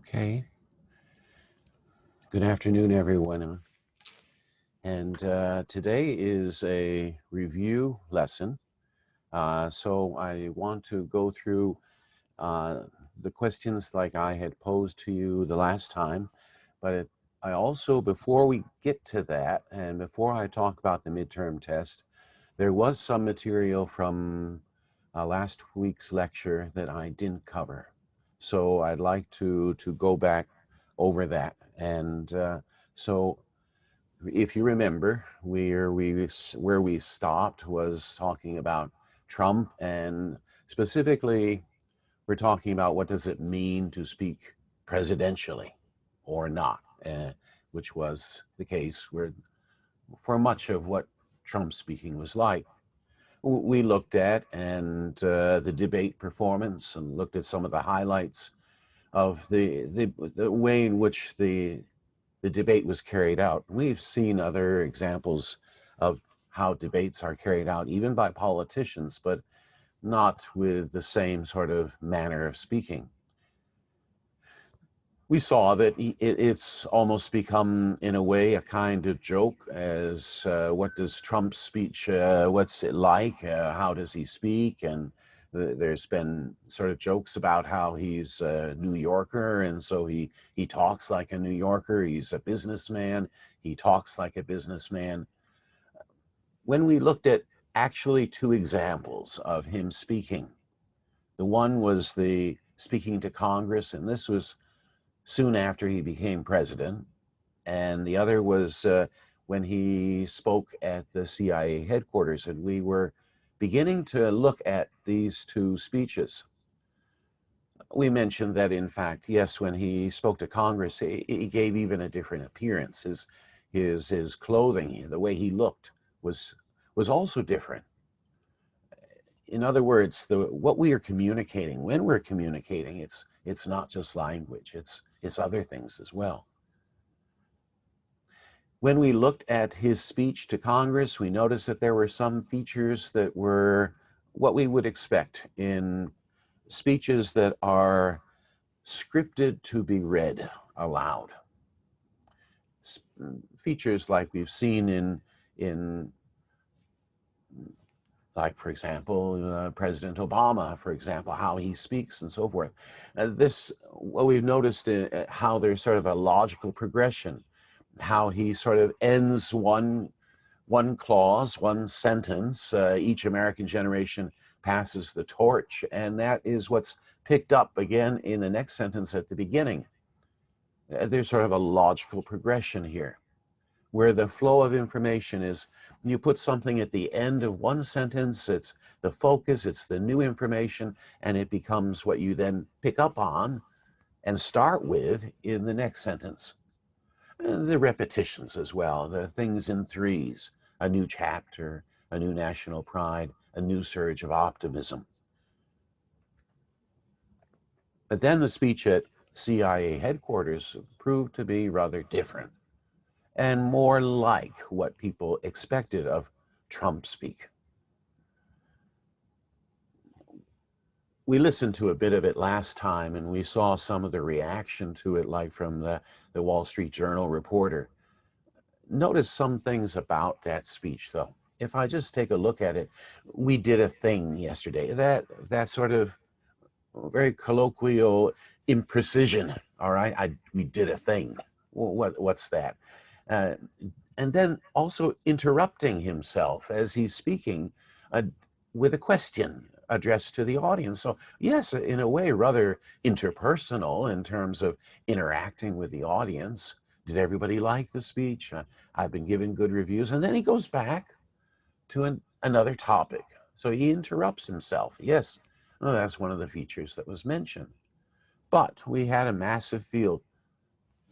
Okay. Good afternoon, everyone. And today is a review lesson. So I want to go through uh, the questions like I had posed to you the last time. But I also, before we get to that, and before I talk about the midterm test, there was some material from last week's lecture that I didn't cover. So I'd like to go back over that. And so if you remember, where we stopped was talking about Trump, and specifically we're talking about what does it mean to speak presidentially or not, which was the case where for much of what Trump speaking was like. We looked at and the debate performance, and looked at some of the highlights of the way in which the debate was carried out. We've seen other examples of how debates are carried out, even by politicians, but not with the same sort of manner of speaking. We saw that it's almost become, in a way, a kind of joke as what does Trump's speech, what's it like, how does he speak? And there's been sort of jokes about how he's a New Yorker, and so he talks like a New Yorker. He's a businessman. He talks like a businessman. When we looked at actually two examples of him speaking, the one was the speaking to Congress, and this was soon after he became president, and the other was when he spoke at the CIA headquarters. And we were beginning to look at these two speeches. We mentioned that, in fact, yes, when he spoke to Congress, he gave even a different appearance. His clothing, the way he looked, was also different. In other words, what we are communicating, when we're communicating, it's not just language, it's other things as well. When we looked at his speech to Congress, we noticed that there were some features that were what we would expect in speeches that are scripted to be read aloud. Features like we've seen in like, for example, President Obama, for example, how he speaks and so forth. What we've noticed, how there's sort of a logical progression, how he sort of ends one clause, one sentence. Each American generation passes the torch, and that is what's picked up again in the next sentence at the beginning. There's sort of a logical progression here, where the flow of information is, you put something at the end of one sentence, it's the focus, it's the new information, and it becomes what you then pick up on and start with in the next sentence. And the repetitions as well, the things in threes, a new chapter, a new national pride, a new surge of optimism. But then the speech at CIA headquarters proved to be rather different, and more like what people expected of Trump speak. We listened to a bit of it last time, and we saw some of the reaction to it, like from the Wall Street Journal reporter. Notice some things about that speech, though. If I just take a look at it, we did a thing yesterday. That sort of very colloquial imprecision. All right, we did a thing. What's that? Uh, and then also interrupting himself as he's speaking with a question addressed to the audience. So yes, in a way, rather interpersonal in terms of interacting with the audience. Did everybody like the speech? I've been given good reviews. And then he goes back to another topic. So he interrupts himself. Yes, well, that's one of the features that was mentioned. But we had a massive field.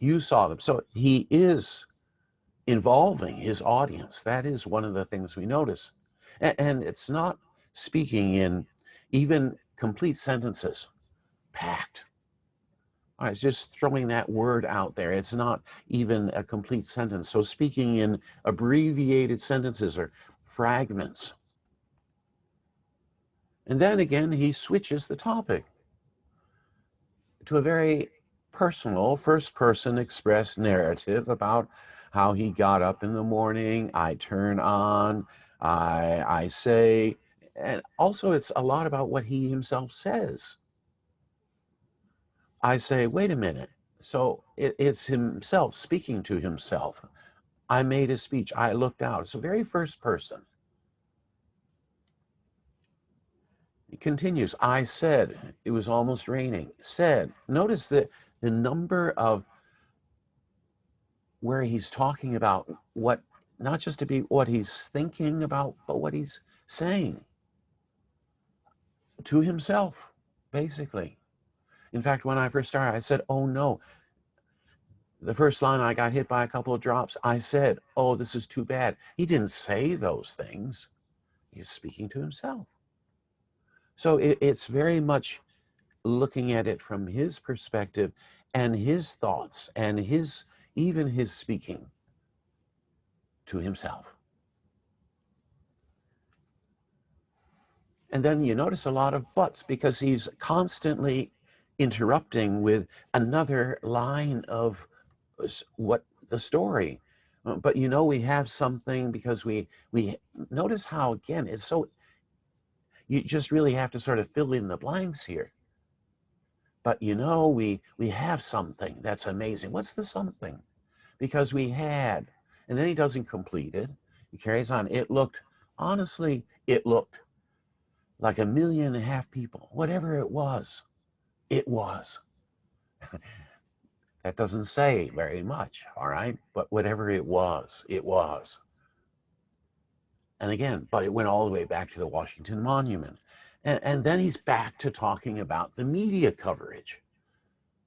You saw them. So he is involving his audience. That is one of the things we notice. And it's not speaking in even complete sentences, packed. All right, it's just throwing that word out there. It's not even a complete sentence. So speaking in abbreviated sentences or fragments. And then again, he switches the topic to a very personal, first person expressed narrative about how he got up in the morning. I turn on, I say, and also it's a lot about what he himself says. I say, wait a minute. So it's himself speaking to himself. I made a speech. I looked out. It's a very first person. He continues, I said, it was almost raining. Said, notice that the number of where he's talking about what, not just to be what he's thinking about, but what he's saying to himself, basically. In fact, when I first started, I said, oh no. The first line, I got hit by a couple of drops. I said, oh, this is too bad. He didn't say those things. He's speaking to himself. So it's very much looking at it from his perspective and his thoughts and even his speaking to himself. And then you notice a lot of buts because he's constantly interrupting with another line of what the story. But we have something because we notice how, again, it's so, you just really have to sort of fill in the blanks here. But we have something that's amazing. What's the something? Because we had, and then he doesn't complete it. He carries on. Honestly, it looked like 1.5 million people. Whatever it was, it was. That doesn't say very much, all right? But whatever it was, it was. And again, but it went all the way back to the Washington Monument. And then he's back to talking about the media coverage.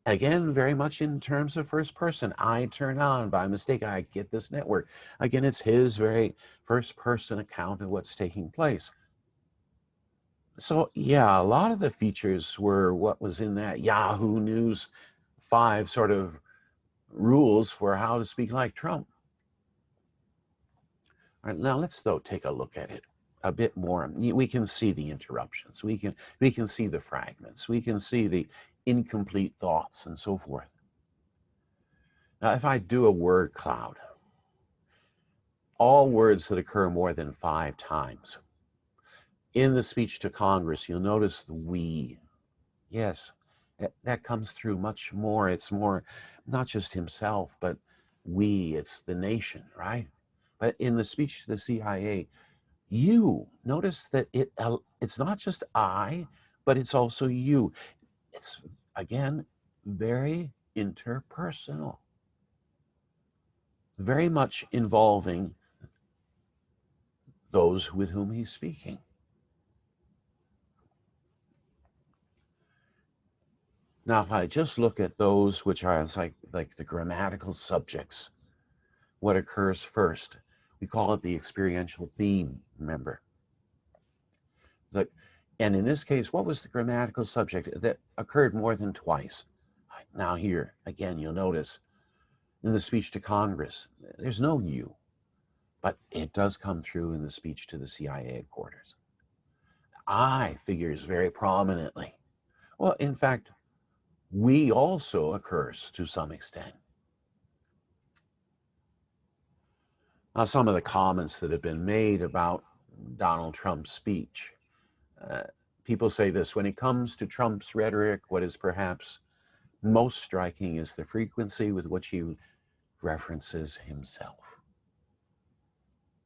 Again, very much in terms of first person. I turn on, by mistake, I get this network. Again, it's his very first person account of what's taking place. So yeah, a lot of the features were what was in that Yahoo News 5 sort of rules for how to speak like Trump. All right, now let's though take a look at it a bit more. We can see the interruptions. We can see the fragments. We can see the incomplete thoughts and so forth. Now, if I do a word cloud, all words that occur more than 5 times. In the speech to Congress, you'll notice the we. Yes, that comes through much more. It's more not just himself, but we. It's the nation, right? But in the speech to the CIA, you notice that it's not just I, but it's also you. It's, again, very interpersonal, very much involving those with whom he's speaking. Now, if I just look at those which are like the grammatical subjects, what occurs first, we call it the experiential theme, remember. And in this case, what was the grammatical subject that occurred more than twice? Now here, again, you'll notice in the speech to Congress, there's no you, but it does come through in the speech to the CIA headquarters. I figures very prominently. Well, in fact, we also occurs to some extent. Now, some of the comments that have been made about Donald Trump's speech. People say this, when it comes to Trump's rhetoric, what is perhaps most striking is the frequency with which he references himself.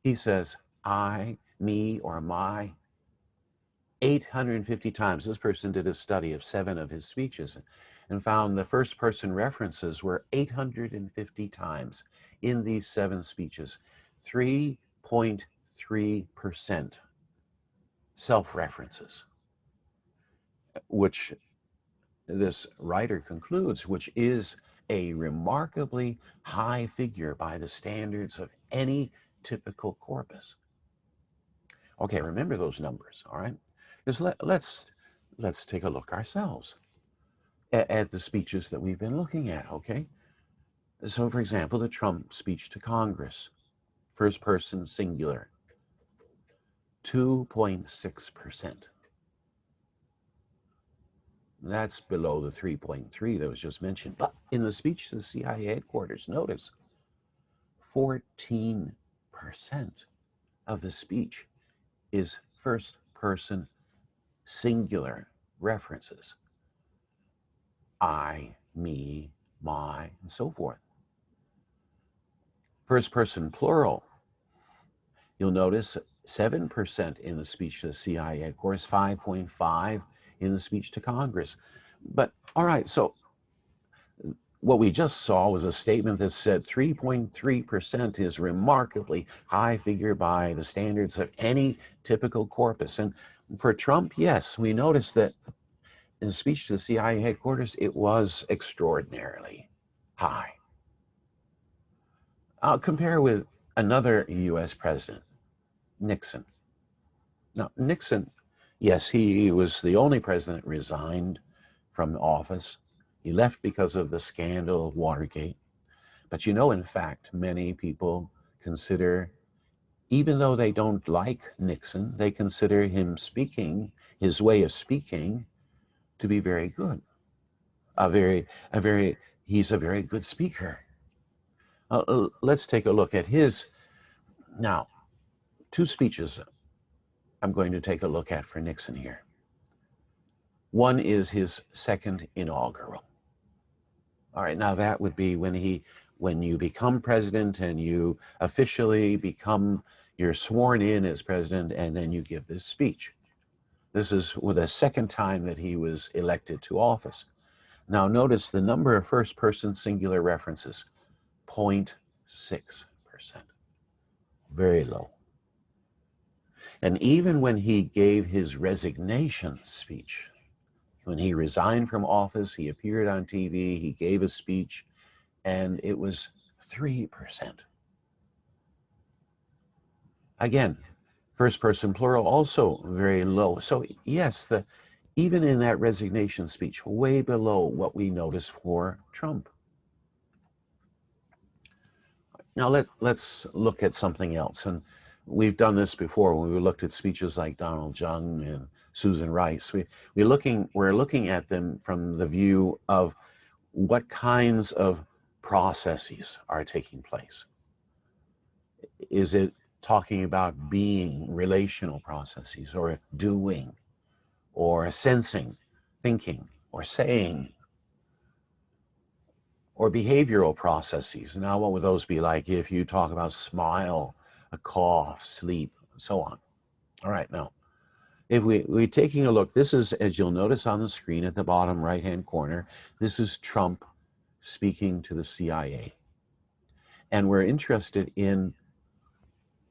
He says, I, me, or my, 850 times. This person did a study of 7 of his speeches and found the first person references were 850 times in these 7 speeches, 3.3% self-references, which this writer concludes, which is a remarkably high figure by the standards of any typical corpus. Okay, remember those numbers, all right? Because let's take a look ourselves at the speeches that we've been looking at, okay? So, for example, the Trump speech to Congress, first person singular, 2.6%. That's below the 3.3 that was just mentioned. But in the speech to the CIA headquarters, notice 14% of the speech is first person singular references. I, me, my, and so forth. First person plural, you'll notice 7% in the speech to the CIA headquarters, 5.5 in the speech to Congress. But all right, so what we just saw was a statement that said 3.3% is remarkably high figure by the standards of any typical corpus. And for Trump, yes, we noticed that in the speech to the CIA headquarters, it was extraordinarily high. I'll compare with another US president, Nixon. Now, Nixon, yes, he was the only president resigned from office. He left because of the scandal of Watergate. But you know, in fact, many people consider, even though they don't like Nixon, they consider him speaking, his way of speaking, to be very good. He's a very good speaker. Let's take a look at his, now, two speeches I'm going to take a look at for Nixon here. One is his second inaugural. All right, now that would be when you become president and you officially you're sworn in as president, and then you give this speech. This is the second time that he was elected to office. Now notice the number of first person singular references, 0.6%, very low. And even when he gave his resignation speech, when he resigned from office, he appeared on TV, he gave a speech, and it was 3%. Again, first person plural, also very low. So yes, even in that resignation speech, way below what we notice for Trump. Now let's look at something else. And we've done this before when we looked at speeches like Donald Jung and Susan Rice. We're looking at them from the view of what kinds of processes are taking place. Is it talking about being, relational processes, or doing, or sensing, thinking, or saying, or behavioral processes? Now, what would those be like if you talk about smile, a cough, sleep, and so on? All right, now, if we're taking a look, this is, as you'll notice on the screen at the bottom right-hand corner, this is Trump speaking to the CIA. And we're interested in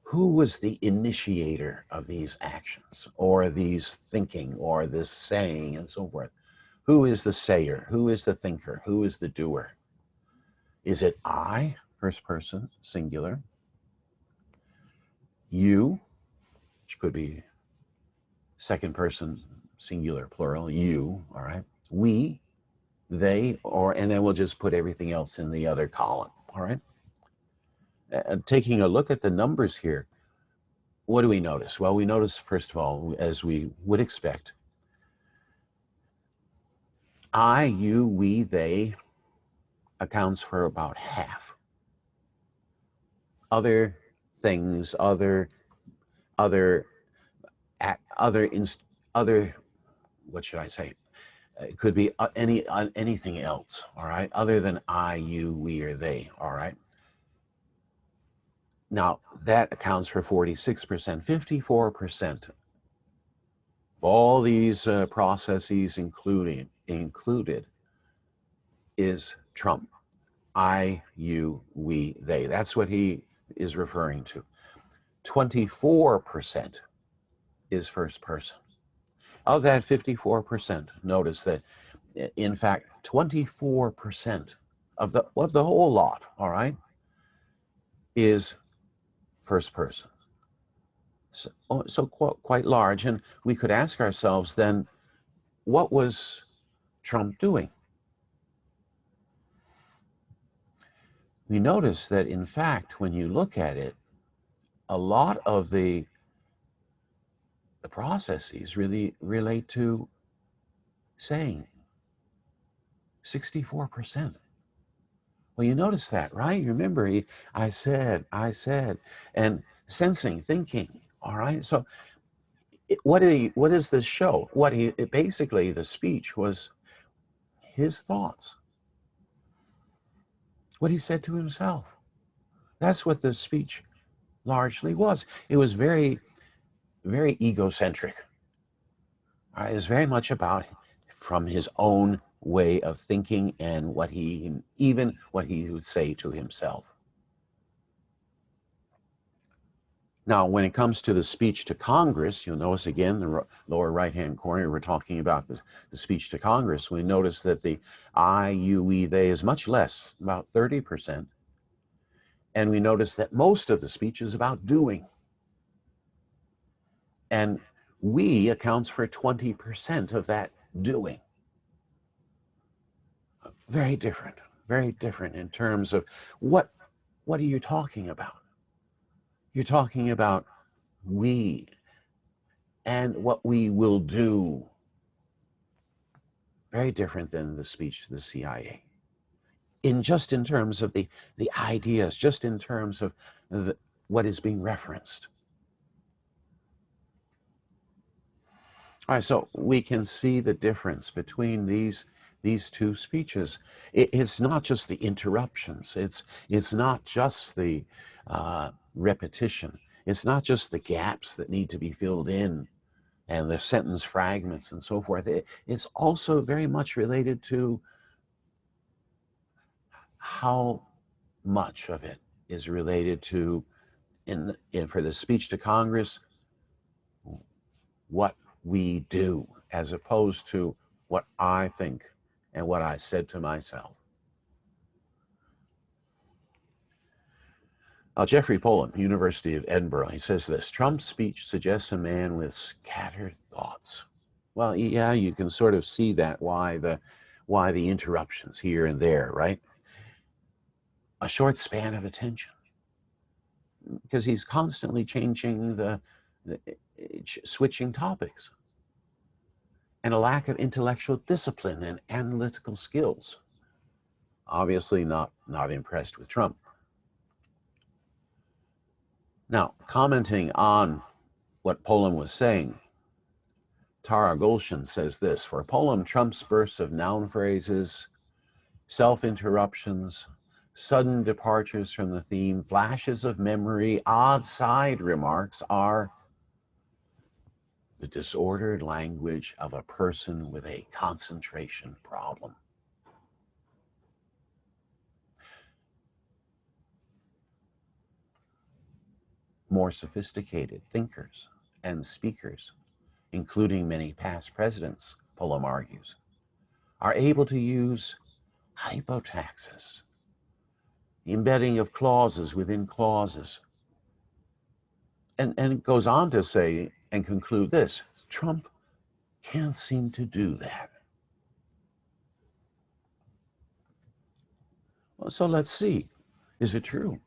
who was the initiator of these actions, or these thinking, or this saying, and so forth. Who is the sayer? Who is the thinker? Who is the doer? Is it I, first person, singular? You, which could be second person, singular, plural, you, all right? We, they, and then we'll just put everything else in the other column, all right? Taking a look at the numbers here, what do we notice? Well, we notice, first of all, as we would expect, I, you, we, they accounts for about half. Other things, other, what should I say? It could be anything else, all right, other than I, you, we, or they, all right? Now, that accounts for 46%. 54% of all these processes included is Trump. I, you, we, they. That's what he is referring to. 24% is first person. Of that 54%, notice that, in fact, 24% of the whole lot, all right, is first person. So quite large. And we could ask ourselves then, what was Trump doing? We notice that, in fact, when you look at it, a lot of the processes really relate to saying, 64%. Well, you notice that, right? You remember, I said, and sensing, thinking, all right? So what does this show? Basically, the speech was his thoughts, what he said to himself. That's what the speech largely was. It was very, very egocentric. All right? It was very much about from his own way of thinking and what he would say to himself. Now, when it comes to the speech to Congress, you'll notice again, the lower right-hand corner, we're talking about the speech to Congress. We notice that the I, you, we, they is much less, about 30%. And we notice that most of the speech is about doing. And we accounts for 20% of that doing. Very different in terms of what are you talking about? You're talking about we and what we will do. Very different than the speech to the CIA. In terms of the ideas, just in terms of what is being referenced. All right, so we can see the difference between these two speeches. It's not just the interruptions. It's not just the repetition. It's not just the gaps that need to be filled in and the sentence fragments and so forth. It's also very much related to how much of it is related to, for the speech to Congress, what we do, as opposed to what I think and what I said to myself. Jeffrey Poland, University of Edinburgh, he says this: Trump's speech suggests a man with scattered thoughts. Well, yeah, you can sort of see that, why the interruptions here and there, right? A short span of attention, because he's constantly changing switching topics, and a lack of intellectual discipline and analytical skills. Obviously not impressed with Trump. Now, commenting on what Poland was saying, Tara Golshan says this: for Poland, Trump's bursts of noun phrases, self-interruptions, sudden departures from the theme, flashes of memory, odd side remarks are the disordered language of a person with a concentration problem. More sophisticated thinkers and speakers, including many past presidents, Poland argues, are able to use hypotaxis, embedding of clauses within clauses. And it goes on to say and conclude this: Trump can't seem to do that. Well, so let's see. Is it true?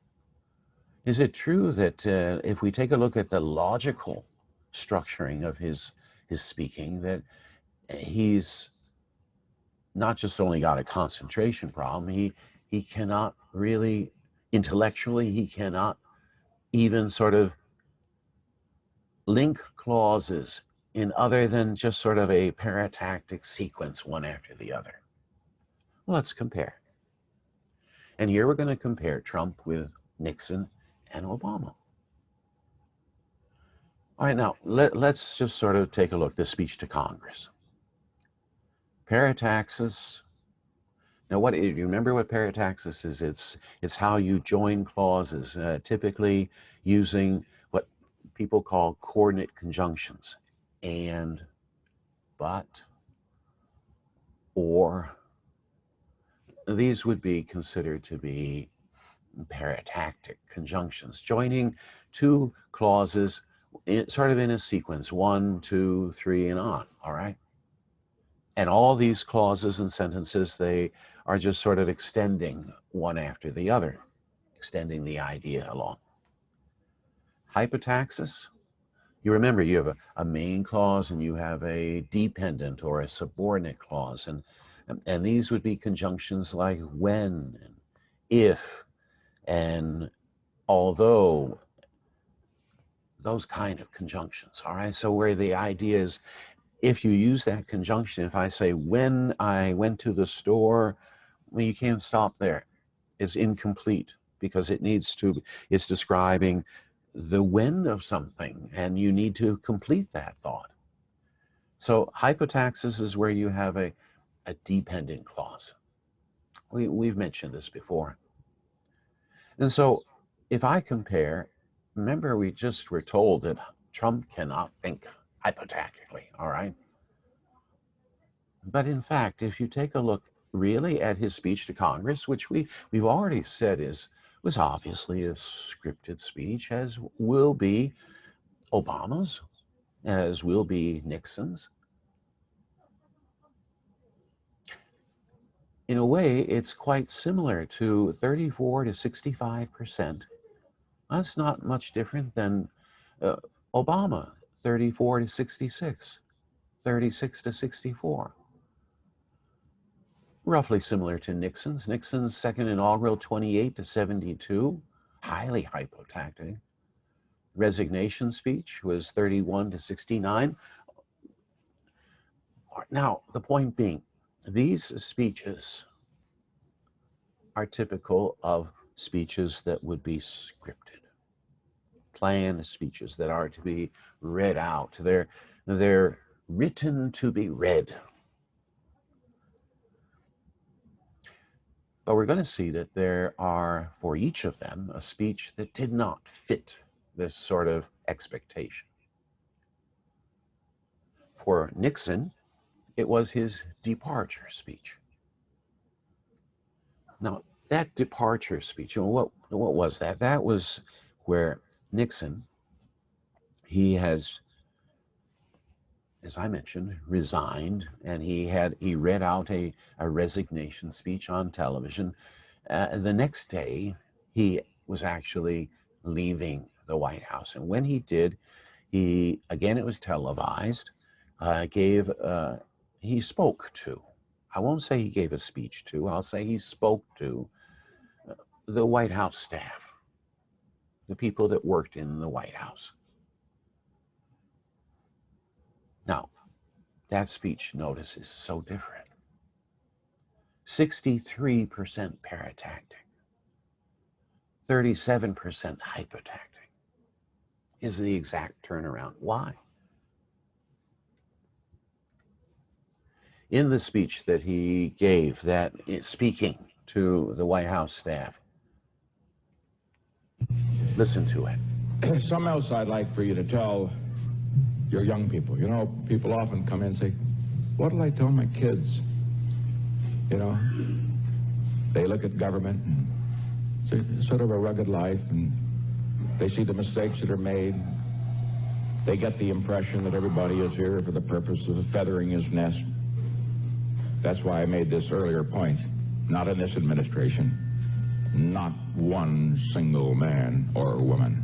Is it true that if we take a look at the logical structuring of his speaking, that he's not just only got a concentration problem, he cannot really, intellectually, he cannot even sort of link clauses in other than just sort of a paratactic sequence, one after the other. Well, let's compare. And here we're going to compare Trump with Nixon and Obama. All right, now let's just sort of take a look at the speech to Congress. Parataxis. Now, do you remember what parataxis is? It's how you join clauses, typically using what people call coordinate conjunctions: and, but, or. These would be considered to be paratactic conjunctions, joining two clauses sort of in a sequence, 1, 2, 3, and on, all right? And all these clauses and sentences, they are just sort of extending one after the other, extending the idea along. Hypotaxis, you remember you have a main clause and you have a dependent or a subordinate clause. And And these would be conjunctions like when, and if, and although, those kind of conjunctions, all right? So where the idea is, if you use that conjunction, if I say, when I went to the store, well, you can't stop there. It's incomplete because it's describing the when of something, and you need to complete that thought. So hypotaxis is where you have a dependent clause. We've mentioned this before. And so if I compare, remember we just were told that Trump cannot think hypotactically, all right? But in fact, if you take a look really at his speech to Congress, which we've already said was obviously a scripted speech, as will be Obama's, as will be Nixon's. In a way, it's quite similar to 34 to 65%. That's not much different than Obama, 34 to 66, 36 to 64. Roughly similar to Nixon's. Nixon's second inaugural, 28 to 72, highly hypotactic. Resignation speech was 31 to 69. Now, the point being, these speeches are typical of speeches that would be scripted, planned speeches that are to be read out. They're written to be read. But we're going to see that there are, for each of them, a speech that did not fit this sort of expectation. For Nixon, it was his departure speech. Now, that departure speech, what was that? That was where Nixon, he has, as I mentioned, resigned, and he read out a resignation speech on television. The next day, he was actually leaving the White House, and when he did, it was televised. He spoke to. I won't say he gave a speech to. I'll say he spoke to the White House staff, the people that worked in the White House. Now, that speech, notice, is so different. 63% paratactic, 37% hypotactic is the exact turnaround. Why? In the speech that he gave, that speaking to the White House staff, listen to it. Something else I'd like for you to tell your young people. You know, people often come in and say, what'll I tell my kids? You know, they look at government and it's sort of a rugged life, and they see the mistakes that are made. They get the impression that everybody is here for the purpose of feathering his nest. That's why I made this earlier point. Not in this administration. Not one single man or woman.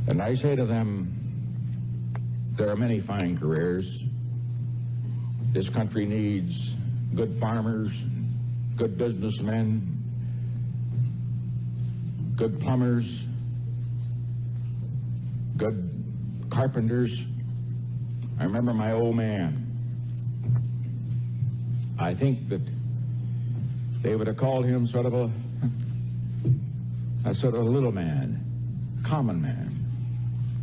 And I say to them, there are many fine careers. This country needs good farmers, good businessmen, good plumbers, good carpenters. I remember my old man. I think that they would have called him sort of a little man, common man.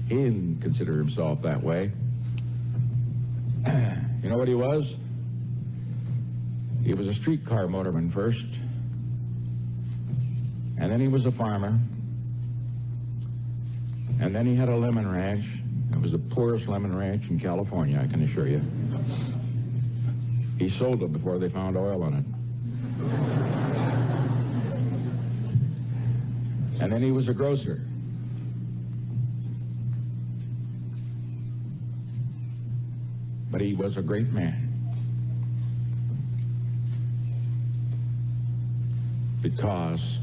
He didn't consider himself that way. You know what he was? He was a streetcar motorman first, and then he was a farmer, and then he had a lemon ranch. It was the poorest lemon ranch in California, I can assure you. He sold it before they found oil on it. And then he was a grocer. But he was a great man. Because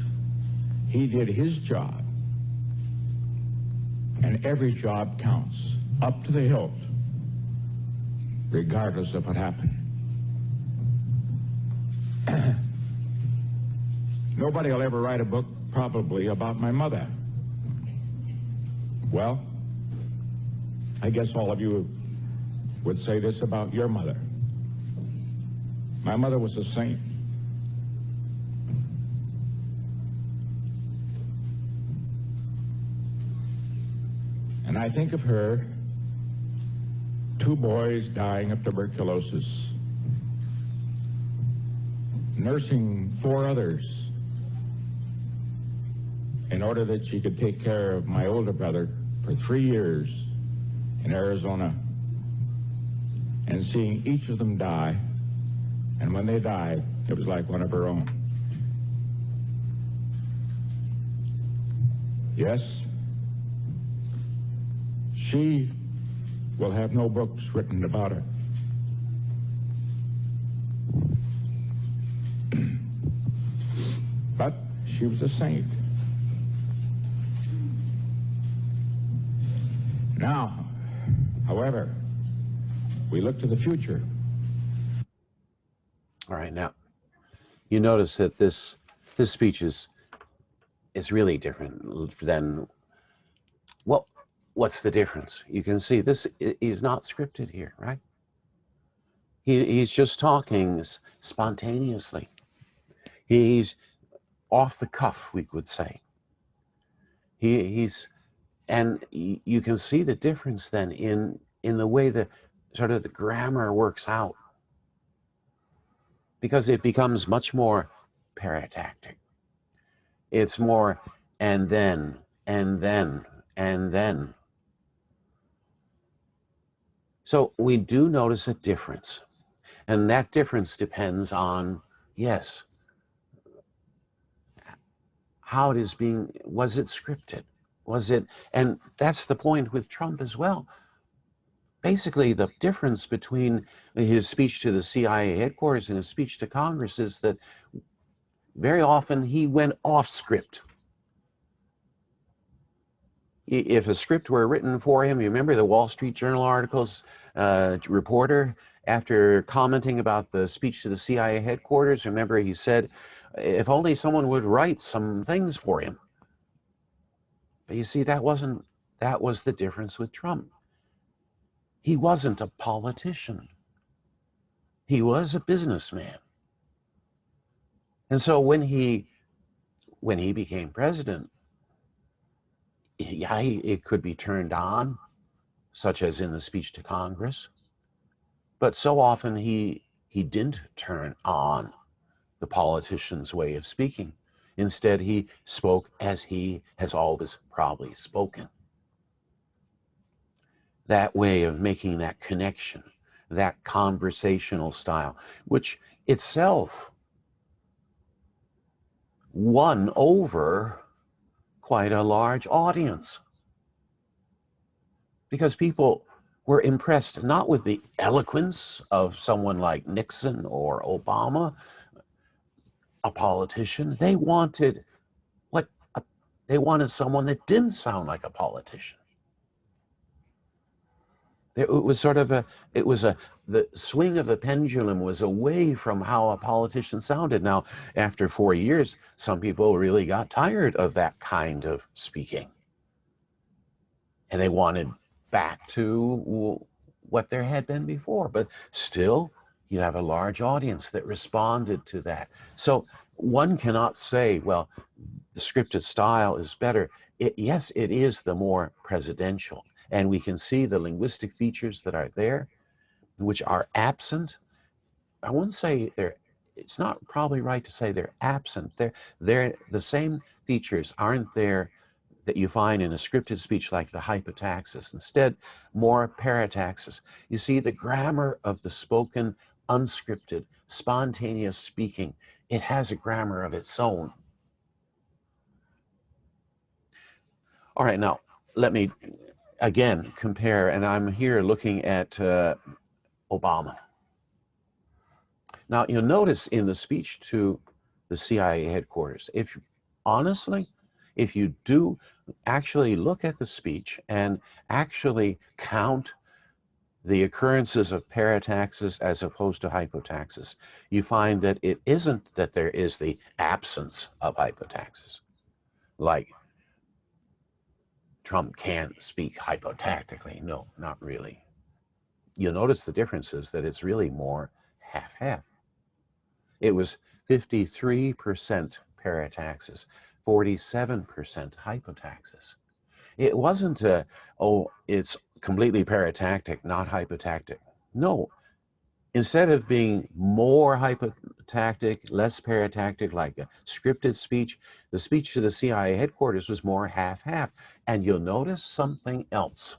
he did his job. And every job counts, up to the hilt, regardless of what happened. Nobody will ever write a book, probably, about my mother. Well, I guess all of you would say this about your mother. My mother was a saint. And I think of her, 2 boys dying of tuberculosis, nursing 4 others in order that she could take care of my older brother for 3 years in Arizona, and seeing each of them die. And when they died, it was like one of her own. Yes, she will have no books written about her. But she was a saint. Now, however, we look to the future. All right, now, you notice that this speech is really different than, well, what's the difference? You can see this is not scripted here, right? He's just talking spontaneously. He's off the cuff, we could say. And you can see the difference then in the way the sort of the grammar works out, because it becomes much more paratactic. It's more and then, and then, and then. So we do notice a difference. And that difference depends on, yes, how it is being, was it scripted? Was it, and that's the point with Trump as well. Basically, the difference between his speech to the CIA headquarters and his speech to Congress is that very often he went off script. If a script were written for him, you remember the Wall Street Journal articles, reporter, after commenting about the speech to the CIA headquarters, remember he said, if only someone would write some things for him. But you see, that was the difference with Trump. He wasn't a politician. He was a businessman. And so when he became president, yeah, it could be turned on, such as in the speech to Congress. But so often he didn't turn on the politician's way of speaking. Instead, he spoke as he has always probably spoken. That way of making that connection, that conversational style, which itself won over quite a large audience, because people were impressed not with the eloquence of someone like Nixon or Obama, a politician. They wanted someone that didn't sound like a politician. It was sort of the swing of the pendulum was away from how a politician sounded. Now, after 4 years, some people really got tired of that kind of speaking, and they wanted back to what there had been before. But still, you have a large audience that responded to that. So one cannot say, well, the scripted style is better. Yes, it is the more presidential. And we can see the linguistic features that are there, which are absent. I wouldn't say it's not probably right to say they're absent. They're the same features aren't there that you find in a scripted speech like the hypotaxis. Instead, more parataxis. You see, the grammar of the spoken, unscripted, spontaneous speaking, it has a grammar of its own. All right, now, let me again compare, and I'm here looking at Obama. Now, you'll notice in the speech to the CIA headquarters, honestly, if you do actually look at the speech and actually count the occurrences of parataxis as opposed to hypotaxis, you find that it isn't that there is the absence of hypotaxis, like Trump can't speak hypotactically. No, not really. You'll notice the difference is that it's really more half-half. It was 53% parataxis, 47% hypotaxis. It wasn't it's completely paratactic, not hypotactic. No, instead of being more hypotactic, less paratactic, like a scripted speech, the speech to the CIA headquarters was more half-half. And you'll notice something else.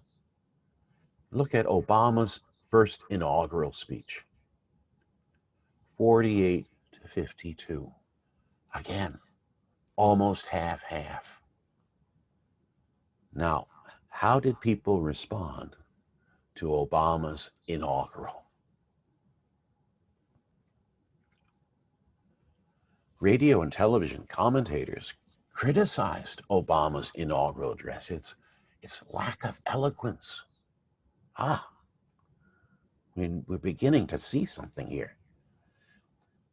Look at Obama's first inaugural speech, 48 to 52. Again, almost half-half. Now, how did people respond to Obama's inaugural? Radio and television commentators criticized Obama's inaugural address. Its lack of eloquence. I mean, we're beginning to see something here,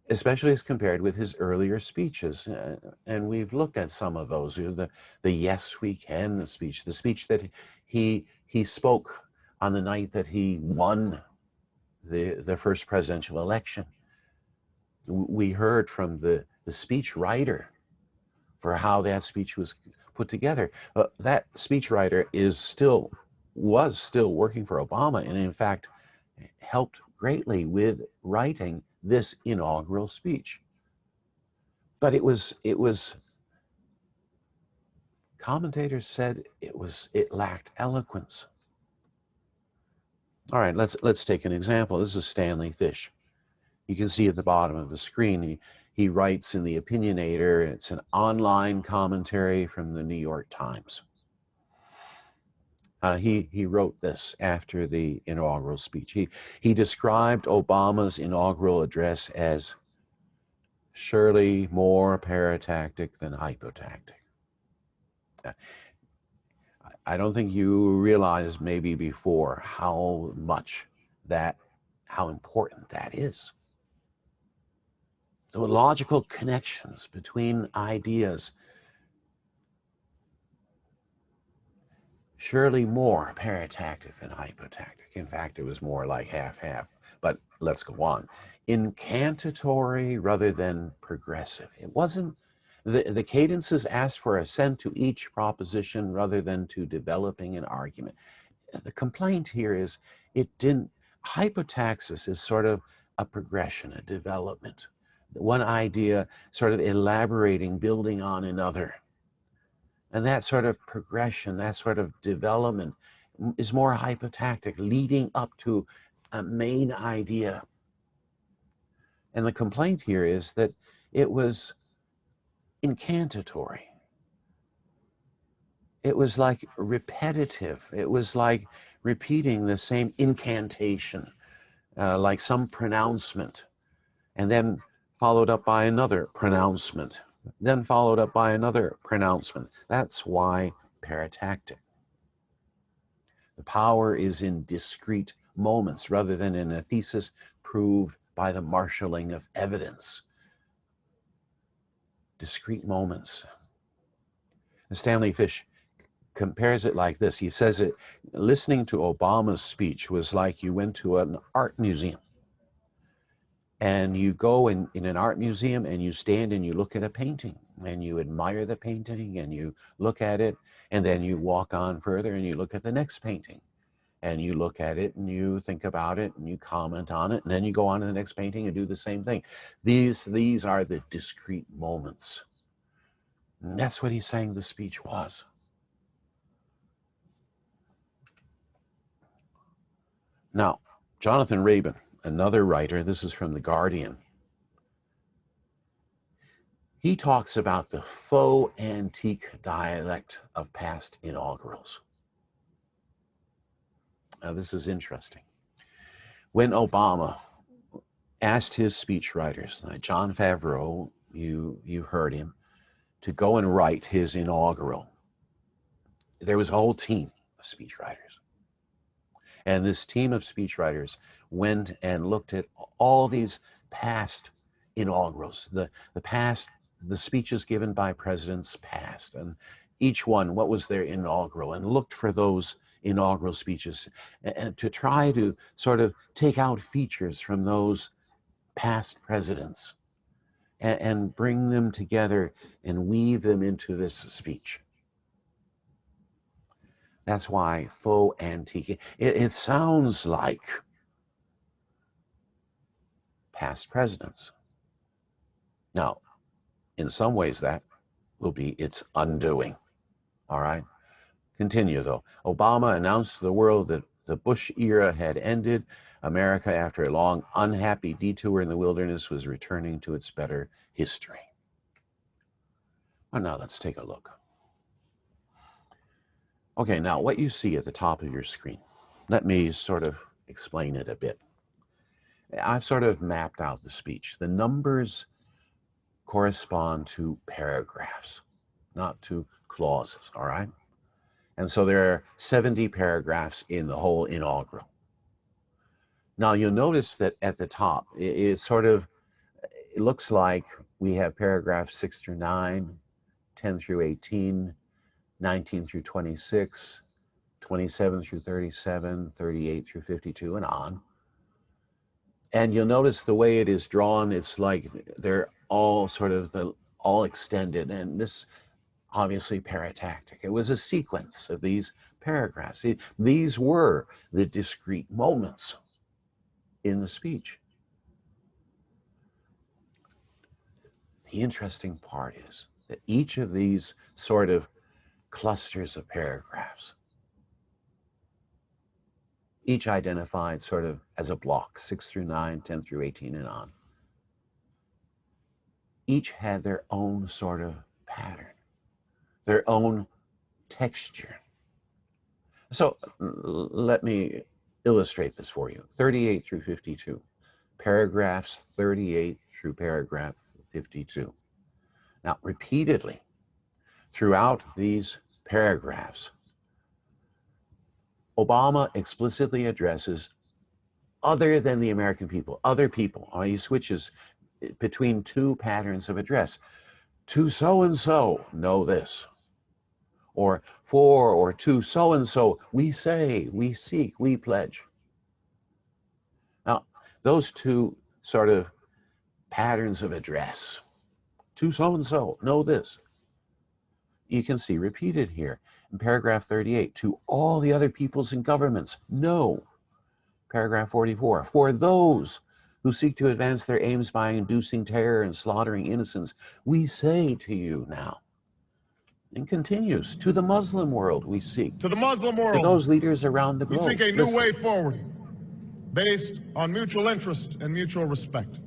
especially as compared with his earlier speeches. And we've looked at some of those, the Yes We Can speech, the speech that he spoke on the night that he won the first presidential election. We heard from the speech writer for how that speech was put together. That speechwriter was still working for Obama, and in fact helped greatly with writing this inaugural speech. But it was commentators said it lacked eloquence. All right, let's take an example. This is Stanley Fish. You can see at the bottom of the screen, he writes in the Opinionator. It's an online commentary from the New York Times. He wrote this after the inaugural speech. He described Obama's inaugural address as surely more paratactic than hypotactic. I don't think you realized maybe before how important that is. The logical connections between ideas, surely more paratactic than hypotactic. In fact, it was more like half-half, but let's go on. Incantatory rather than progressive. It wasn't, the cadences asked for assent to each proposition rather than to developing an argument. The complaint here is hypotaxis is sort of a progression, a development. One idea sort of elaborating, building on another. And that sort of progression, that sort of development is more hypotactic, leading up to a main idea. And the complaint here is that it was incantatory. It was like repetitive. It was like repeating the same incantation, like some pronouncement, and then followed up by another pronouncement, then followed up by another pronouncement. That's why paratactic. The power is in discrete moments rather than in a thesis proved by the marshalling of evidence. Discrete moments. Stanley Fish compares it like this. He says it, listening to Obama's speech was like you went to an art museum. And you go in an art museum and you stand and you look at a painting and you admire the painting and you look at it, and then you walk on further and you look at the next painting and you look at it and you think about it and you comment on it, and then you go on to the next painting and do the same thing. These are the discrete moments. And that's what he's saying the speech was. Now, Jonathan Rabin, another writer, this is from The Guardian, he talks about the faux antique dialect of past inaugurals. Now, this is interesting. When Obama asked his speechwriters, John Favreau, you heard him, to go and write his inaugural, there was a whole team of speechwriters. And this team of speechwriters went and looked at all these past inaugurals, the speeches given by presidents past, and each one, what was their inaugural, and looked for those inaugural speeches and to try to sort of take out features from those past presidents and bring them together and weave them into this speech. That's why faux antique. It sounds like past presidents. Now, in some ways, that will be its undoing. All right? Continue, though. Obama announced to the world that the Bush era had ended. America, after a long, unhappy detour in the wilderness, was returning to its better history. Well, now let's take a look. Okay, now what you see at the top of your screen, let me sort of explain it a bit. I've sort of mapped out the speech. The numbers correspond to paragraphs, not to clauses, all right? And so there are 70 paragraphs in the whole inaugural. Now you'll notice that at the top, it looks like we have paragraphs 6 through 9, 10 through 18, 19 through 26, 27 through 37, 38 through 52, and on. And you'll notice the way it is drawn, it's like they're all all extended, and this obviously paratactic. It was a sequence of these paragraphs. These were the discrete moments in the speech. The interesting part is that each of these sort of clusters of paragraphs, each identified sort of as a block, 6 through 9, 10 through 18, and on, each had their own sort of pattern, their own texture. So let me illustrate this for you. 38 through 52, paragraphs 38 through paragraph 52. Now, repeatedly throughout these paragraphs, Obama explicitly addresses other than the American people, other people. He switches between two patterns of address. To so-and-so, know this. Or for or to so-and-so, we say, we seek, we pledge. Now, those two sort of patterns of address, to so-and-so, know this, you can see repeated here in paragraph 38, to all the other peoples and governments, no. Paragraph 44, for those who seek to advance their aims by inducing terror and slaughtering innocents, we say to you now. And continues, to the Muslim world we seek. To the Muslim world, to those leaders around the we globe. seek a new way forward, based on mutual interest and mutual respect.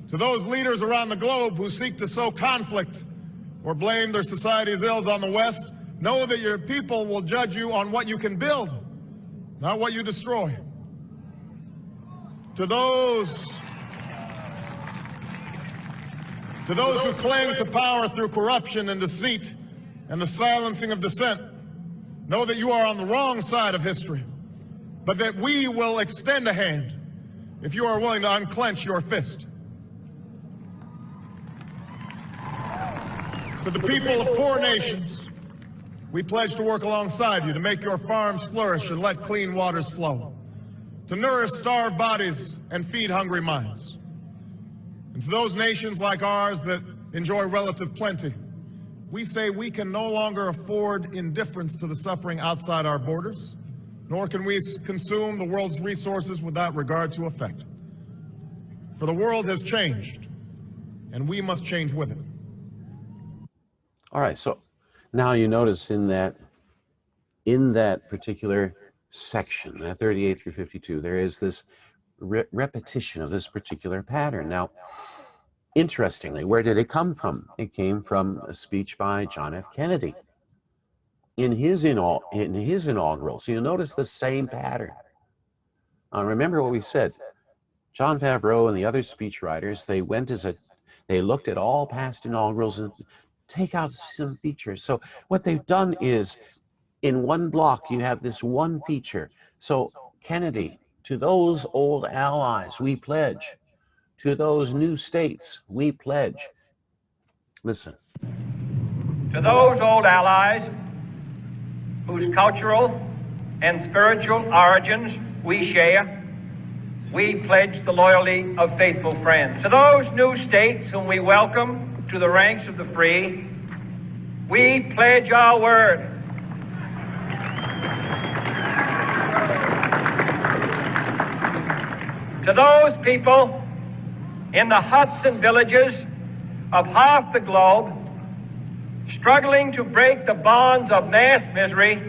To those leaders around the globe who seek to sow conflict or blame their society's ills on the West, know that your people will judge you on what you can build, not what you destroy. To those who cling to power through corruption and deceit and the silencing of dissent, know that you are on the wrong side of history, but that we will extend a hand if you are willing to unclench your fist. To the people of poor nations, we pledge to work alongside you to make your farms flourish and let clean waters flow, to nourish starved bodies and feed hungry minds. And to those nations like ours that enjoy relative plenty, we say we can no longer afford indifference to the suffering outside our borders, nor can we consume the world's resources without regard to effect. For the world has changed, and we must change with it. All right, so now you notice in that particular section, that 38 through 52, there is this repetition of this particular pattern. Now, interestingly, where did it come from? It came from a speech by John F. Kennedy in his inaugural. So you notice the same pattern. Remember what we said. John Favreau and the other speechwriters, they looked at all past inaugurals and take out some features. So what they've done is In one block, you have this one feature. So, Kennedy, to those old allies, we pledge. To those new states, we pledge. Listen. To those old allies whose cultural and spiritual origins we share, we pledge the loyalty of faithful friends. To those new states whom we welcome to the ranks of the free, we pledge our word. To those people in the huts and villages of half the globe, struggling to break the bonds of mass misery,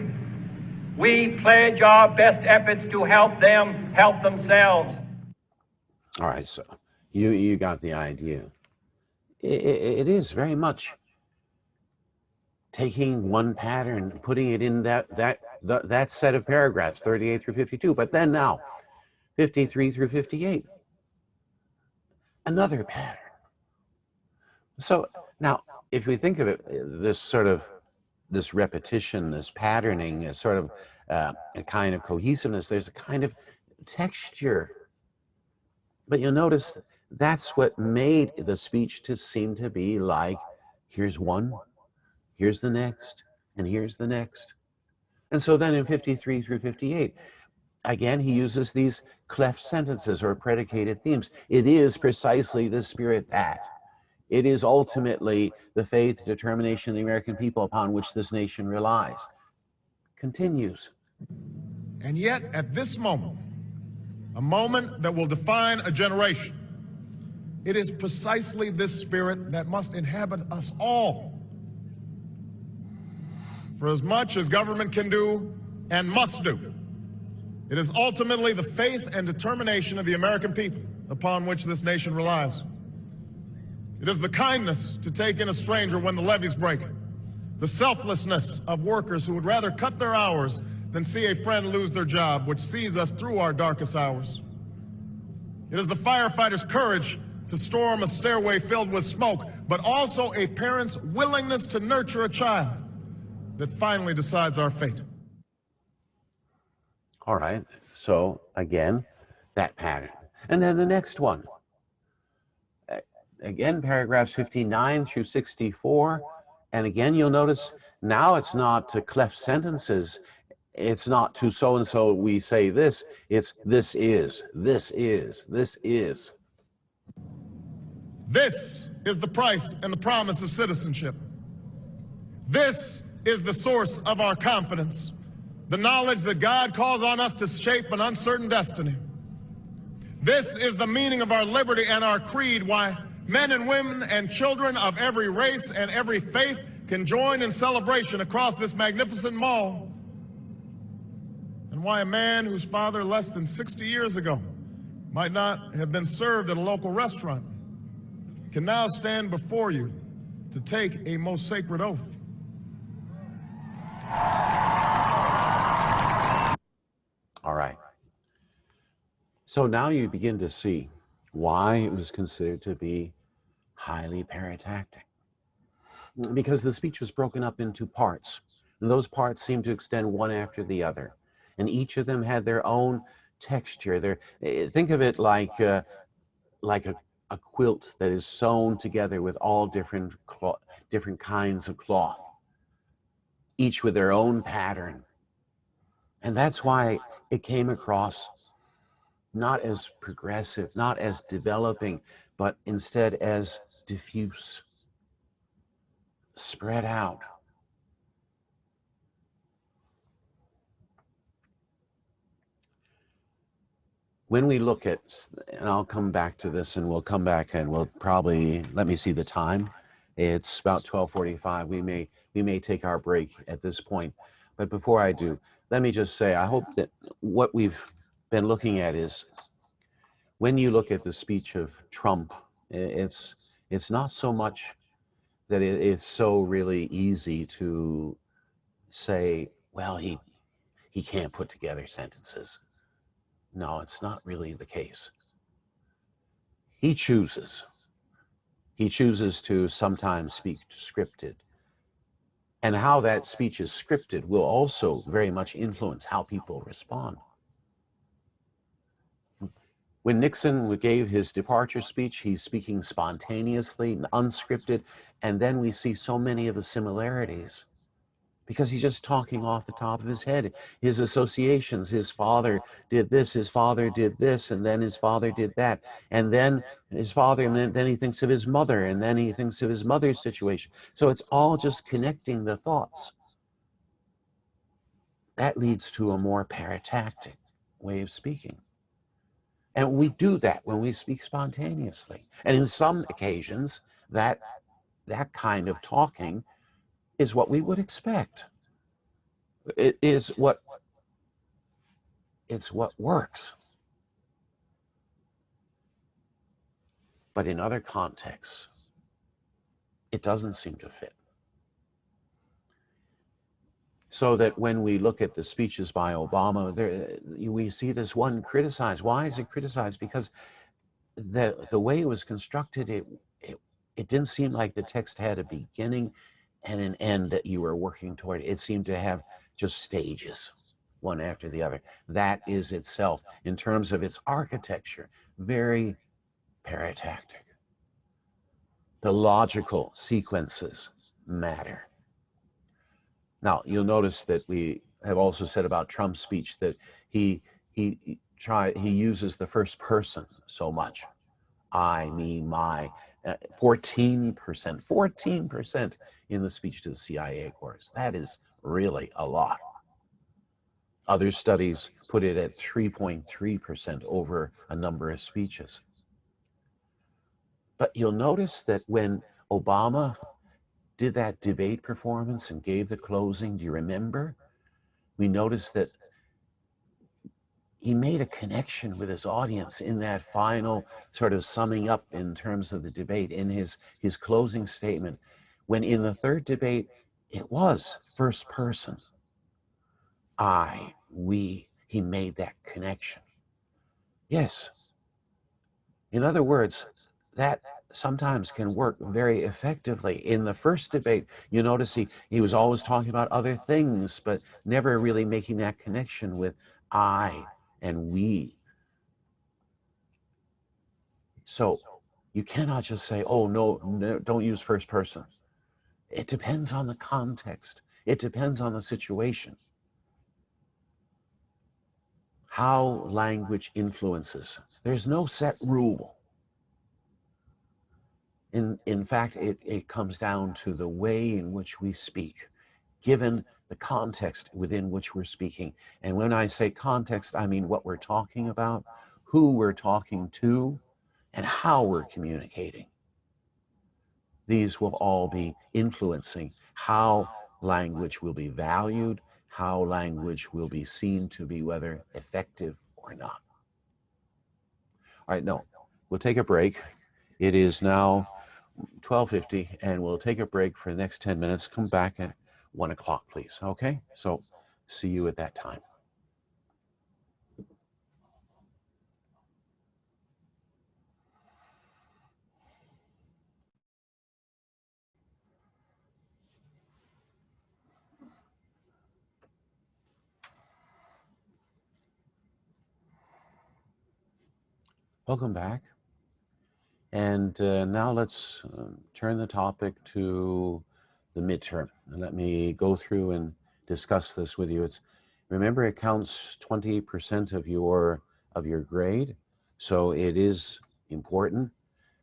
we pledge our best efforts to help them help themselves. All right, so you got the idea. It is very much taking one pattern, putting it in that set of paragraphs, 38 through 52, but then now 53 through 58, another pattern. So now, if we think of it, this repetition, this patterning, is sort of a kind of cohesiveness. There's a kind of texture. But you'll notice that's what made the speech to seem to be like, here's one, here's the next, and here's the next. And so then in 53 through 58, again, he uses these cleft sentences or predicated themes. It is precisely the spirit that. It is ultimately the faith, determination of the American people upon which this nation relies. Continues. And yet, at this moment, a moment that will define a generation, it is precisely this spirit that must inhabit us all. For as much as government can do and must do, it is ultimately the faith and determination of the American people upon which this nation relies. It is the kindness to take in a stranger when the levees break, the selflessness of workers who would rather cut their hours than see a friend lose their job, which sees us through our darkest hours. It is the firefighter's courage to storm a stairway filled with smoke, but also a parent's willingness to nurture a child that finally decides our fate. All right, so again, that pattern. And then the next one. Again, paragraphs 59 through 64. And again, you'll notice now it's not to cleft sentences. It's not to so-and-so we say this. It's this is, this is, this is. This is the price and the promise of citizenship. This is the source of our confidence, the knowledge that God calls on us to shape an uncertain destiny. This is the meaning of our liberty and our creed, why men and women and children of every race and every faith can join in celebration across this magnificent mall, and why a man whose father less than 60 years ago might not have been served at a local restaurant can now stand before you to take a most sacred oath. All right. So now you begin to see why it was considered to be highly paratactic. Because the speech was broken up into parts, and those parts seemed to extend one after the other, and each of them had their own texture. Think of it like a quilt that is sewn together with all different kinds of cloth, each with their own pattern. And that's why it came across not as progressive, not as developing, but instead as diffuse, spread out. When we look at, and I'll come back to this, and we'll come back and we'll probably, let me see the time. It's about 12:45. We may take our break at this point. But before I do, let me just say, I hope that what we've been looking at is, when you look at the speech of Trump, it's not so much that it's so really easy to say, well, he can't put together sentences. No, it's not really the case. He chooses to sometimes speak scripted, And how that speech is scripted will also very much influence how people respond. When Nixon gave his departure speech, he's speaking spontaneously, unscripted, and then we see so many of the similarities because he's just talking off the top of his head. His associations, his father did this, his father did this, and then his father did that, and then his father, and then he thinks of his mother, and then he thinks of his mother's situation. So it's all just connecting the thoughts. That leads to a more paratactic way of speaking. And we do that when we speak spontaneously. And in some occasions, that kind of talking is what we would expect. It's what works. But in other contexts, it doesn't seem to fit. So that when we look at the speeches by Obama, we see this one criticized. Why is it criticized? Because the way it was constructed, it didn't seem like the text had a beginning and an end that you were working toward. It seemed to have just stages, one after the other. That is itself, in terms of its architecture, very paratactic. The logical sequences matter. Now, you'll notice that we have also said about Trump's speech that he uses the first person so much. I, me, my. 14% in the speech to the CIA course. That is really a lot. Other studies put it at 3.3% over a number of speeches. But you'll notice that when Obama did that debate performance and gave the closing, do you remember? We noticed that he made a connection with his audience in that final sort of summing up in terms of the debate in his closing statement. When in the third debate, it was first person. I, we, he made that connection. Yes. In other words, that sometimes can work very effectively. In the first debate, you notice he was always talking about other things, but never really making that connection with I and we. So you cannot just say, oh, no, don't use first person. It depends on the context. It depends on the situation. How language influences. There's no set rule. In fact, it comes down to the way in which we speak, given the context within which we're speaking. And when I say context, I mean what we're talking about, who we're talking to, and how we're communicating. These will all be influencing how language will be valued, how language will be seen to be whether effective or not. All right, no, we'll take a break. It is now 12:50, and we'll take a break for the next 10 minutes. Come back at 1 o'clock, please. Okay? So see you at that time. Welcome back. And now let's turn the topic to the midterm. And let me go through and discuss this with you. Remember, it counts 20% of your grade, so it is important.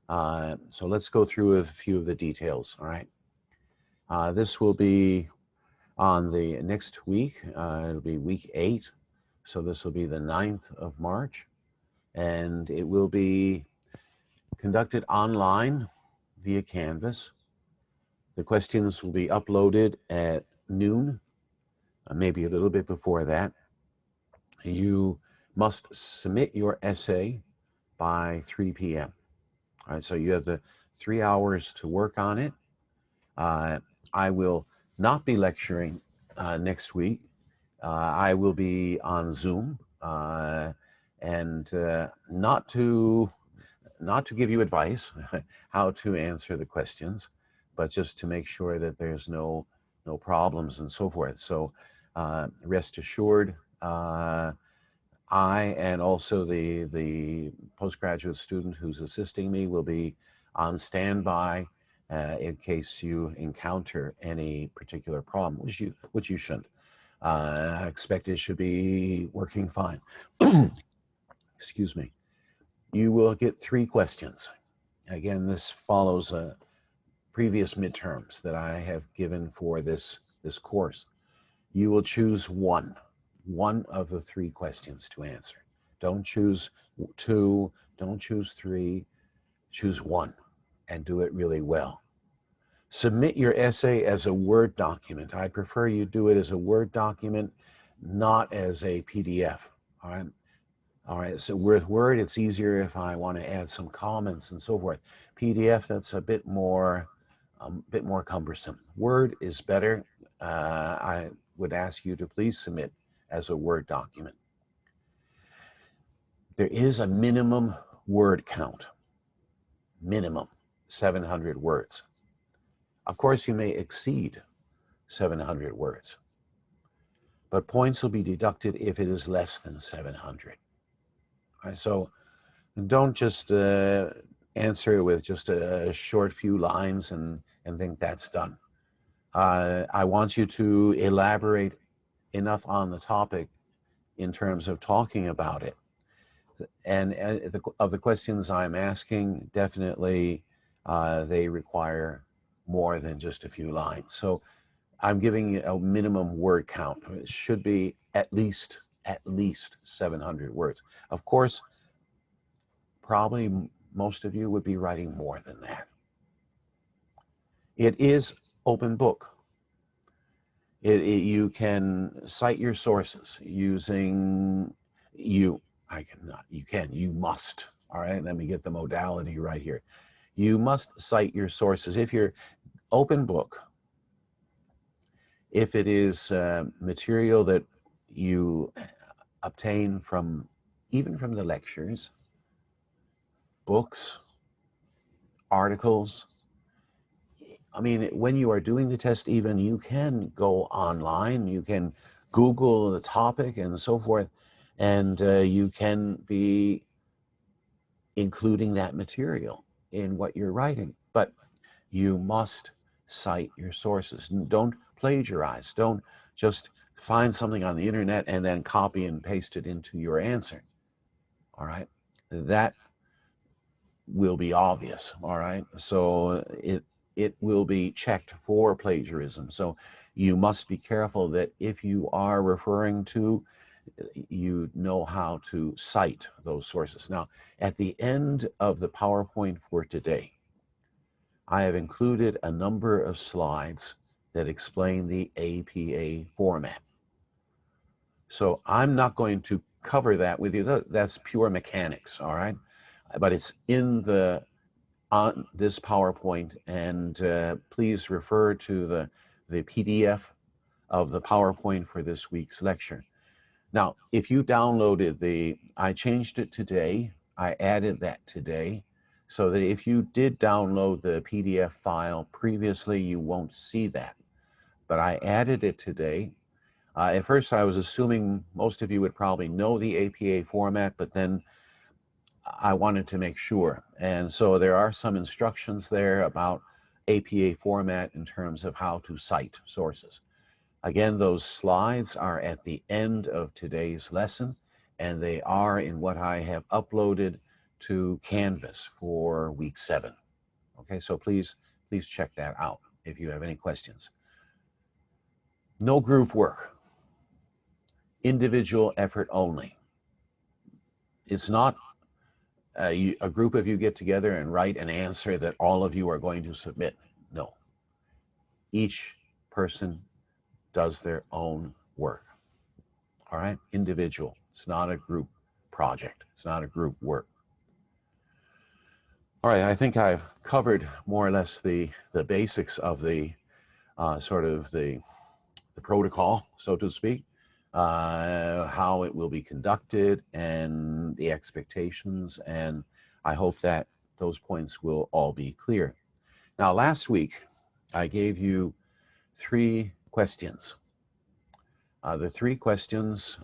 So let's go through a few of the details. All right. This will be on the next week. It'll be week 8. So this will be the 9th of March, and it will be conducted online via Canvas. The questions will be uploaded at noon, maybe a little bit before that. You must submit your essay by 3 p.m. All right, so you have the 3 hours to work on it. I will not be lecturing next week. I will be on Zoom, and not to give you advice how to answer the questions, but just to make sure that there's no no problems and so forth. So rest assured, I and also the postgraduate student who's assisting me will be on standby in case you encounter any particular problem, which you shouldn't. I expect it should be working fine. Excuse me. You will get 3 questions. Again, this follows previous midterms that I have given for this course. You will choose one of the 3 questions to answer. Don't choose 2, don't choose 3, choose 1 and do it really well. Submit your essay as a Word document. I prefer you do it as a Word document, not as a PDF. All right. All right. So with Word, it's easier if I want to add some comments and so forth. PDF, that's a bit more cumbersome. Word is better. I would ask you to please submit as a Word document. There is a minimum word count, minimum 700 words. Of course, you may exceed 700 words, but points will be deducted if it is less than 700. All right, so don't just answer with just a short few lines and think that's done. I want you to elaborate enough on the topic in terms of talking about it. And of the questions I'm asking, definitely they require more than just a few lines. So I'm giving you a minimum word count. It should be at least 700 words. Of course, probably most of you would be writing more than that. It is open book. You can cite your sources using you must. All right, let me get the modality right here. You must cite your sources. If you're open book, if it is material that you obtain even from the lectures, books, articles. I mean, when you are doing the test, even you can go online, you can Google the topic and so forth, and you can be including that material in what you're writing. But you must cite your sources. Don't plagiarize. Don't just find something on the internet and then copy and paste it into your answer. All right? That will be obvious. All right? So it will be checked for plagiarism. So you must be careful that if you are referring to, you know how to cite those sources. Now, at the end of the PowerPoint for today, I have included a number of slides that explain the APA format. So I'm not going to cover that with you. That's pure mechanics, all right? But it's in on this PowerPoint, and please refer to the PDF of the PowerPoint for this week's lecture. Now, if you downloaded I changed it today, I added that today, so that if you did download the PDF file previously, you won't see that. But I added it today. At first, I was assuming most of you would probably know the APA format, but then I wanted to make sure. And so there are some instructions there about APA format in terms of how to cite sources. Again, those slides are at the end of today's lesson, and they are in what I have uploaded to Canvas for week 7. Okay, so please check that out if you have any questions. No group work, individual effort only. It's not a group of you get together and write an answer that all of you are going to submit. No. Each person does their own work. All right? Individual. It's not a group project. It's not a group work. All right, I think I've covered more or less the basics of the sort of the protocol, so to speak, how it will be conducted and the expectations, and I hope that those points will all be clear. Now, last week, I gave you three questions. The three questions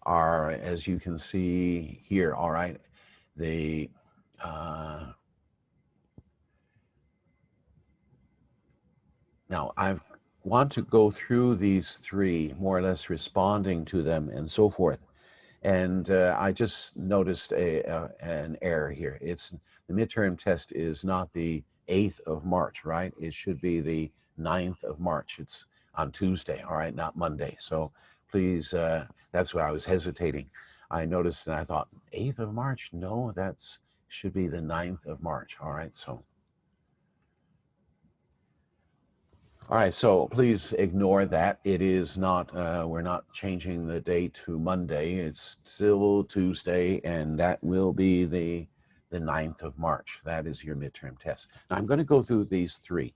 are, as you can see here, all right, they now I want to go through these three, more or less responding to them and so forth. And I just noticed an error here. It's the midterm test is not the 8th of March, right? It should be the 9th of March. It's on Tuesday, all right, not Monday. So please, that's why I was hesitating. I noticed and I thought, 8th of March? No, that's should be the 9th of March, all right? So, all right, so please ignore that. It is not, we're not changing the date to Monday. It's still Tuesday, and that will be the 9th of March. That is your midterm test. Now, I'm going to go through these three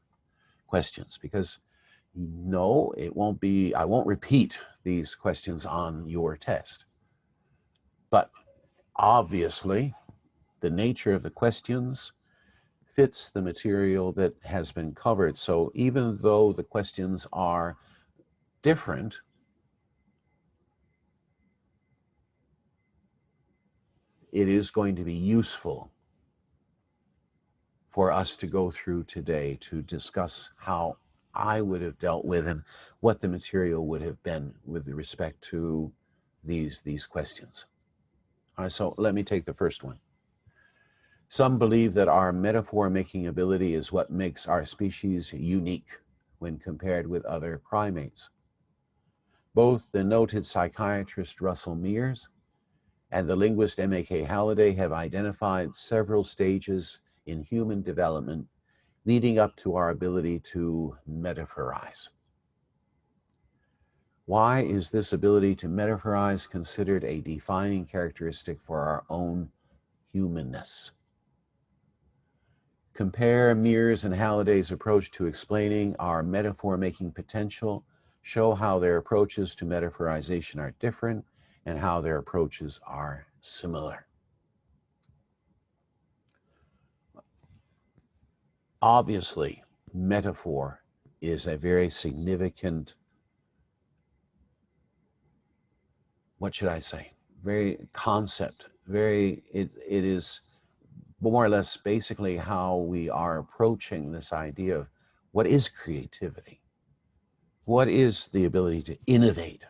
questions because no, it won't be, I won't repeat these questions on your test. But obviously, the nature of the questions fits the material that has been covered. So even though the questions are different, it is going to be useful for us to go through today to discuss how I would have dealt with and what the material would have been with respect to these questions. All right, so let me take the first one. Some believe that our metaphor-making ability is what makes our species unique when compared with other primates. Both the noted psychiatrist Russell Mears and the linguist M.A.K. Halliday have identified several stages in human development leading up to our ability to metaphorize. Why is this ability to metaphorize considered a defining characteristic for our own humanness? Compare Mears and Halliday's approach to explaining our metaphor-making potential, show how their approaches to metaphorization are different, and how their approaches are similar. Obviously, metaphor is a very significant, what should I say, very concept, it is more or less basically how we are approaching this idea of what is creativity? What is the ability to innovate?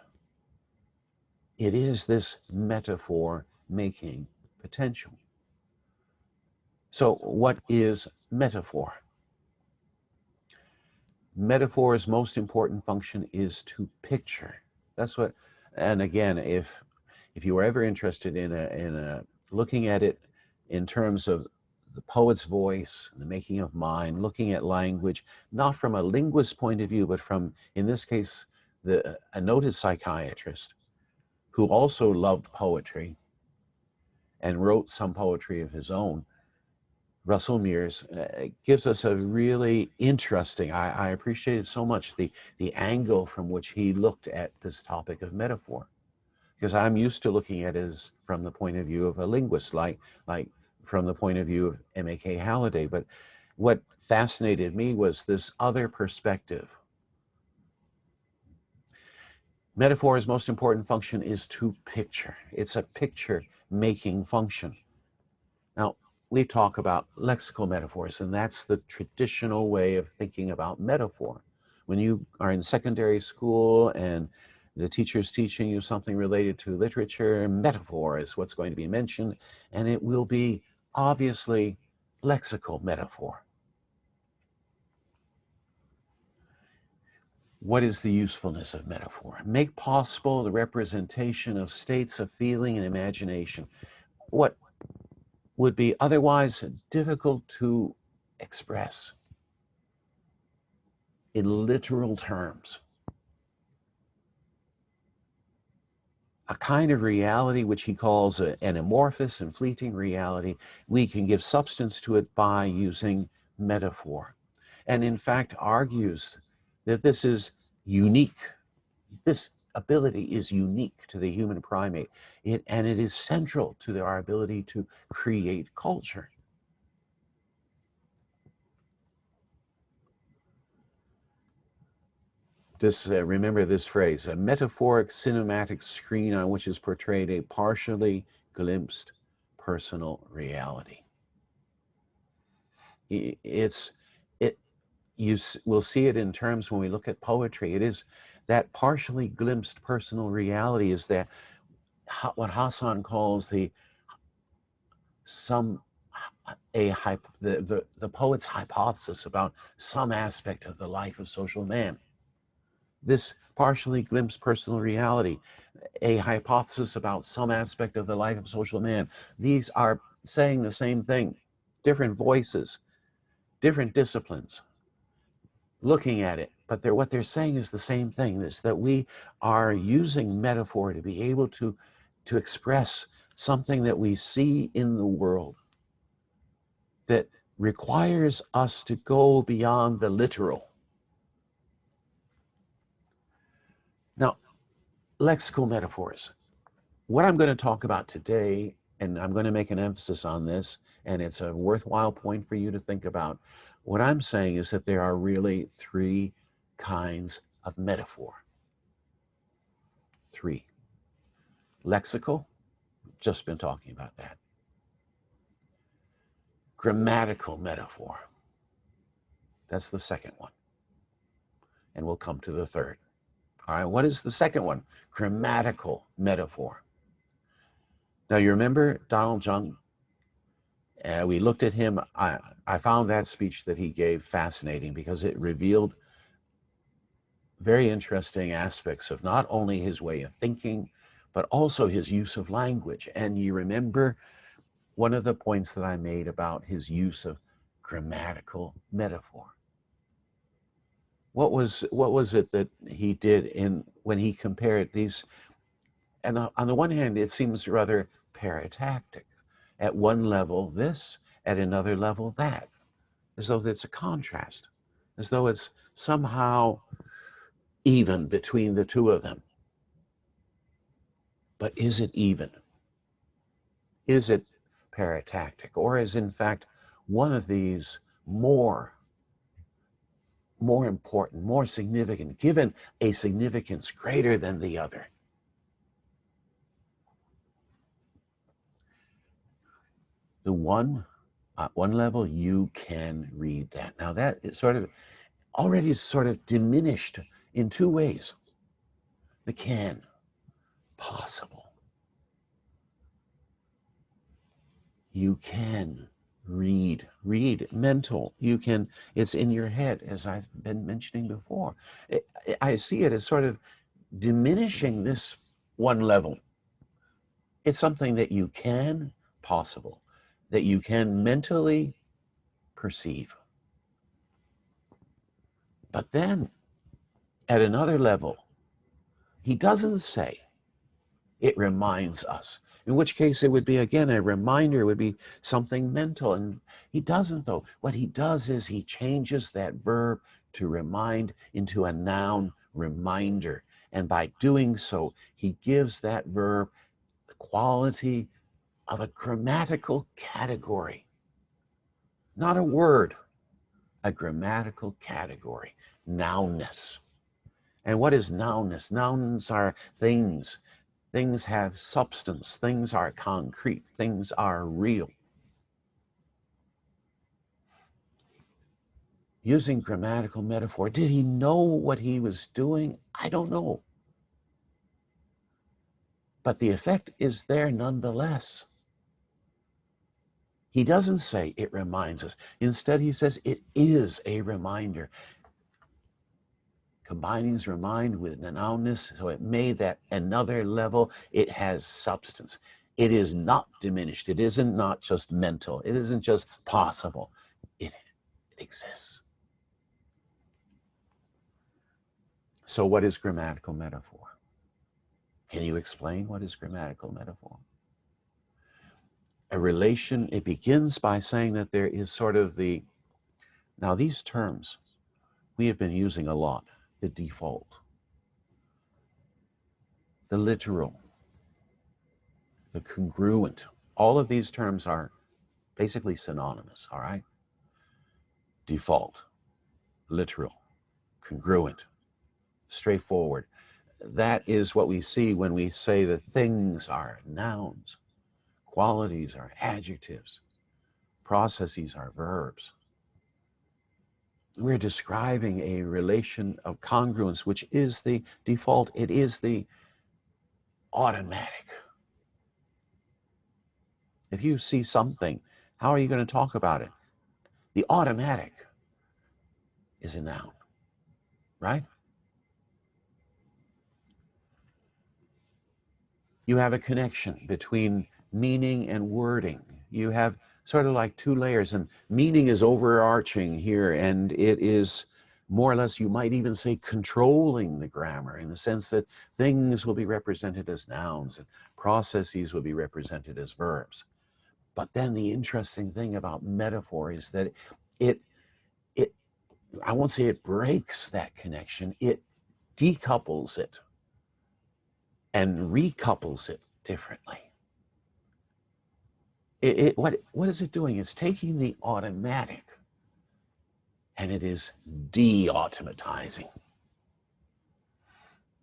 It is this metaphor making potential. So what is metaphor? Metaphor's most important function is to picture. That's what, and again, if you are ever interested in looking at it in terms of the poet's voice, the making of mind, looking at language, not from a linguist's point of view, but from, in this case, a noted psychiatrist who also loved poetry and wrote some poetry of his own, Russell Mears, gives us a really interesting, I appreciated so much the angle from which he looked at this topic of metaphor. Because I'm used to looking at it as from the point of view of a linguist, like from the point of view of M.A.K. Halliday. But what fascinated me was this other perspective. Metaphor's most important function is to picture. It's a picture-making function. Now, we talk about lexical metaphors, and that's the traditional way of thinking about metaphor. When you are in secondary school and the teacher's teaching you something related to literature, metaphor is what's going to be mentioned, and it will be obviously lexical metaphor. What is the usefulness of metaphor? Make possible the representation of states of feeling and imagination. What would be otherwise difficult to express in literal terms. A kind of reality which he calls an amorphous and fleeting reality, we can give substance to it by using metaphor. And in fact argues that this is unique. This ability is unique to the human primate, and it is central to our ability to create culture. This remember this phrase: a metaphoric cinematic screen on which is portrayed a partially glimpsed personal reality. It's it. Will see it in terms when we look at poetry. It is that partially glimpsed personal reality is that what Hassan calls the poet's hypothesis about some aspect of the life of social man. This partially glimpsed personal reality, a hypothesis about some aspect of the life of social man. These are saying the same thing, different voices, different disciplines, looking at it, but what they're saying is the same thing, is that we are using metaphor to be able to express something that we see in the world that requires us to go beyond the literal. Now, lexical metaphors. What I'm going to talk about today, and I'm going to make an emphasis on this, and it's a worthwhile point for you to think about. What I'm saying is that there are really three kinds of metaphor. Three. Lexical, just been talking about that. Grammatical metaphor. That's the second one. And we'll come to the third. All right, what is the second one? Grammatical metaphor. Now, you remember Donald Jung? We looked at him. I found that speech that he gave fascinating because it revealed very interesting aspects of not only his way of thinking, but also his use of language. And you remember one of the points that I made about his use of grammatical metaphor. What was it that he did when he compared these? And on the one hand, it seems rather paratactic. At one level, this; at another level, that. As though it's a contrast, as though it's somehow even between the two of them. But is it even? Is it paratactic? Or is, in fact, one of these more important, more significant, given a significance greater than the other? The one, at one level, you can read that. Now that is already diminished in two ways. The can, possible. You can read mental. You can, it's in your head, as I've been mentioning before. I see it as sort of diminishing this one level. It's something that you can, possible, that you can mentally perceive. But then, at another level, he doesn't say, it reminds us. In which case it would be, again, a reminder, would be something mental. And he doesn't, though. What he does is he changes that verb to remind into a noun, reminder. And by doing so, he gives that verb the quality of a grammatical category. Not a word, a grammatical category, nounness. And what is nounness? Nouns are things. Things have substance. Things are concrete. Things are real. Using grammatical metaphor, did he know what he was doing? I don't know. But the effect is there nonetheless. He doesn't say it reminds us. Instead, he says it is a reminder. Combining remind with nounness, so it made that another level. It has substance. It is not diminished. It isn't not just mental. It isn't just possible. It exists. So what is grammatical metaphor? Can you explain what is grammatical metaphor? A relation, it begins by saying that there is sort of now these terms we have been using a lot. The default, the literal, the congruent. All of these terms are basically synonymous, all right? Default, literal, congruent, straightforward. That is what we see when we say that things are nouns, qualities are adjectives, processes are verbs. We're describing a relation of congruence, which is the default. It is the automatic. If you see something, how are you going to talk about it? The automatic is a noun, right? You have a connection between meaning and wording. You have sort of like two layers, and meaning is overarching here, and it is more or less, you might even say, controlling the grammar, in the sense that things will be represented as nouns and processes will be represented as verbs. But then the interesting thing about metaphor is that it I won't say it breaks that connection, it decouples it and recouples it differently. What is it doing? It's taking the automatic and it is de-automatizing.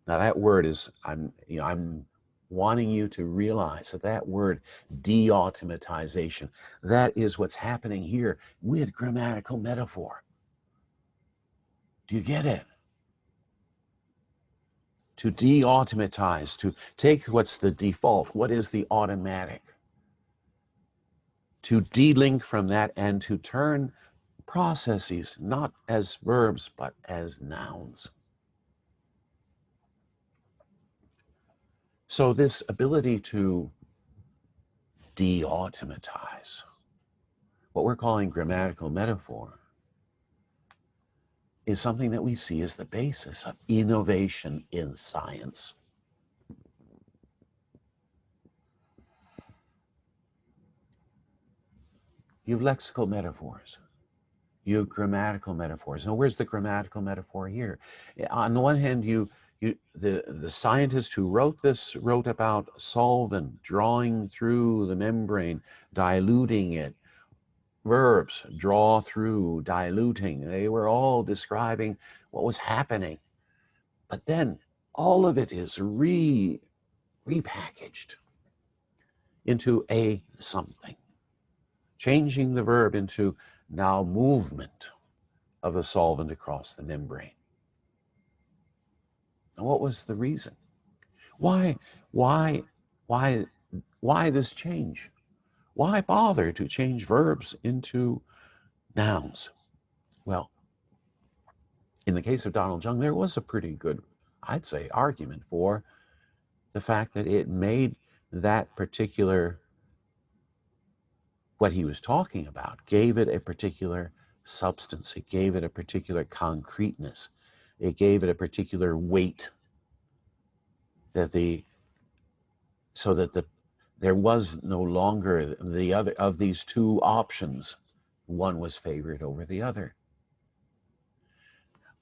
Now that word is, I'm wanting you to realize that that word de-automatization, that is what's happening here with grammatical metaphor. Do you get it? To de-automatize, to take what's the default, what is the automatic, to de-link from that and to turn processes not as verbs but as nouns. So this ability to de-automatize, what we're calling grammatical metaphor, is something that we see as the basis of innovation in science. You have lexical metaphors. You have grammatical metaphors. Now, where's the grammatical metaphor here? On the one hand, the scientist who wrote this wrote about solvent drawing through the membrane, diluting it. Verbs, draw through, diluting. They were all describing what was happening. But then all of it is repackaged into a something, changing the verb into now movement of the solvent across the membrane. And what was the reason? Why this change? Why bother to change verbs into nouns? Well, in the case of Donald Jung, there was a pretty good, I'd say, argument for the fact that it made that particular, what he was talking about, gave it a particular substance. It gave it a particular concreteness. It gave it a particular weight, that there was no longer the other of these two options. One was favored over the other.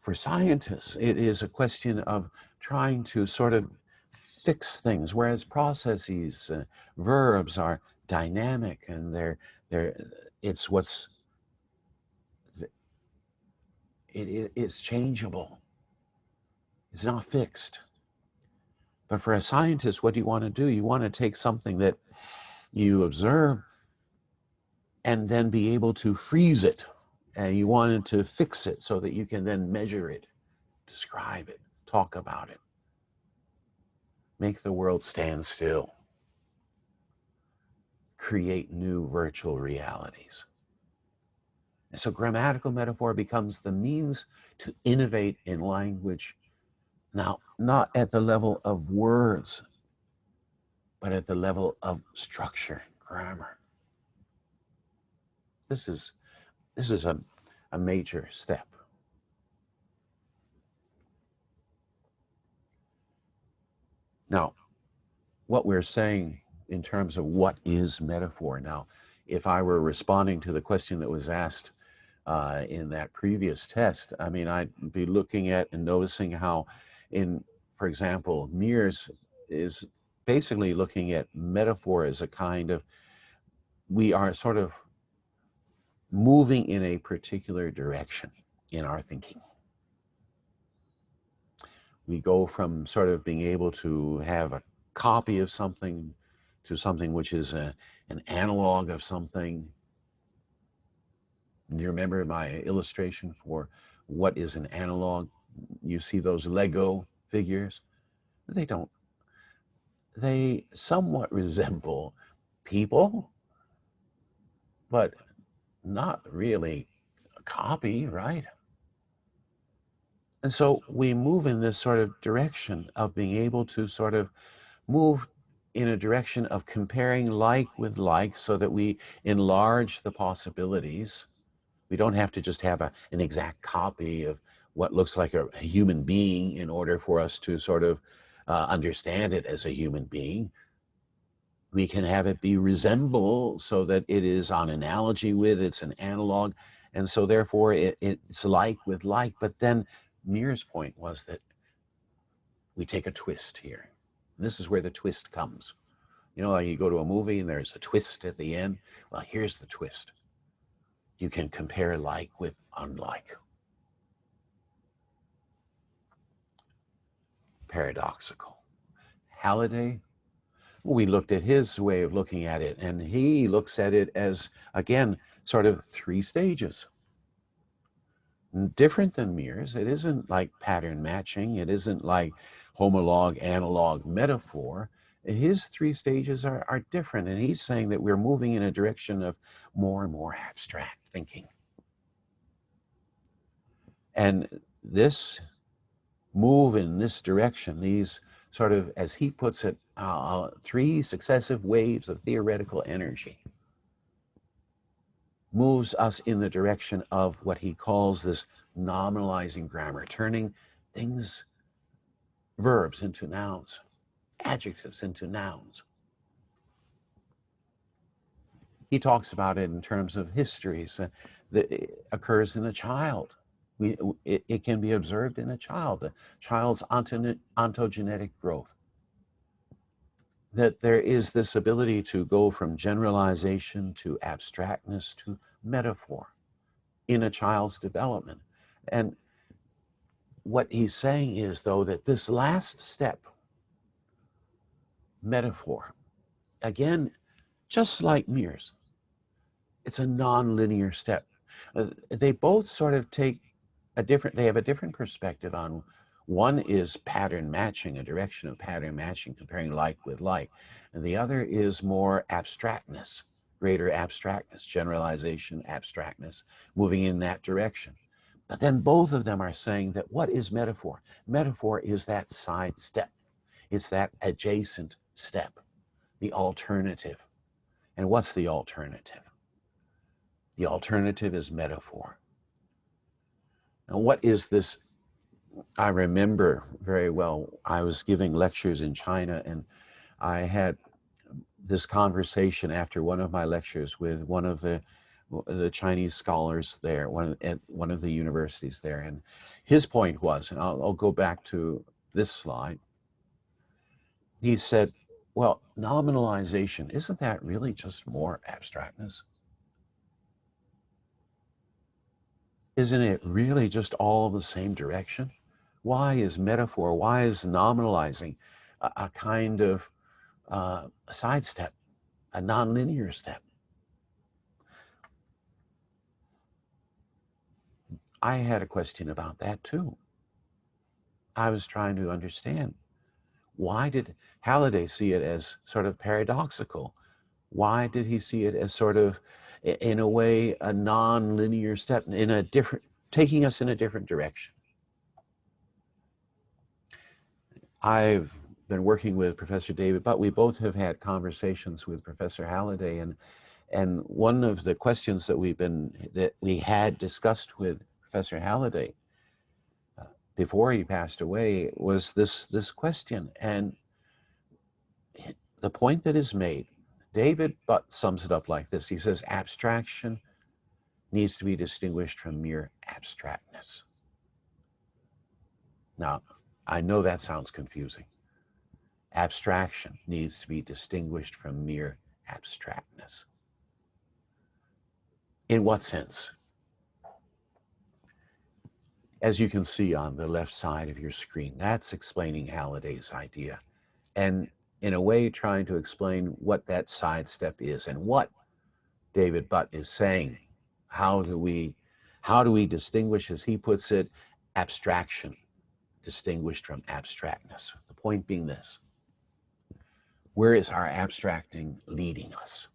For scientists, it is a question of trying to sort of fix things, whereas processes, verbs are dynamic, and it's changeable. It's not fixed. But for a scientist, what do you want to do? You want to take something that you observe and then be able to freeze it. And you wanted to fix it so that you can then measure it, describe it, talk about it, make the world stand still, create new virtual realities. And so grammatical metaphor becomes the means to innovate in language, now not at the level of words, but at the level of structure, grammar. This is a major step. Now, what we're saying in terms of what is metaphor. Now, if I were responding to the question that was asked in that previous test, I mean, I'd be looking at and noticing how for example, Mears is basically looking at metaphor as a kind of, we are sort of moving in a particular direction in our thinking. We go from sort of being able to have a copy of something to something which is an analog of something. Do you remember my illustration for what is an analog? You see those Lego figures? They don't. They somewhat resemble people, but not really a copy, right? And so we move in this sort of direction of being able to sort of move in a direction of comparing like with like so that we enlarge the possibilities. We don't have to just have an exact copy of what looks like a human being in order for us to sort of understand it as a human being. We can have it be resemble so that it is on analogy with, it's an analog. And so therefore it's like with like. But then Muir's point was that we take a twist here. And this is where the twist comes. You know, like you go to a movie and there's a twist at the end. Well, here's the twist. You can compare like with unlike. Paradoxical. Halliday, we looked at his way of looking at it, and he looks at it as, again, sort of three stages. Different than Muir's. It isn't like pattern matching. It isn't like homolog, analog, metaphor. His three stages are different, and he's saying that we're moving in a direction of more and more abstract thinking. And this move in this direction, these sort of, as he puts it, three successive waves of theoretical energy, moves us in the direction of what he calls this nominalizing grammar, turning things, verbs into nouns, adjectives into nouns. He talks about it in terms of histories that occurs in a child. It can be observed in a child's ontogenetic growth. That there is this ability to go from generalization to abstractness to metaphor in a child's development. And what he's saying is, though, that this last step, metaphor, again, just like Muir's, it's a non-linear step. They both sort of take they have a different perspective on. One is pattern matching, a direction of pattern matching, comparing like with like. And the other is more abstractness, greater abstractness, generalization, abstractness, moving in that direction. But then both of them are saying that what is metaphor? Metaphor is that side step. It's that adjacent step, the alternative. And what's the alternative? The alternative is metaphor. Now, what is this? I remember very well, I was giving lectures in China, and I had this conversation after one of my lectures with one of the Chinese scholars there, at one of the universities there. And his point was, and I'll go back to this slide. He said, well, nominalization, isn't that really just more abstractness? Isn't it really just all the same direction? Why is metaphor, why is nominalizing a kind of sidestep, a nonlinear step? I had a question about that too. I was trying to understand, why did Halliday see it as sort of paradoxical? Why did he see it as sort of, in a way, a non-linear step, in a different, taking us in a different direction? I've been working with Professor David, but we both have had conversations with Professor Halliday, and one of the questions that we had discussed with Professor Halliday before he passed away was this question. And the point that is made, David Butt sums it up like this. He says, abstraction needs to be distinguished from mere abstractness. Now, I know that sounds confusing. Abstraction needs to be distinguished from mere abstractness. In what sense? as you can see on the left side of your screen, that's explaining Halliday's idea. And in a way, trying to explain what that sidestep is and what David Butt is saying. How do we distinguish, as he puts it, abstraction distinguished from abstractness? The point being this: where is our abstracting leading us?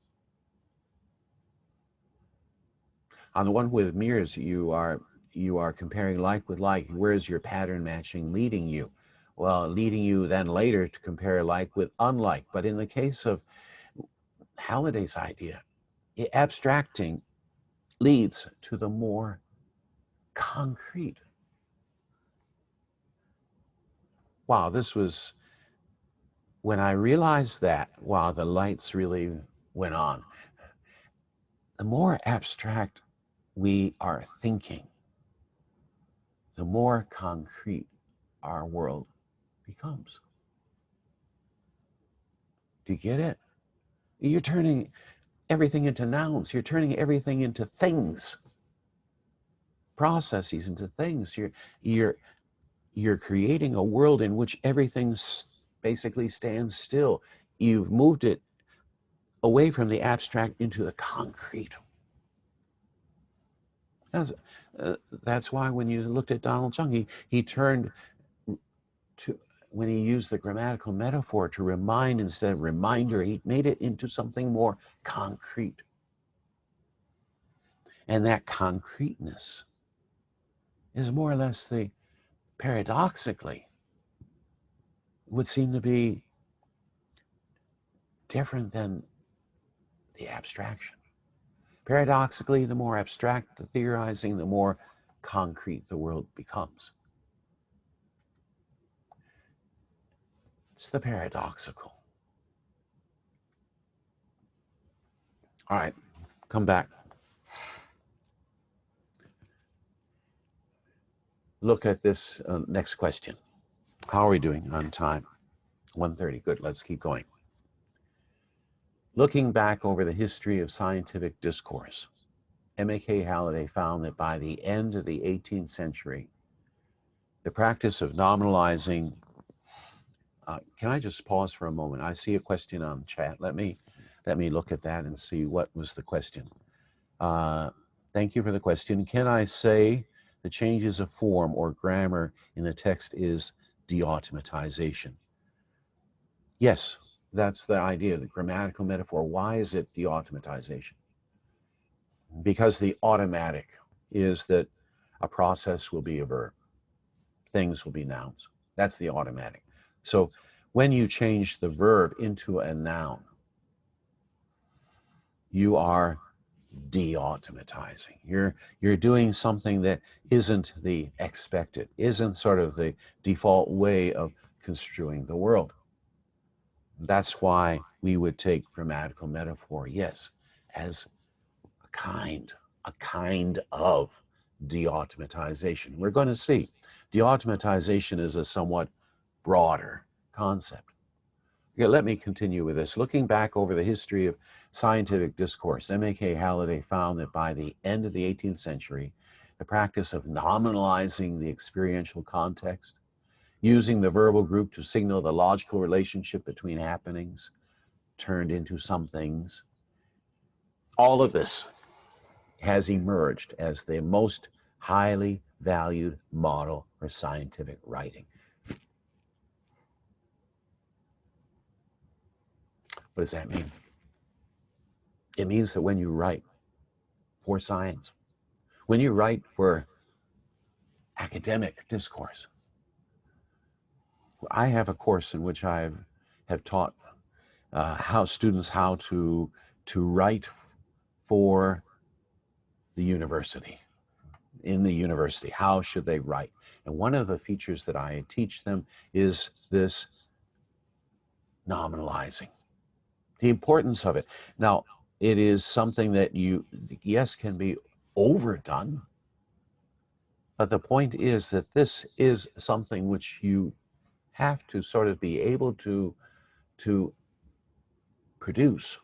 On the one with mirrors, you are comparing like with like. Where is your pattern matching leading you? Well, leading you then later to compare like with unlike. But in the case of Halliday's idea, abstracting leads to the more concrete. Wow, this was, when I realized that, wow, the lights really went on. The more abstract we are thinking, the more concrete our world becomes. Do you get it? You're turning everything into nouns. You're turning everything into things, processes into things. You're creating a world in which everything basically stands still. You've moved it away from the abstract into the concrete. That's why when you looked at Donald Chung, he turned to, when he used the grammatical metaphor to remind instead of reminder, he made it into something more concrete. And that concreteness is more or less paradoxically, would seem to be different than the abstraction. Paradoxically, the more abstract the theorizing, the more concrete the world becomes. It's the paradoxical. All right, come back. Look at this next question. How are we doing on time? 1:30, good, let's keep going. Looking back over the history of scientific discourse, M.A.K. Halliday found that by the end of the 18th century, the practice of nominalizing, can I just pause for a moment? I see a question on chat. Let me look at that and see what was the question. Thank you for the question. Can I say the changes of form or grammar in the text is deautomatization? Yes, that's the idea, the grammatical metaphor. Why is it deautomatization? Because the automatic is that a process will be a verb, things will be nouns. That's the automatic. So when you change the verb into a noun, you are deautomatizing. You're doing something that isn't the expected, isn't sort of the default way of construing the world. That's why we would take grammatical metaphor, yes, as a kind of deautomatization. We're going to see deautomatization is a somewhat broader concept. Okay, let me continue with this. Looking back over the history of scientific discourse, M.A.K. Halliday found that by the end of the 18th century, the practice of nominalizing the experiential context, using the verbal group to signal the logical relationship between happenings, turned into some things. All of this has emerged as the most highly valued model for scientific writing. What does that mean? It means that when you write for science, when you write for academic discourse, I have a course in which I have taught students how to write for the university. In the university, how should they write? And one of the features that I teach them is this nominalizing, the importance of it. Now, it is something that yes, can be overdone, but the point is that this is something which you have to sort of be able to produce,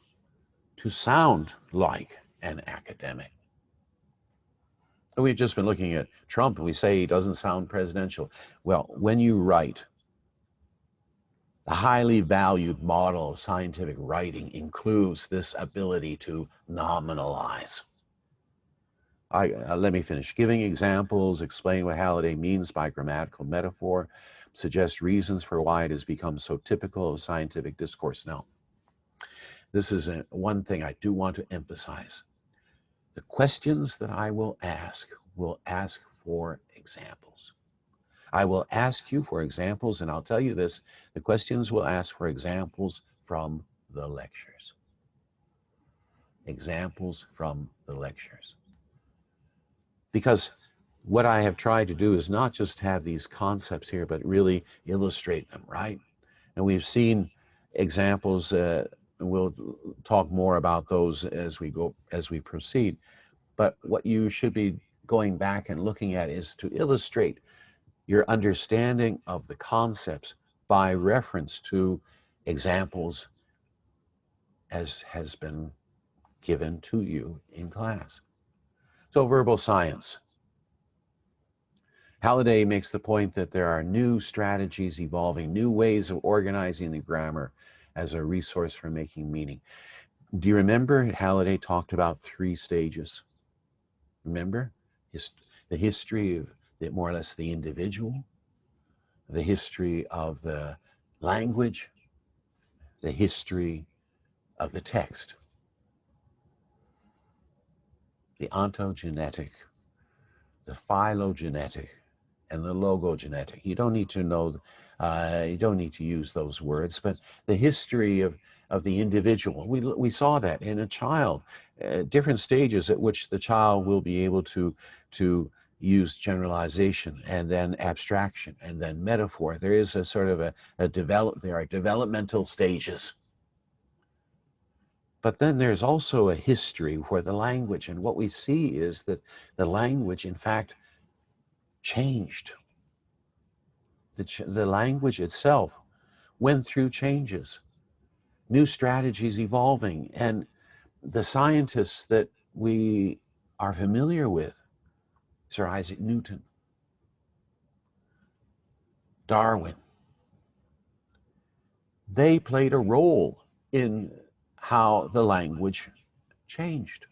to sound like an academic. We've just been looking at Trump and we say he doesn't sound presidential. Well, when you write, the highly valued model of scientific writing includes this ability to nominalize. Let me finish. Giving examples, explain what Halliday means by grammatical metaphor, suggest reasons for why it has become so typical of scientific discourse. Now, this is one thing I do want to emphasize. The questions that I will ask for examples. I will ask you for examples, and I'll tell you this, the questions will ask for examples from the lectures. Examples from the lectures. Because what I have tried to do is not just have these concepts here, but really illustrate them, right? And we've seen examples, we'll talk more about those as we proceed. But what you should be going back and looking at is to illustrate your understanding of the concepts by reference to examples as has been given to you in class. So verbal science. Halliday makes the point that there are new strategies evolving, new ways of organizing the grammar as a resource for making meaning. Do you remember Halliday talked about 3 stages? Remember? The history of more or less the individual, the history of the language, the history of the text. The ontogenetic, the phylogenetic, and the logogenetic. You don't need to know, you don't need to use those words, but the history of the individual. We saw that in a child, different stages at which the child will be able to use generalization and then abstraction and then metaphor. There is a sort of there are developmental stages. But then there's also a history for the language, and what we see is that the language, in fact, changed. The language itself went through changes, new strategies evolving, and the scientists that we are familiar with, Sir Isaac Newton, Darwin, they played a role in how the language changed.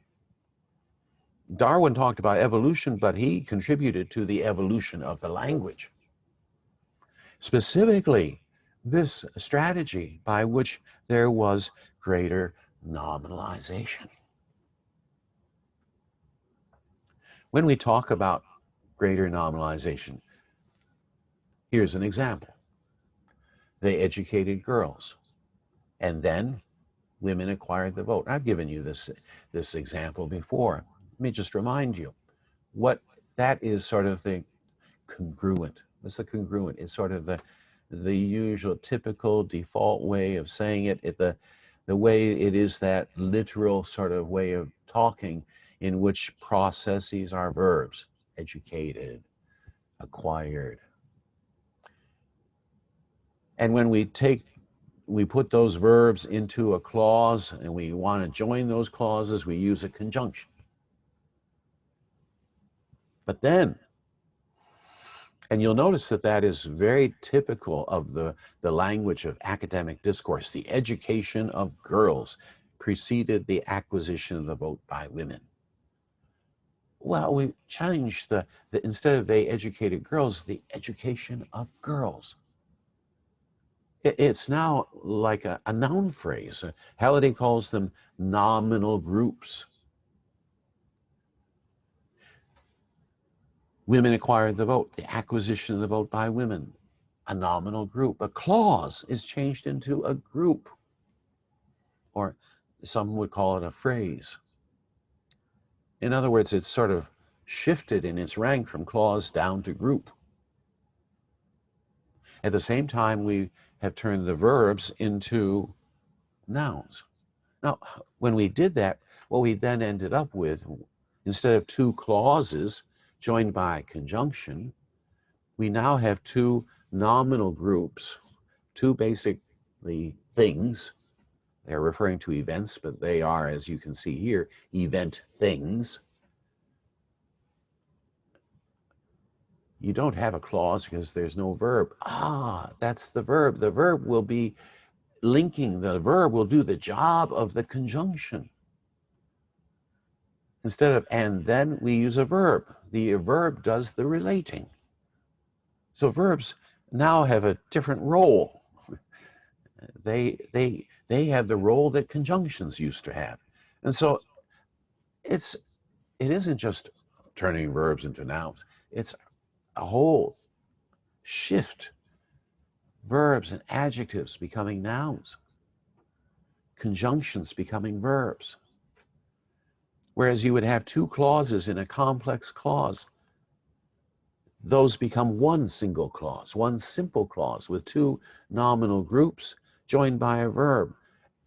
Darwin talked about evolution, but he contributed to the evolution of the language. Specifically, this strategy by which there was greater nominalization. When we talk about greater nominalization, here's an example. They educated girls, and then women acquired the vote. I've given you this example before. Let me just remind you what that is, sort of the congruent. What's the congruent? It's sort of the usual typical default way of saying it, the way it is, that literal sort of way of talking in which processes are verbs: educated, acquired. And when we put those verbs into a clause and we want to join those clauses, we use a conjunction. But then, and you'll notice that that is very typical of the language of academic discourse. The education of girls preceded the acquisition of the vote by women. Well, we changed the instead of they educated girls, the education of girls. It's now like a noun phrase. Halliday calls them nominal groups. Women acquired the vote, the acquisition of the vote by women, a nominal group. A clause is changed into a group, or some would call it a phrase. In other words, it's sort of shifted in its rank from clause down to group. At the same time, we have turned the verbs into nouns. Now, when we did that, what we then ended up with, instead of 2 clauses joined by conjunction, we now have 2 nominal groups, 2 basically things. They're referring to events, but they are, as you can see here, event things. you don't have a clause because there's no verb. Ah, that's the verb. The verb will be linking, the verb will do the job of the conjunction. Instead of and then, we use a verb. The verb does the relating. So verbs now have a different role. They have the role that conjunctions used to have. And so it isn't just turning verbs into nouns. It's a whole shift. Verbs and adjectives becoming nouns. Conjunctions becoming verbs. Whereas you would have two clauses in a complex clause, those become one single clause, one simple clause with two nominal groups joined by a verb.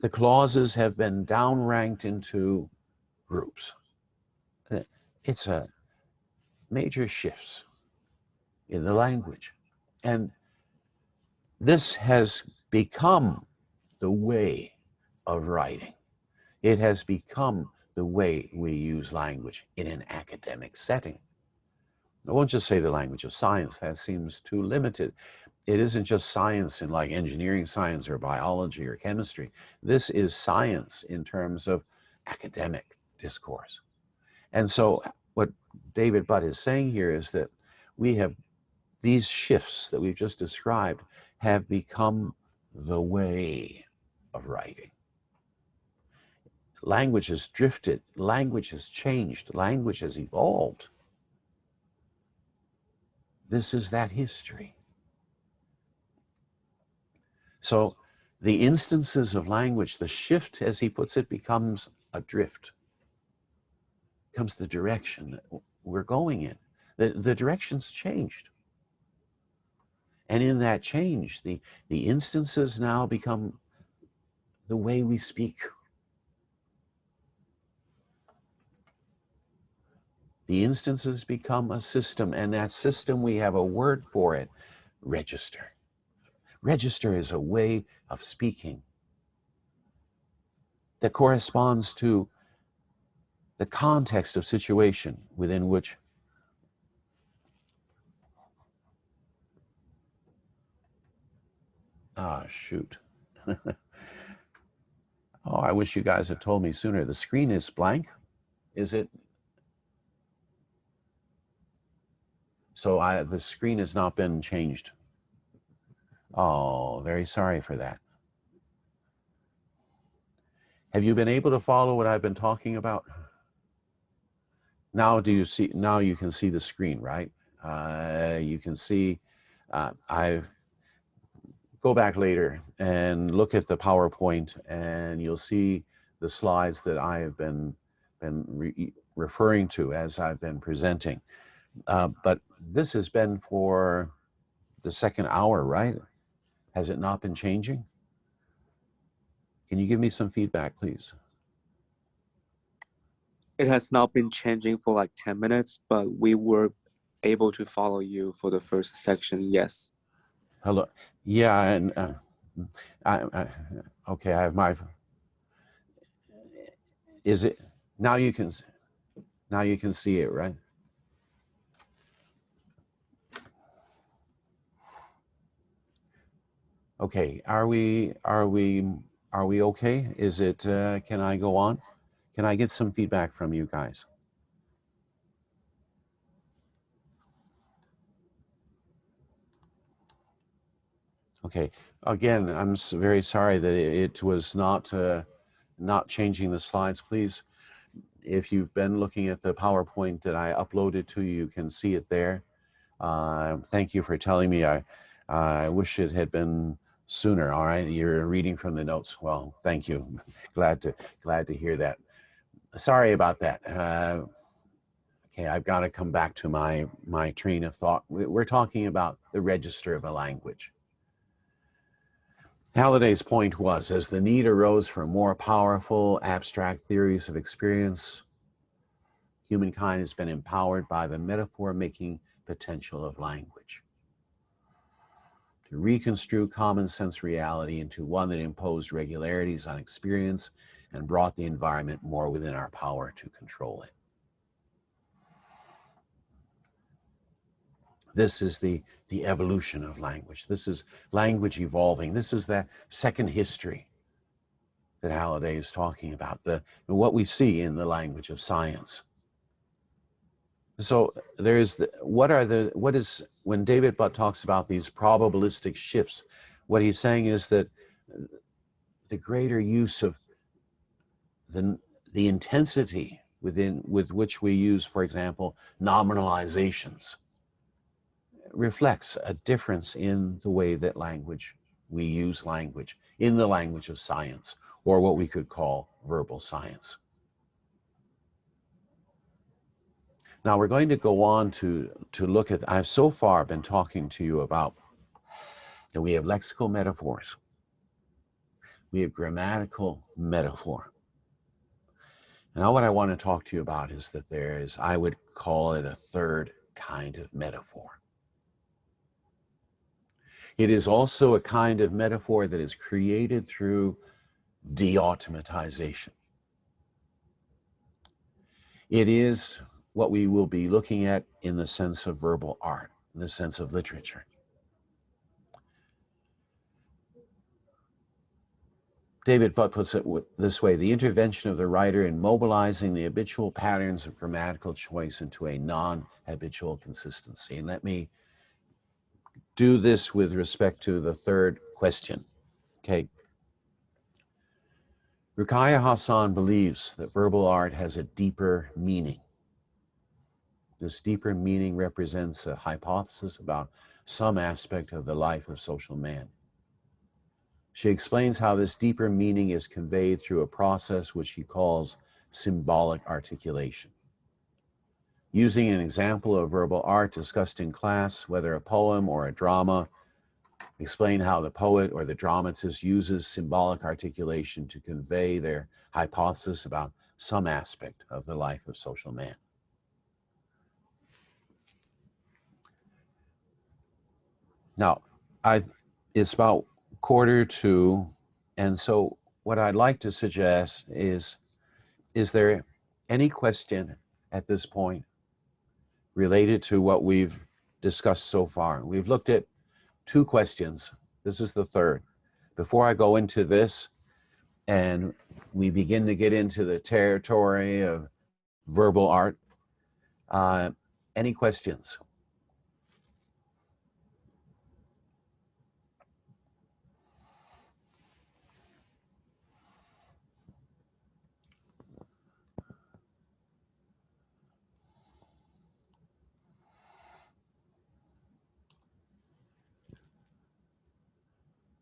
The clauses have been downranked into groups. It's a major shifts in the language. And this has become the way of writing. It has become the way we use language in an academic setting. I won't just say the language of science, that seems too limited. It isn't just science in like engineering science or biology or chemistry. This is science in terms of academic discourse. And so what David Butt is saying here is that we have these shifts that we've just described have become the way of writing. Language has drifted, language has changed, language has evolved. This is that history. So the instances of language, the shift, as he puts it, becomes a drift, becomes the direction that we're going in. The direction's changed. And in that change, the instances now become the way we speak. The instances become a system, and that system, we have a word for it, register. Register is a way of speaking that corresponds to the context of situation within which shoot. Oh, I wish you guys had told me sooner. The screen is blank. Is it? So the screen has not been changed. Oh, very sorry for that. Have you been able to follow what I've been talking about? Now do you see, now you can see the screen, right? You can see, go back later and look at the PowerPoint and you'll see the slides that I have been referring to as I've been presenting. But this has been for the second hour, right? Has it not been changing? Can you give me some feedback, please? It has not been changing for like 10 minutes, but we were able to follow you for the first section, yes. Hello. Yeah, and okay, I have my, is it, now you can see it, right? Okay, are we okay? Is it, can I go on? Can I get some feedback from you guys? Okay, again, I'm very sorry that it was not changing the slides. Please, if you've been looking at the PowerPoint that I uploaded to you, you can see it there. Thank you for telling me. I wish it had been sooner. All right, you're reading from the notes. Well, thank you. Glad to hear that. Sorry about that. Okay, I've got to come back to my train of thought. We're talking about the register of a language. Halliday's point was, as the need arose for more powerful abstract theories of experience, humankind has been empowered by the metaphor-making potential of language to reconstrue common sense reality into one that imposed regularities on experience and brought the environment more within our power to control it. This is the evolution of language. This is language evolving. This is that second history that Halliday is talking about, what we see in the language of science. So when David Butt talks about these probabilistic shifts, what he's saying is that the greater use of the intensity with which we use, for example, nominalizations, reflects a difference in the way that we use language in the language of science, or what we could call verbal science. Now we're going to go on to look at, I've so far been talking to you about that we have lexical metaphors, we have grammatical metaphor. Now what I want to talk to you about is that there is, I would call it a third kind of metaphor. It is also a kind of metaphor that is created through de-automatization. It is what we will be looking at in the sense of verbal art, in the sense of literature. David Butt puts it this way: the intervention of the writer in mobilizing the habitual patterns of grammatical choice into a non-habitual consistency. And let me do this with respect to the third question. Okay. Ruqayyah Hasan believes that verbal art has a deeper meaning. This deeper meaning represents a hypothesis about some aspect of the life of social man. She explains how this deeper meaning is conveyed through a process which she calls symbolic articulation. Using an example of verbal art discussed in class, whether a poem or a drama, explain how the poet or the dramatist uses symbolic articulation to convey their hypothesis about some aspect of the life of social man. Now, it's about 1:45, and so what I'd like to suggest is there any question at this point related to what we've discussed so far? We've looked at 2 questions. This is the third. Before I go into this and we begin to get into the territory of verbal art, any questions?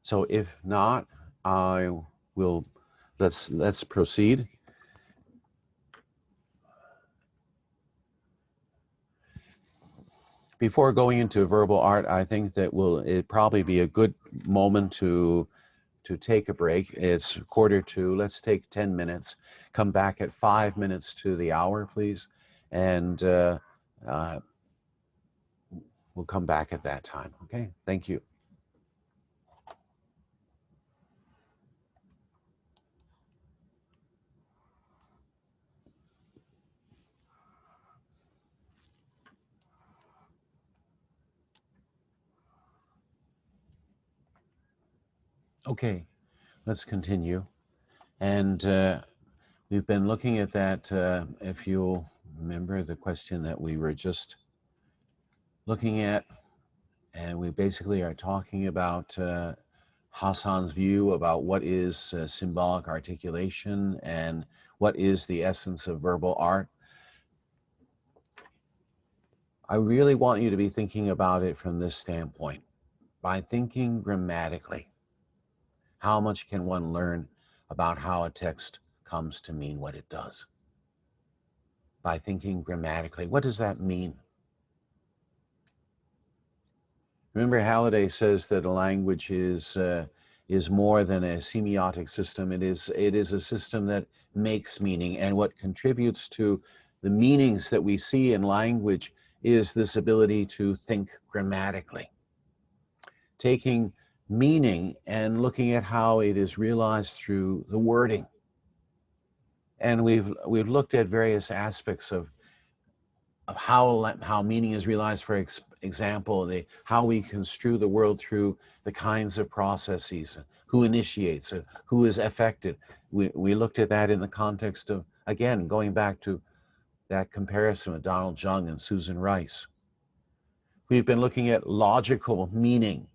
So if not, I will, let's proceed. Before going into verbal art, I think that it'd probably be a good moment to take a break. It's 1:45. Let's take 10 minutes. Come back at 5 minutes to the hour, please. And we'll come back at that time. Okay, thank you. Okay, let's continue. And we've been looking at that, if you'll remember the question that we were just looking at, and we basically are talking about Hassan's view about what is symbolic articulation and what is the essence of verbal art. I really want you to be thinking about it from this standpoint. By thinking grammatically, how much can one learn about how a text comes to mean what it does? By thinking grammatically, what does that mean? Remember, Halliday says that a language is more than a semiotic system. It is a system that makes meaning, and what contributes to the meanings that we see in language is this ability to think grammatically, taking meaning and looking at how it is realized through the wording. And we've looked at various aspects of how meaning is realized. For example, how we construe the world through the kinds of processes, who initiates, who is affected. We looked at that in the context of, again, going back to that comparison with Donald Jung and Susan Rice. We've been looking at logical meaning.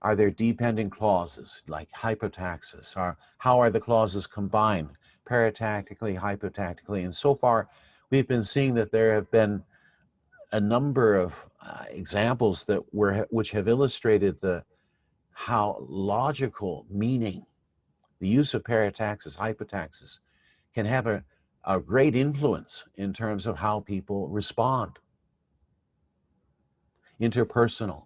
Are there dependent clauses like hypotaxis? How are the clauses combined, paratactically, hypotactically? And so far, we've been seeing that there have been a number of examples which have illustrated how logical meaning, the use of parataxis, hypotaxis, can have a great influence in terms of how people respond. Interpersonal.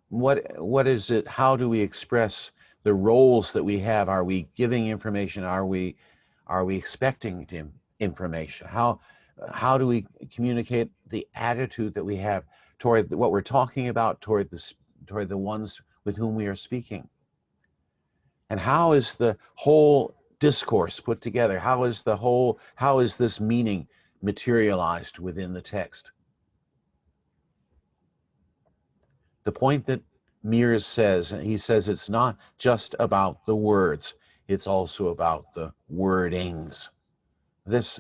What is it? How do we express the roles that we have? Are we giving information? Are we expecting information? How do we communicate the attitude that we have toward what we're talking about, toward the ones with whom we are speaking? And how is the whole discourse put together? How is this meaning materialized within the text? The point that Mears says, he says it's not just about the words, it's also about the wordings. This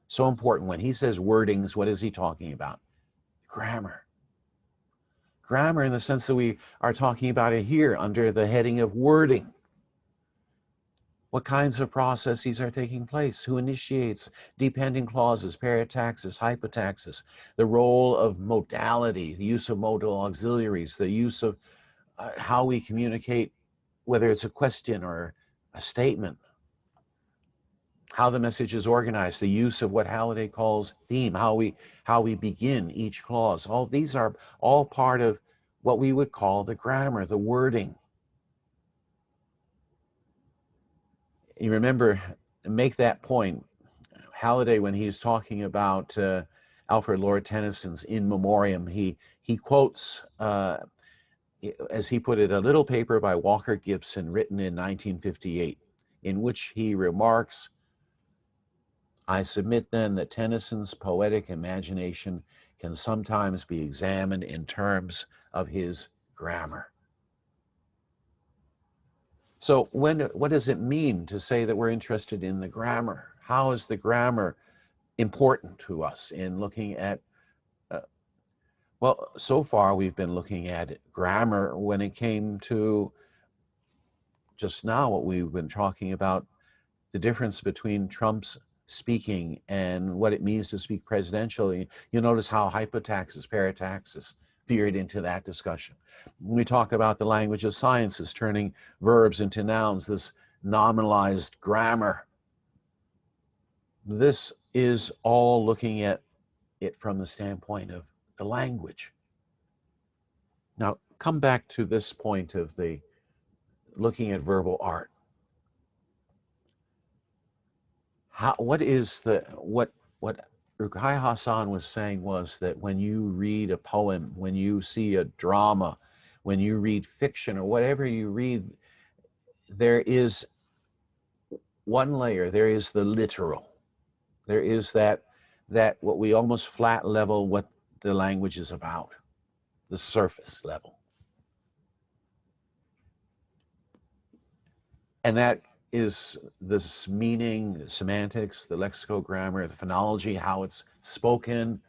so important. When he says wordings, what is he talking about? Grammar. Grammar in the sense that we are talking about it here under the heading of wording. What kinds of processes are taking place? Who initiates? Dependent clauses, parataxis, hypotaxis, the role of modality, the use of modal auxiliaries, the use of how we communicate, whether it's a question or a statement, how the message is organized, the use of what Halliday calls theme, how we begin each clause. All these are all part of what we would call the grammar, the wording. You remember, make that point, Halliday, when he's talking about Alfred Lord Tennyson's In Memoriam, he quotes, as he put it, a little paper by Walker Gibson written in 1958, in which he remarks, I submit then that Tennyson's poetic imagination can sometimes be examined in terms of his grammar. So what does it mean to say that we're interested in the grammar? How is the grammar important to us in looking at, well, so far we've been looking at grammar when it came to just now what we've been talking about, the difference between Trump's speaking and what it means to speak presidentially. You notice how hypotaxis, parataxis veered into that discussion. When we talk about the language of sciences, turning verbs into nouns, this nominalized grammar, this is all looking at it from the standpoint of the language. Now, come back to this point of the looking at verbal art. What Rukai Hassan was saying was that when you read a poem, when you see a drama, when you read fiction or whatever you read, there is one layer, there is the literal. There is that what we almost flat level what the language is about, the surface level. And that is this meaning, semantics, the lexicogrammar, the phonology, how it's spoken.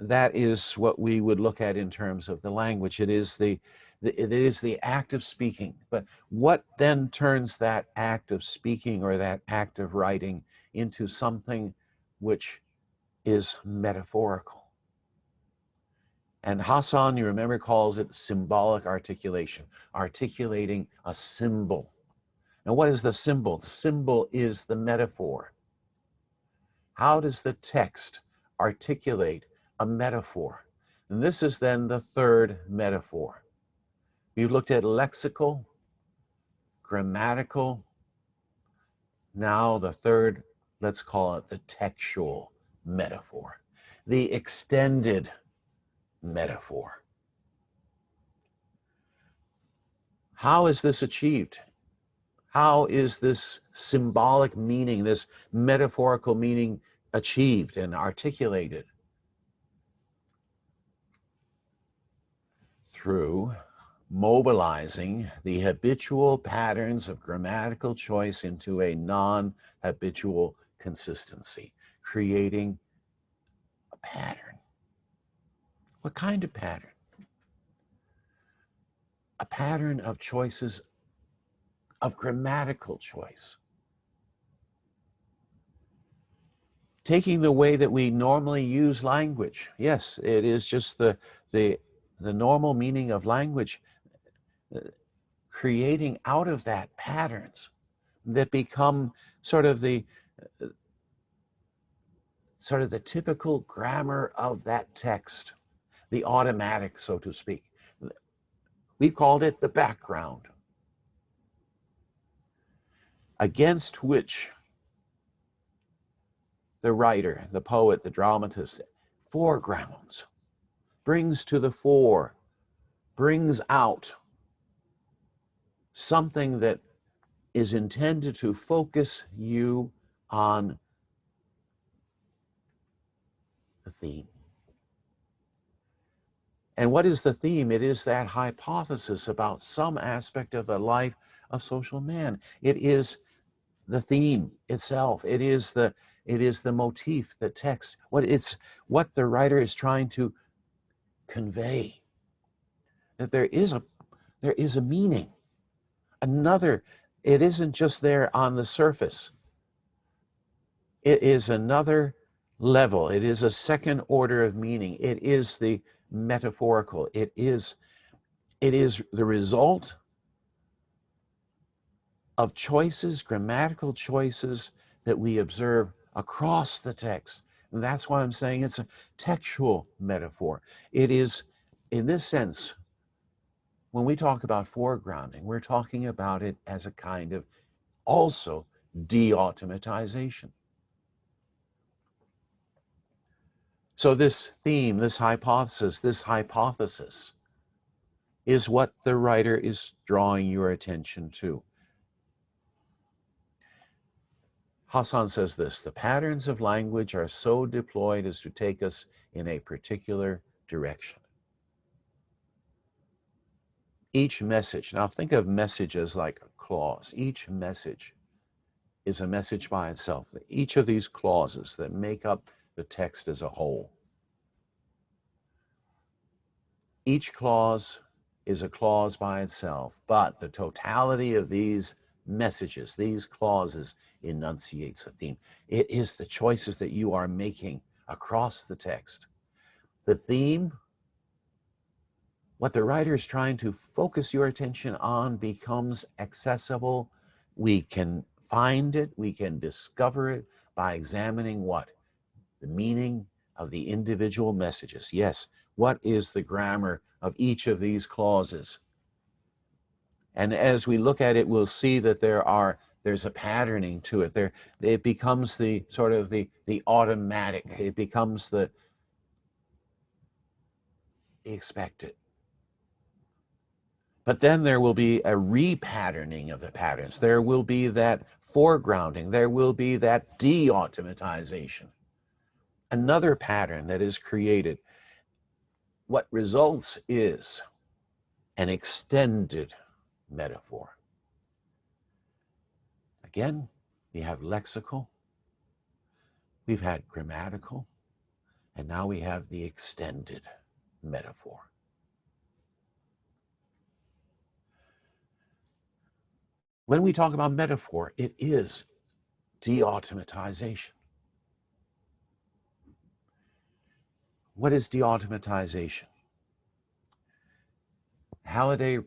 That is what we would look at in terms of the language. It is the act of speaking. But what then turns that act of speaking or that act of writing into something which is metaphorical? And Hassan, you remember, calls it symbolic articulation, articulating a symbol. And what is the symbol? The symbol is the metaphor. How does the text articulate a metaphor? And this is then the third metaphor. We've looked at lexical, grammatical. Now the third, let's call it the textual metaphor, the extended metaphor. How is this achieved? How is this symbolic meaning, this metaphorical meaning achieved and articulated? through mobilizing the habitual patterns of grammatical choice into a non-habitual consistency, creating a pattern. What kind of pattern? A pattern of choices, of grammatical choice. Taking the way that we normally use language. Yes, it is just the normal meaning of language, creating out of that patterns that become sort of the typical grammar of that text, the automatic, so to speak. We've called it the background, against which the writer, the poet, the dramatist foregrounds, brings to the fore, brings out something that is intended to focus you on the theme. And what is the theme? It is that hypothesis about some aspect of the life of social man. It is the theme itself. It is the motif, the text. What the writer is trying to convey. That there is a meaning. It isn't just there on the surface. It is another level. It is a second order of meaning. It is the metaphorical. It is the result of choices, grammatical choices that we observe across the text. And that's why I'm saying it's a textual metaphor. It is, in this sense, when we talk about foregrounding, we're talking about it as a kind of also de-automatization. So this theme, this hypothesis is what the writer is drawing your attention to. Hassan says this: the patterns of language are so deployed as to take us in a particular direction. Each message, now think of messages like a clause. Each message is a message by itself. Each of these clauses that make up the text as a whole. Each clause is a clause by itself, but the totality of these messages, these clauses, enunciates a theme. It is the choices that you are making across the text. The theme, what the writer is trying to focus your attention on, becomes accessible. We can find it, we can discover it by examining what? The meaning of the individual messages. Yes, what is the grammar of each of these clauses? And as we look at it, we'll see that there's a patterning to it. It becomes the sort of the automatic. It becomes the expected. But then there will be a repatterning of the patterns. There will be that foregrounding. There will be that de-automatization. Another pattern that is created. What results is an extended metaphor. Again, we have lexical, we've had grammatical, and now we have the extended metaphor. When we talk about metaphor, it is de-automatization. What is de-automatization? Halliday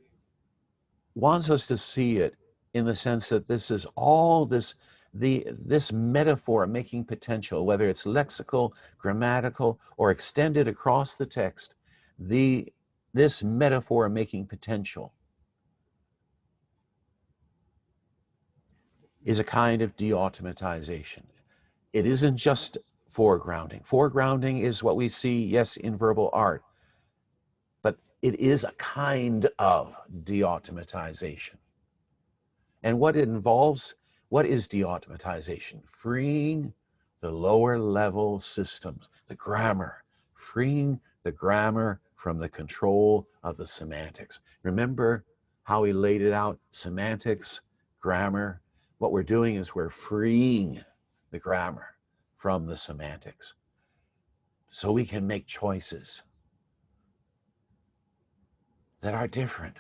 wants us to see it in the sense that this is all this metaphor making potential, whether it's lexical, grammatical, or extended across the text, this metaphor making potential is a kind of de-automatization. It isn't just foregrounding. Foregrounding is what we see, yes, in verbal art, but it is a kind of de-automatization. And what it involves, what is de-automatization? Freeing the lower level systems, the grammar, freeing the grammar from the control of the semantics. Remember how he laid it out? Semantics, grammar. What we're doing is we're freeing the grammar from the semantics so we can make choices that are different.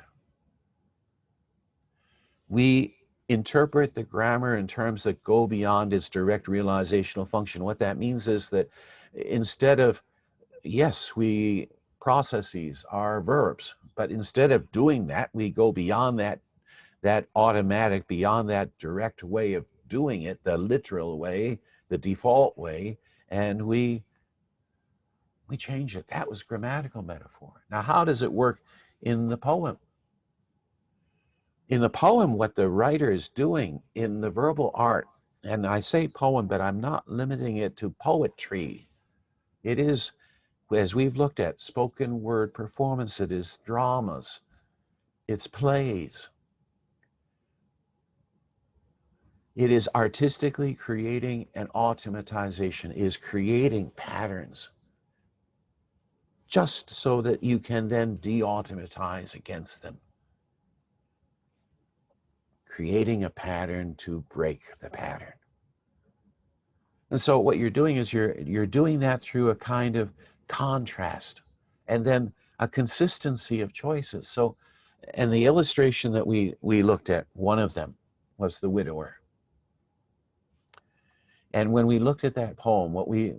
We interpret the grammar in terms that go beyond its direct realizational function. What that means is that instead of, yes, processes are verbs, but instead of doing that, we go beyond that automatic, beyond that direct way of doing it, the literal way, the default way, and we change it. That was grammatical metaphor. Now, how does it work in the poem? In the poem, what the writer is doing in the verbal art, and I say poem, but I'm not limiting it to poetry. It is, as we've looked at, spoken word performance, it is dramas, it's plays. It is artistically creating an automatization, is creating patterns just so that you can then de-automatize against them. Creating a pattern to break the pattern. And so what you're doing is you're doing that through a kind of contrast and then a consistency of choices. So, and the illustration that we looked at, one of them was the widower. And when we looked at that poem, what we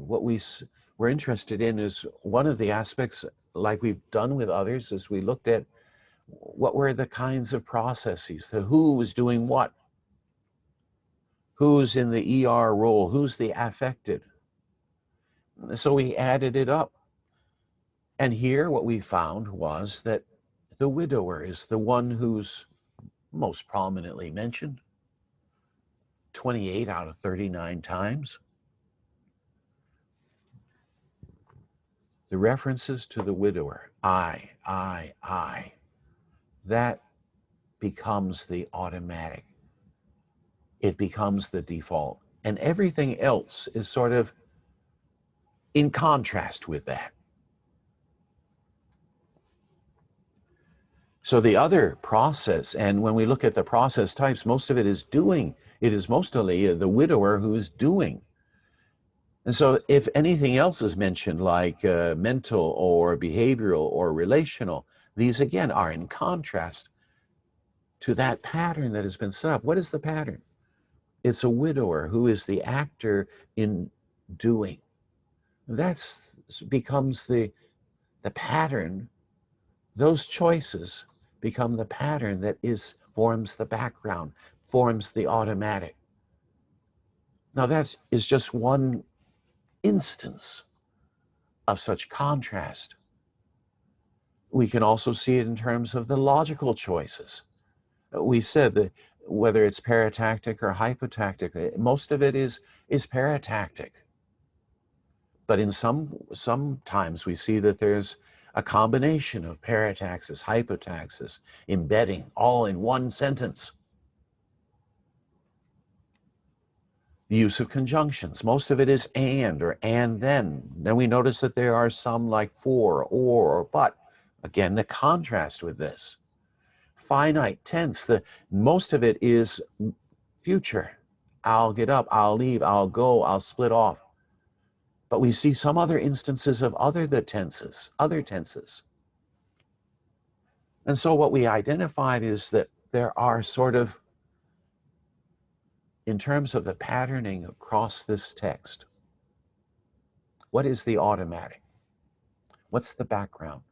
were interested in is one of the aspects, like we've done with others, is we looked at what were the kinds of processes, who was doing what, who's in the ER role, who's the affected. So we added it up. And here what we found was that the widower is the one who's most prominently mentioned, 28 out of 39 times. The references to the widower, I, that becomes the automatic. It becomes the default. And everything else is sort of in contrast with that. So the other process, and when we look at the process types, most of it is doing. It is mostly the widower who is doing. And so if anything else is mentioned, like mental or behavioral or relational, these again are in contrast to that pattern that has been set up. What is the pattern? It's a widower who is the actor in doing. That becomes the pattern. Those choices become the pattern that forms the background, forms the automatic. Now that is just one instance of such contrast. We can also see it in terms of the logical choices. We said that whether it's paratactic or hypotactic, most of it is paratactic. But in sometimes we see that there's a combination of parataxis, hypotaxis, embedding, all in one sentence. The use of conjunctions, most of it is and or and then. Then we notice that there are some like for, or but. Again, the contrast with this. Finite tense, most of it is future. I'll get up, I'll leave, I'll go, I'll split off. But we see some other instances of other tenses. And so what we identified is that there are sort of, in terms of the patterning across this text, what is the automatic? What's the background?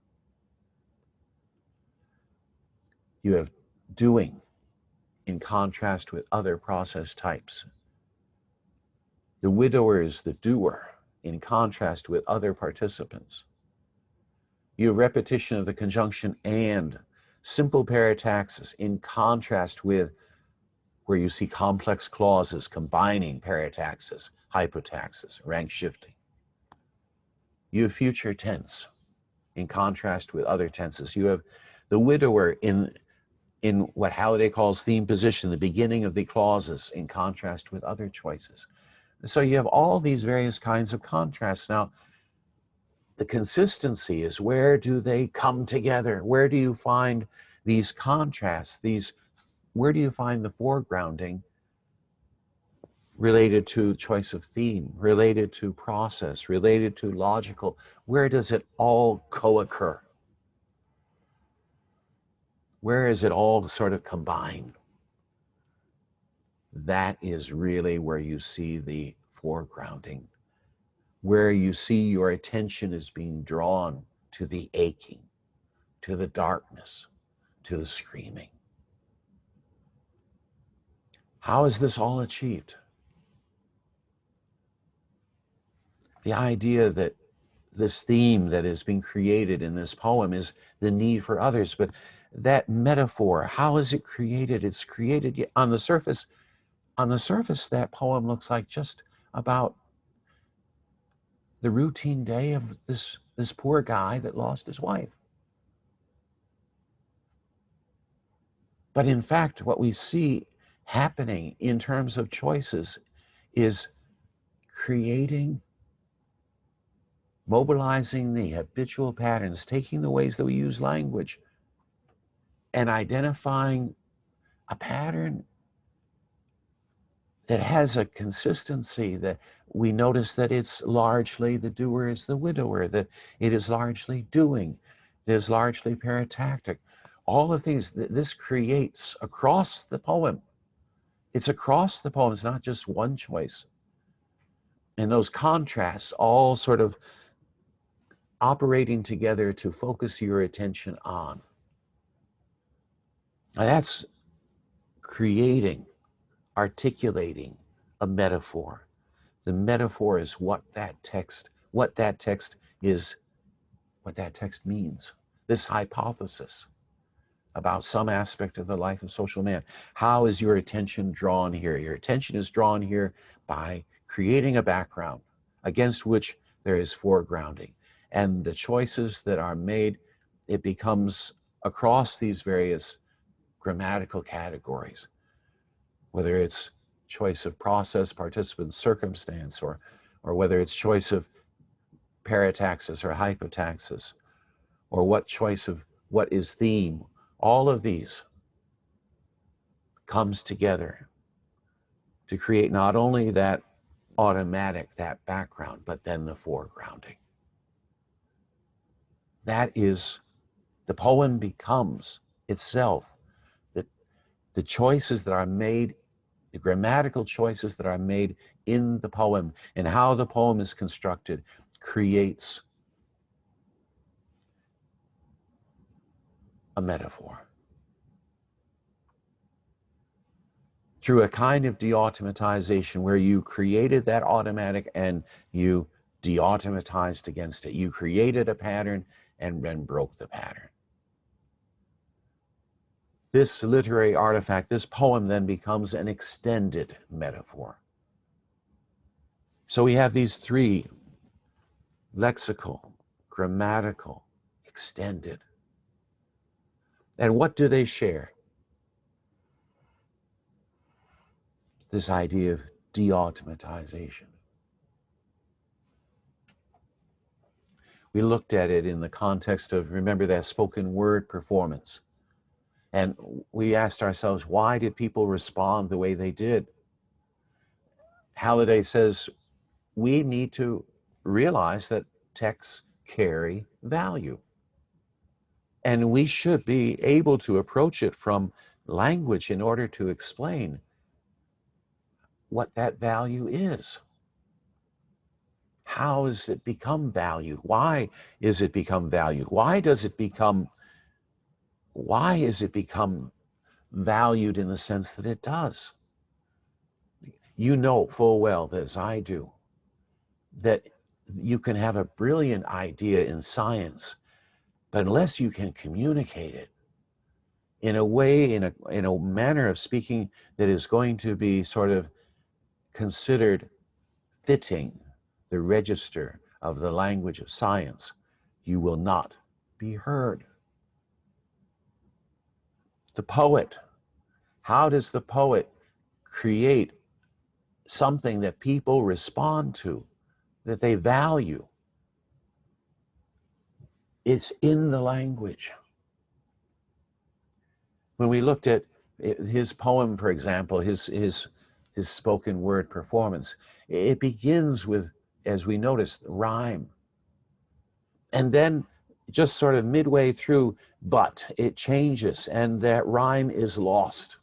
You have doing in contrast with other process types. The widower is the doer in contrast with other participants. You have repetition of the conjunction and, simple parataxis in contrast with where you see complex clauses combining parataxis, hypotaxis, rank shifting. You have future tense in contrast with other tenses. You have the widower in what Halliday calls theme position, the beginning of the clauses, in contrast with other choices. So you have all these various kinds of contrasts. Now, the consistency is, where do they come together? Where do you find these contrasts? Where do you find the foregrounding related to choice of theme, related to process, related to logical? Where does it all co-occur? Where is it all sort of combined? That is really where you see the foregrounding, where you see your attention is being drawn to the aching, to the darkness, to the screaming. How is this all achieved? The idea that this theme that is being created in this poem is the need for others, but that metaphor, how is it created? It's created on the surface. On the surface, that poem looks like just about the routine day of this poor guy that lost his wife. But in fact, what we see happening in terms of choices is creating, mobilizing the habitual patterns, taking the ways that we use language and identifying a pattern that has a consistency, that we notice that it's largely the doer is the widower, that it is largely doing, it is largely paratactic. All the things that this creates across the poem. It's across the poem, it's not just one choice. And those contrasts all sort of operating together to focus your attention on. Now that's creating, articulating a metaphor. The metaphor is what that text is, what that text means. This hypothesis about some aspect of the life of social man. How is your attention drawn here? Your attention is drawn here by creating a background against which there is foregrounding. And the choices that are made, it becomes across these various grammatical categories, whether it's choice of process, participant, circumstance, or whether it's choice of parataxis or hypotaxis, or what choice of what is theme. All of these comes together to create not only that automatic, that background, but then the foregrounding. That is, the poem becomes itself the choices that are made, the grammatical choices that are made in the poem, and how the poem is constructed creates a metaphor. Through a kind of de-automatization where you created that automatic and you de-automatized against it. You created a pattern and then broke the pattern. This literary artifact, this poem, then becomes an extended metaphor. So we have these three: lexical, grammatical, extended. And what do they share? This idea of de-automatization. We looked at it in the context of, remember, that spoken word performance. And we asked ourselves, why did people respond the way they did? Halliday says, we need to realize that texts carry value. And we should be able to approach it from language in order to explain what that value is. How has it become valued? Why is it become valued? Why is it become valued in the sense that it does? You know full well, as I do, that you can have a brilliant idea in science, but unless you can communicate it in a way, in a manner of speaking that is going to be sort of considered fitting the register of the language of science, you will not be heard. The poet, how does the poet create something that people respond to, that they value? It's in the language. When we looked at his poem, for example, his spoken word performance, it begins with, as we noticed, rhyme. And then just sort of midway through, but it changes and that rhyme is lost.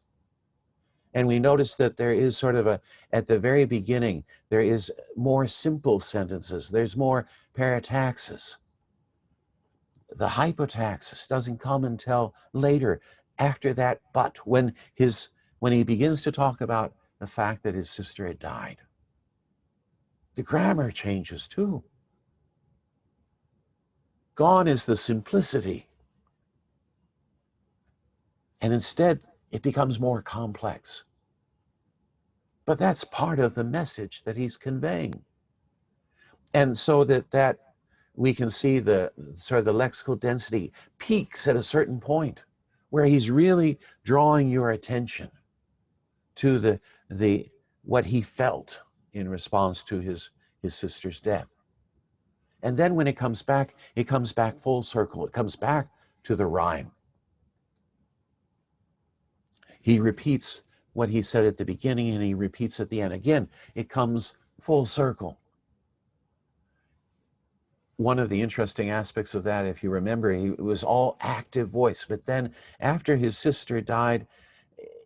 And we notice that there is sort of at the very beginning, there is more simple sentences. There's more parataxis. The hypotaxis doesn't come until later, after that but, when he begins to talk about the fact that his sister had died. The grammar changes too. Gone is the simplicity. And instead, it becomes more complex. But that's part of the message that he's conveying. And so that we can see the sort of the lexical density peaks at a certain point where he's really drawing your attention to the what he felt in response to his sister's death. And then when it comes back full circle. It comes back to the rhyme. He repeats what he said at the beginning and he repeats at the end. Again, it comes full circle. One of the interesting aspects of that, if you remember, it was all active voice. But then after his sister died,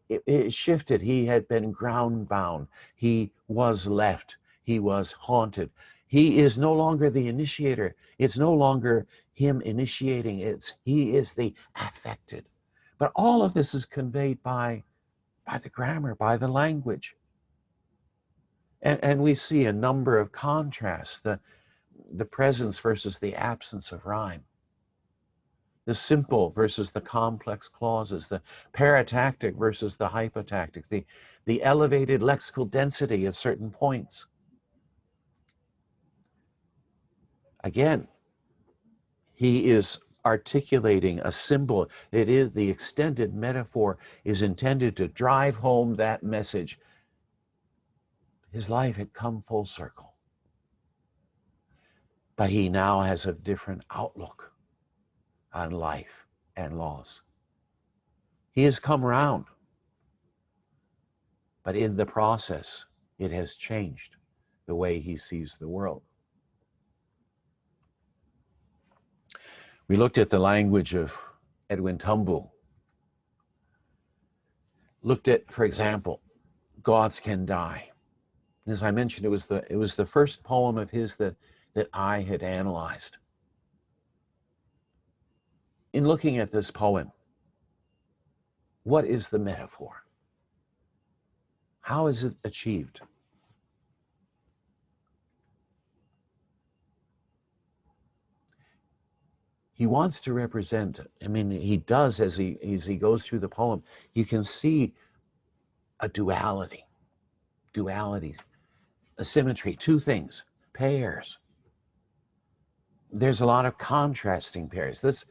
it shifted. He had been ground bound. He was left. He was haunted. He is no longer the initiator. It's no longer him initiating. He is the affected. But all of this is conveyed by the grammar, by the language. And we see a number of contrasts, the presence versus the absence of rhyme, the simple versus the complex clauses, the paratactic versus the hypotactic, the elevated lexical density at certain points. Again, he is articulating a symbol. It is the extended metaphor is intended to drive home that message. His life had come full circle. But he now has a different outlook on life and loss. He has come round. But in the process, it has changed the way he sees the world. We looked at the language of Edwin Tumbu. Looked at, for example, Gods Can Die. And as I mentioned, it was the first poem of his that I had analyzed. In looking at this poem, what is the metaphor? How is it achieved? He wants to represent, he does as he goes through the poem, you can see a dualities, a symmetry, two things, pairs. There's a lot of contrasting pairs. This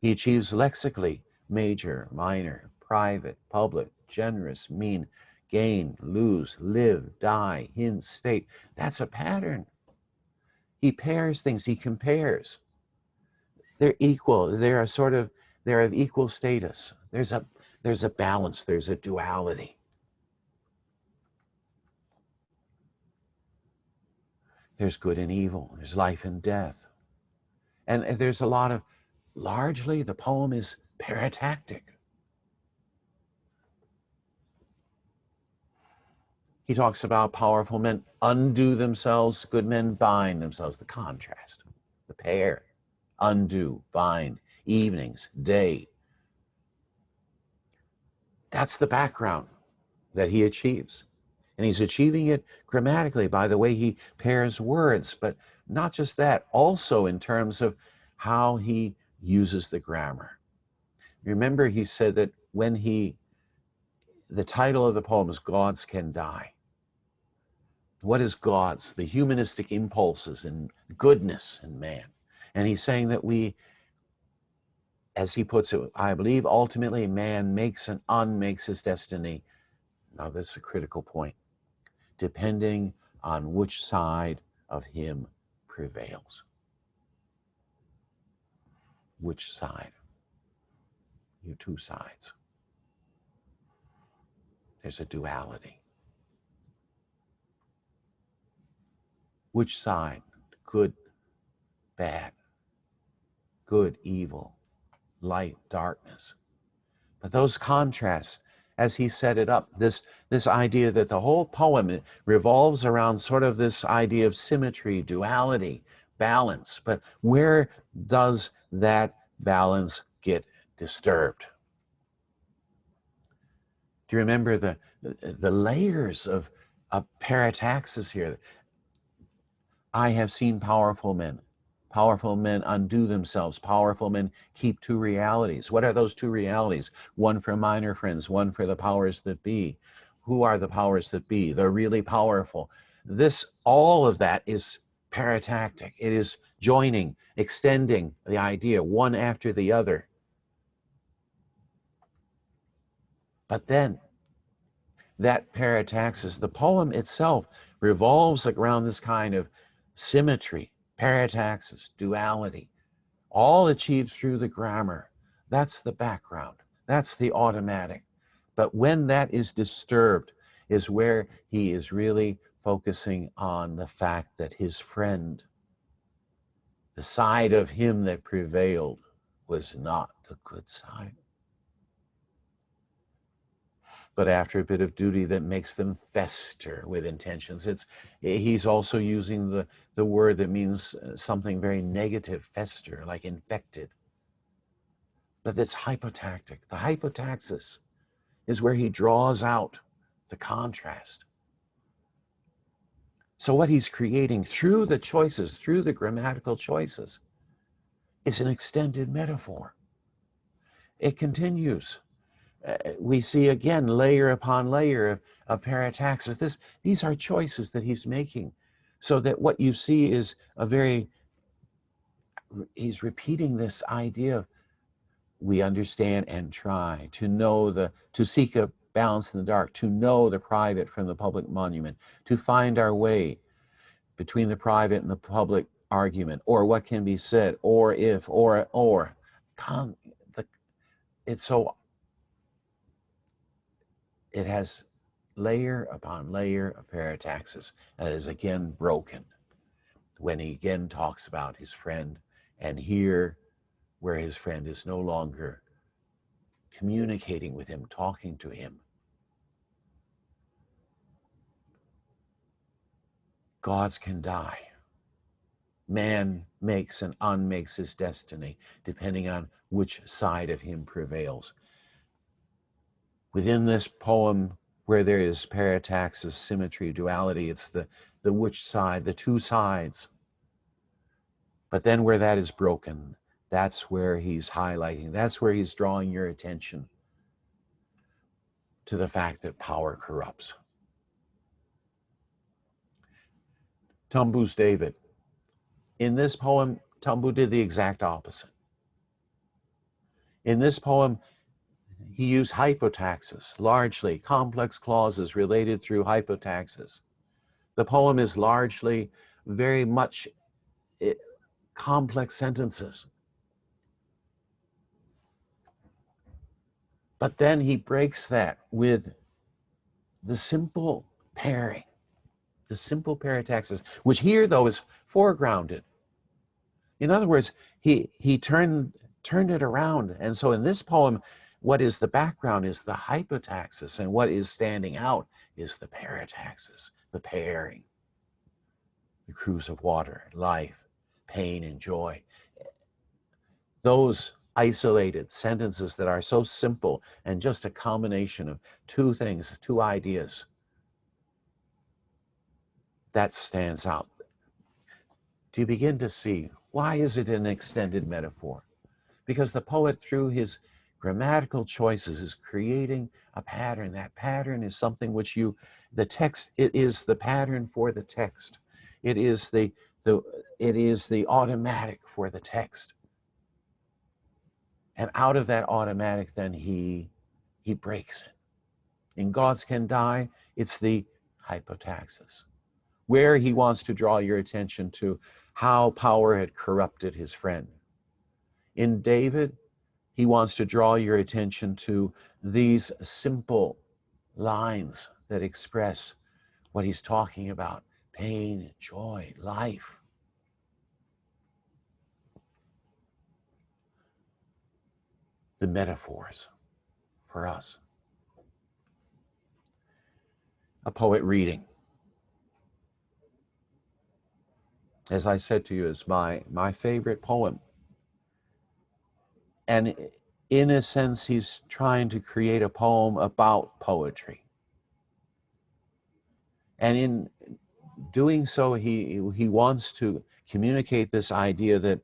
he achieves lexically: major, minor, private, public, generous, mean, gain, lose, live, die, hint, state. That's a pattern. He pairs things, he compares. They're equal. They're of equal status. There's a balance. There's a duality. There's good and evil. There's life and death. And there's largely the poem is paratactic. He talks about powerful men undo themselves, good men bind themselves. The contrast, the pair. Undo, bind, evenings, day. That's the background that he achieves. And he's achieving it grammatically by the way he pairs words, but not just that, also in terms of how he uses the grammar. Remember, he said that the title of the poem is Gods Can Die. What is God's? The humanistic impulses and goodness in man. And he's saying that we, as he puts it, I believe ultimately man makes and unmakes his destiny. Now this is a critical point. Depending on which side of him prevails. which side? You have two sides. There's a duality. Which side? Good, bad, good, evil, light, darkness. But those contrasts, as he set it up, this idea that the whole poem revolves around sort of this idea of symmetry, duality, balance. But where does that balance get disturbed? Do you remember the layers of parataxis here? I have seen powerful men. Powerful men undo themselves. Powerful men keep two realities. What are those two realities? One for minor friends, one for the powers that be. Who are the powers that be? They're really powerful. All of that is paratactic. It is joining, extending the idea one after the other. But then that parataxis, the poem itself revolves around this kind of symmetry, parataxis, duality, all achieved through the grammar. That's the background. That's the automatic. But when that is disturbed is where he is really focusing on the fact that his friend, the side of him that prevailed, was not the good side. But after a bit of duty that makes them fester with intentions. He's also using the word that means something very negative, fester, like infected. But it's hypotactic. The hypotaxis is where he draws out the contrast. So what he's creating through the choices, through the grammatical choices, is an extended metaphor. It continues. We see again layer upon layer of parataxis. These are choices that he's making, so that what you see is he's repeating this idea of we understand and try to know to seek a balance in the dark, to know the private from the public monument, to find our way between the private and the public argument, or what can be said, or if, or. It's so. It has layer upon layer of parataxis that is again broken when he again talks about his friend, and here where his friend is no longer communicating with him, talking to him. Gods can die. Man makes and unmakes his destiny depending on which side of him prevails. Within this poem, where there is parataxis, symmetry, duality, it's the which side, the two sides. But then where that is broken, that's where he's highlighting, that's where he's drawing your attention to the fact that power corrupts. Tambu's David. In this poem, Tambu did the exact opposite. In this poem, he used hypotaxis, largely complex clauses related through hypotaxis. The poem is largely very much complex sentences. But then he breaks that with the simple pairing, the simple parataxis, which here, though, is foregrounded. In other words, he turned it around. And so in this poem, what is the background is the hypotaxis, and what is standing out is the parataxis, the pairing, the cruise of water, life, pain, and joy. Those isolated sentences that are so simple and just a combination of two things, two ideas, that stands out. Do you begin to see why is it an extended metaphor? Because the poet, through his grammatical choices, is creating a pattern. That pattern is something which the text, it is the pattern for the text. It is the automatic for the text. And out of that automatic, then he breaks it. In Gods Can Die, it's the hypotaxis, where he wants to draw your attention to how power had corrupted his friend. In David, he wants to draw your attention to these simple lines that express what he's talking about: pain, joy, life. The metaphors for us. A poet reading. As I said to you, is my favorite poem. And in a sense, he's trying to create a poem about poetry. And in doing so, he wants to communicate this idea that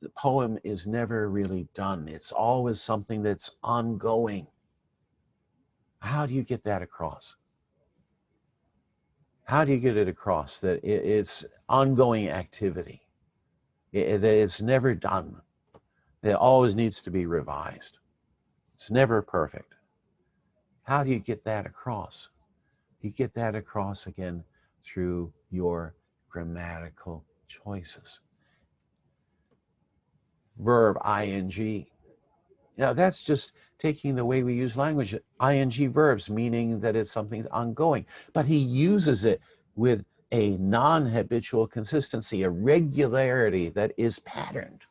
the poem is never really done. It's always something that's ongoing. How do you get that across? How do you get it across that it's ongoing activity? That it's never done. It always needs to be revised. It's never perfect. How do you get that across? You get that across again through your grammatical choices. Verb, ing. Now that's just taking the way we use language. Ing verbs, meaning that it's something ongoing. But he uses it with a non-habitual consistency, a regularity that is patterned.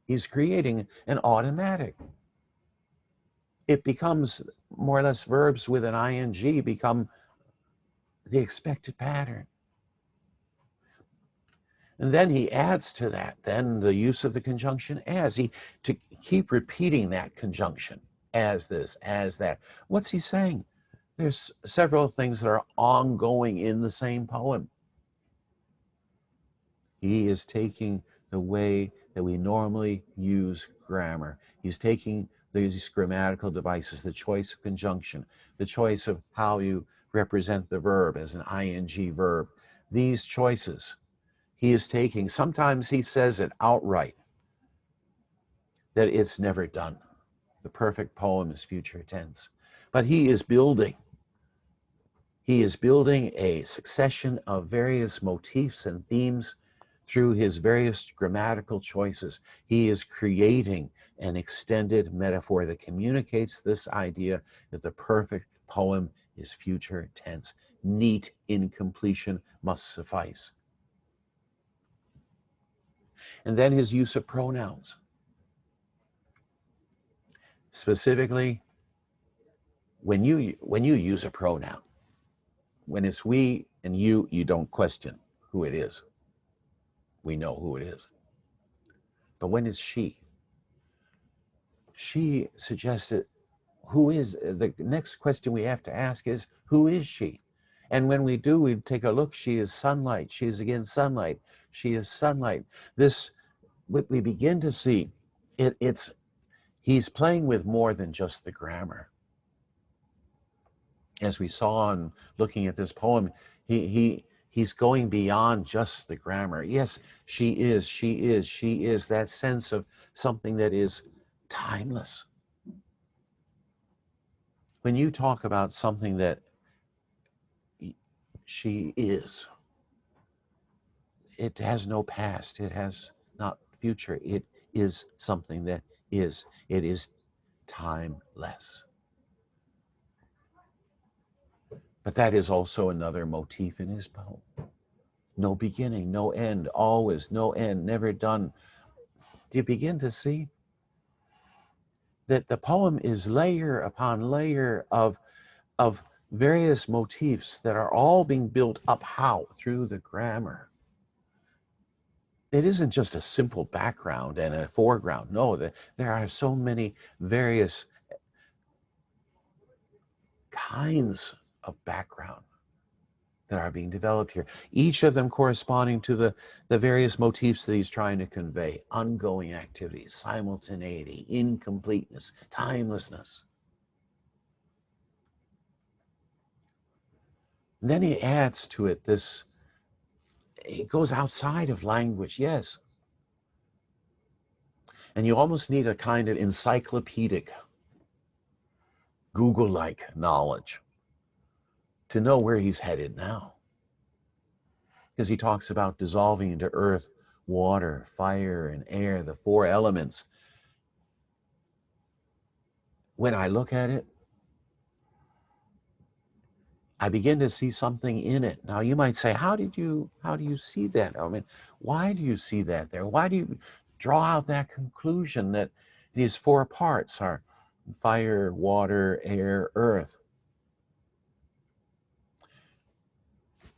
He's creating an automatic. It becomes more or less verbs with an ing become the expected pattern. And then he adds to that then the use of the conjunction as, to keep repeating that conjunction, as this, as that. What's he saying? There's several things that are ongoing in the same poem. He is taking the way that we normally use grammar. He's taking these grammatical devices, the choice of conjunction, the choice of how you represent the verb as an ing verb. These choices he is taking. Sometimes he says it outright, that it's never done. The perfect poem is future tense. But he is building a succession of various motifs and themes through his various grammatical choices. He is creating an extended metaphor that communicates this idea that the perfect poem is future tense. Neat incompletion must suffice. And then his use of pronouns. Specifically, when you use a pronoun, when it's we and you don't question who it is. We know who it is. But when it's she suggested, who is, the next question we have to ask is, who is she? And when we do, we take a look, she is sunlight. She is again sunlight. She is sunlight. This, what we begin to see, he's playing with more than just the grammar. As we saw in looking at this poem, he's going beyond just the grammar. Yes, she is, that sense of something that is timeless. When you talk about something that she is, it has no past, it has not future, it is something that is. It is timeless. But that is also another motif in his poem. No beginning, no end, always, no end, never done. Do you begin to see that the poem is layer upon layer of various motifs that are all being built up how? Through the grammar. It isn't just a simple background and a foreground. No, there are so many various kinds of background that are being developed here, each of them corresponding to the various motifs that he's trying to convey: ongoing activity, simultaneity, incompleteness, timelessness. And then he adds to it this, it goes outside of language, yes. And you almost need a kind of encyclopedic, Google-like knowledge to know where he's headed now. Because he talks about dissolving into earth water, fire, and air, the four elements. When I look at it, I begin to see something in it. Now you might say, how do you see that? I mean, why do you see that there? Why do you draw out that conclusion that these four parts are fire, water, air, earth?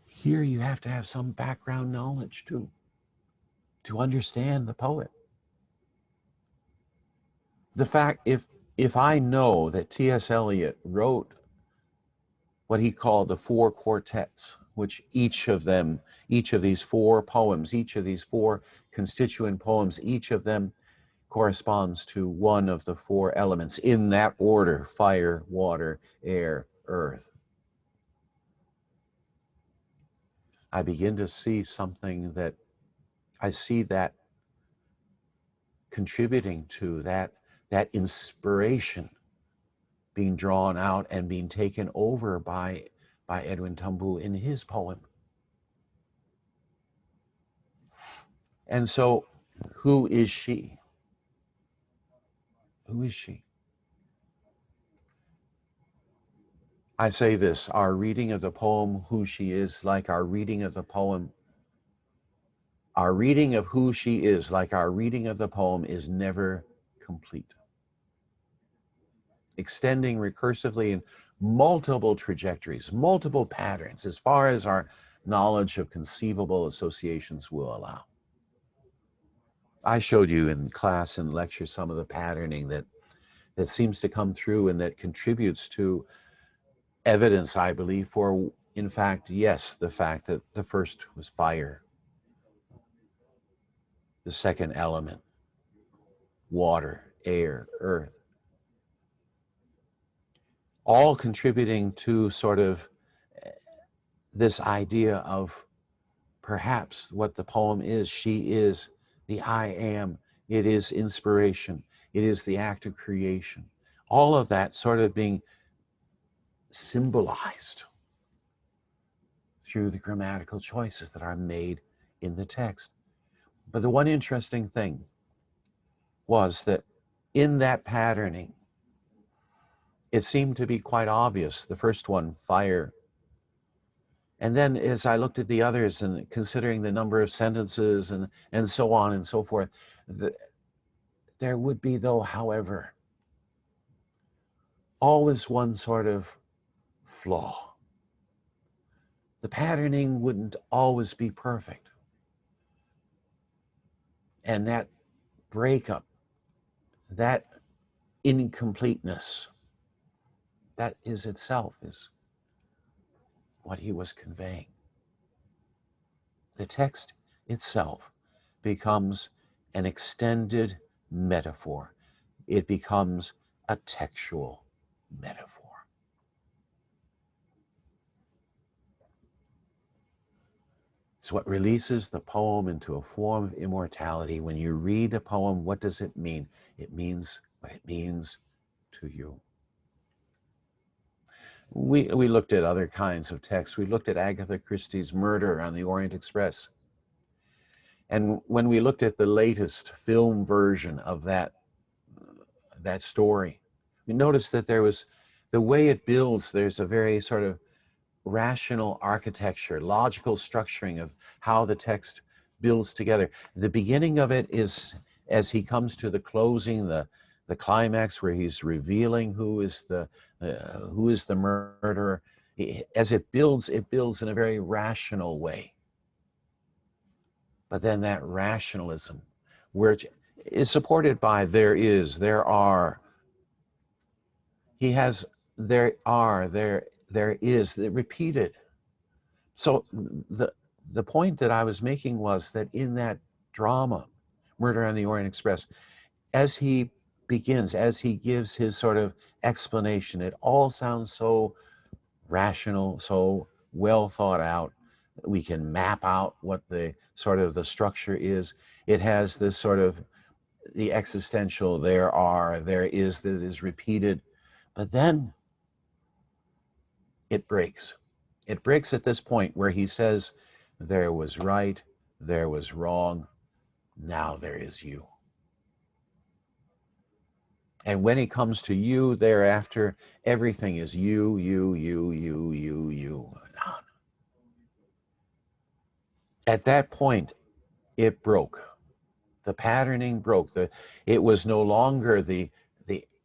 Here you have to have some background knowledge too, to understand the poet. The fact, if I know that T.S. Eliot wrote what he called the four quartets, which each of these four poems, each of these four constituent poems, each of them corresponds to one of the four elements in that order: fire, water, air, earth. I begin to see something that I see that contributing to that inspiration being drawn out and being taken over by Edwin Tumbu in his poem. And so, who is she? Who is she? I say this: our reading of the poem, Who She Is, like our reading of the poem, our reading of who she is, like our reading of the poem, is never complete. Extending recursively in multiple trajectories, multiple patterns, as far as our knowledge of conceivable associations will allow. I showed you in class and lecture some of the patterning that seems to come through and that contributes to evidence, I believe, for, in fact, yes, the fact that the first was fire, the second element, water, air, earth, all contributing to sort of this idea of perhaps what the poem is. She is the I am. It is inspiration. It is the act of creation. All of that sort of being symbolized through the grammatical choices that are made in the text. But the one interesting thing was that in that patterning, it seemed to be quite obvious. The first one, fire. And then as I looked at the others and considering the number of sentences and so on and so forth, there would be, though, however, always one sort of flaw. The patterning wouldn't always be perfect. And that breakup, that incompleteness, that is itself is what he was conveying. The text itself becomes an extended metaphor. It becomes a textual metaphor. It's what releases the poem into a form of immortality. When you read a poem, what does it mean? It means what it means to you. We looked at other kinds of texts. We looked at Agatha Christie's Murder on the Orient Express. And when we looked at the latest film version of that story, we noticed that there was, the way it builds, there's a very sort of rational architecture, logical structuring of how the text builds together. The beginning of it is as he comes to the closing, the climax where he's revealing who is the murderer. As it builds in a very rational way. But then that rationalism, which is supported by there is, there are, he has, there are, there is, repeated. So the point that I was making was that in that drama, Murder on the Orient Express, as he begins, as he gives his sort of explanation, it all sounds so rational, so well thought out. We can map out what the sort of the structure is. It has this sort of the existential, there are, there is, that is repeated. But then it breaks. It breaks at this point where he says, there was right, there was wrong, Now there is you. And when it comes to you, thereafter, everything is you, you, you, you, you, you. At that point, it broke. The patterning broke. It was no longer the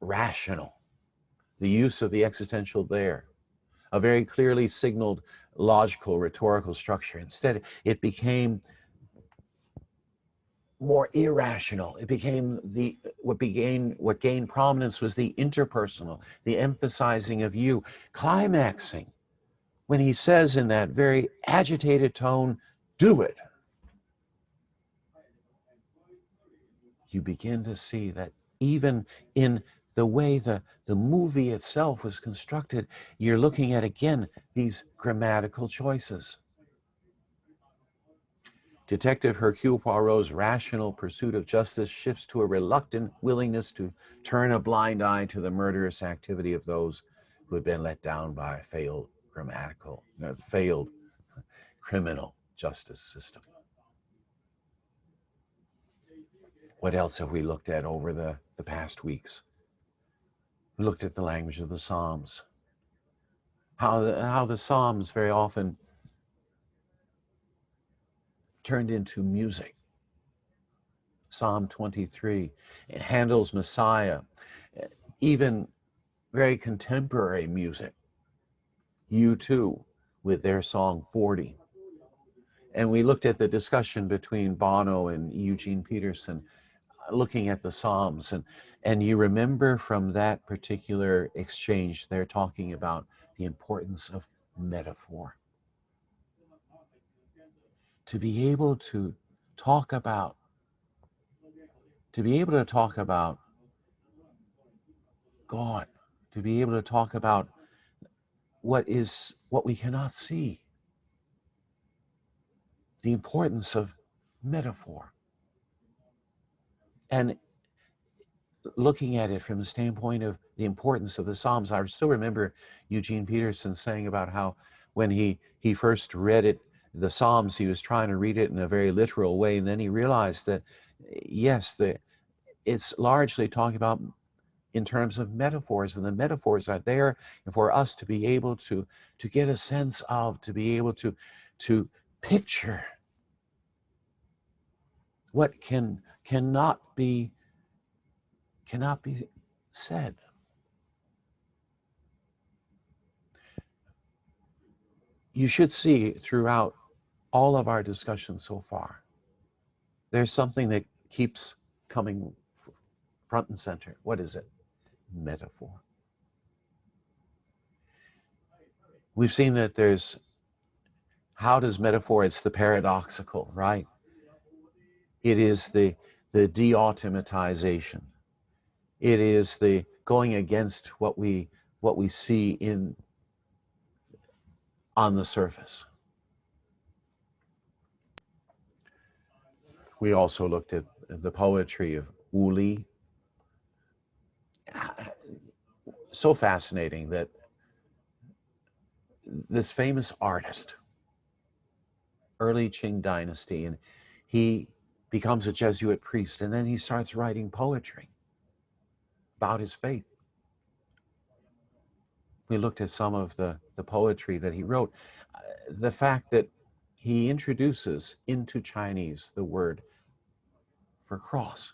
rational, the use of the existential there, a very clearly signaled logical, rhetorical structure. Instead, it became more irrational. It became what gained prominence was the interpersonal, the emphasizing of you, climaxing when he says in that very agitated tone, "Do it." You begin to see that even in the way the movie itself was constructed, you're looking at, again, these grammatical choices. Detective Hercule Poirot's rational pursuit of justice shifts to a reluctant willingness to turn a blind eye to the murderous activity of those who had been let down by a failed criminal justice system. What else have we looked at over the past weeks? We looked at the language of the Psalms. How the Psalms very often turned into music. Psalm 23, Handel's Messiah, even very contemporary music. U2 with their song 40. And we looked at the discussion between Bono and Eugene Peterson, looking at the Psalms. And you remember from that particular exchange, they're talking about the importance of metaphor. To be able to talk about God, to be able to talk about what we cannot see, the importance of metaphor. And looking at it from the standpoint of the importance of the Psalms, I still remember Eugene Peterson saying about how when he first read it, the Psalms, he was trying to read it in a very literal way, and then he realized that, yes, it's largely talking about in terms of metaphors, and the metaphors are there for us to be able to get a sense of, to be able to picture what cannot be said. You should see throughout all of our discussions so far, there's something that keeps coming front and center. What is it? Metaphor. We've seen that how does metaphor, it's the paradoxical, right? It is the de-automatization. It is the going against what we see on the surface. We also looked at the poetry of Wu Li. So fascinating that this famous artist, early Qing dynasty, and he becomes a Jesuit priest, and then he starts writing poetry about his faith. We looked at some of the poetry that he wrote. The fact that he introduces into Chinese the word for cross.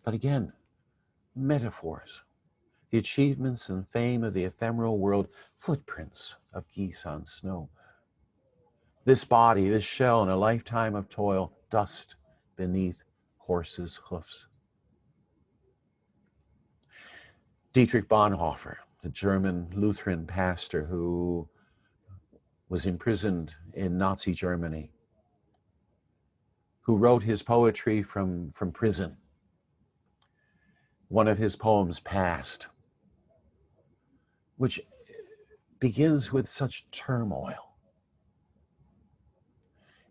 But again, metaphors. The achievements and fame of the ephemeral world, footprints of geese on snow. This body, this shell, in a lifetime of toil, dust beneath horses' hoofs. Dietrich Bonhoeffer, the German Lutheran pastor who was imprisoned in Nazi Germany, who wrote his poetry from prison. One of his poems, Past, which begins with such turmoil.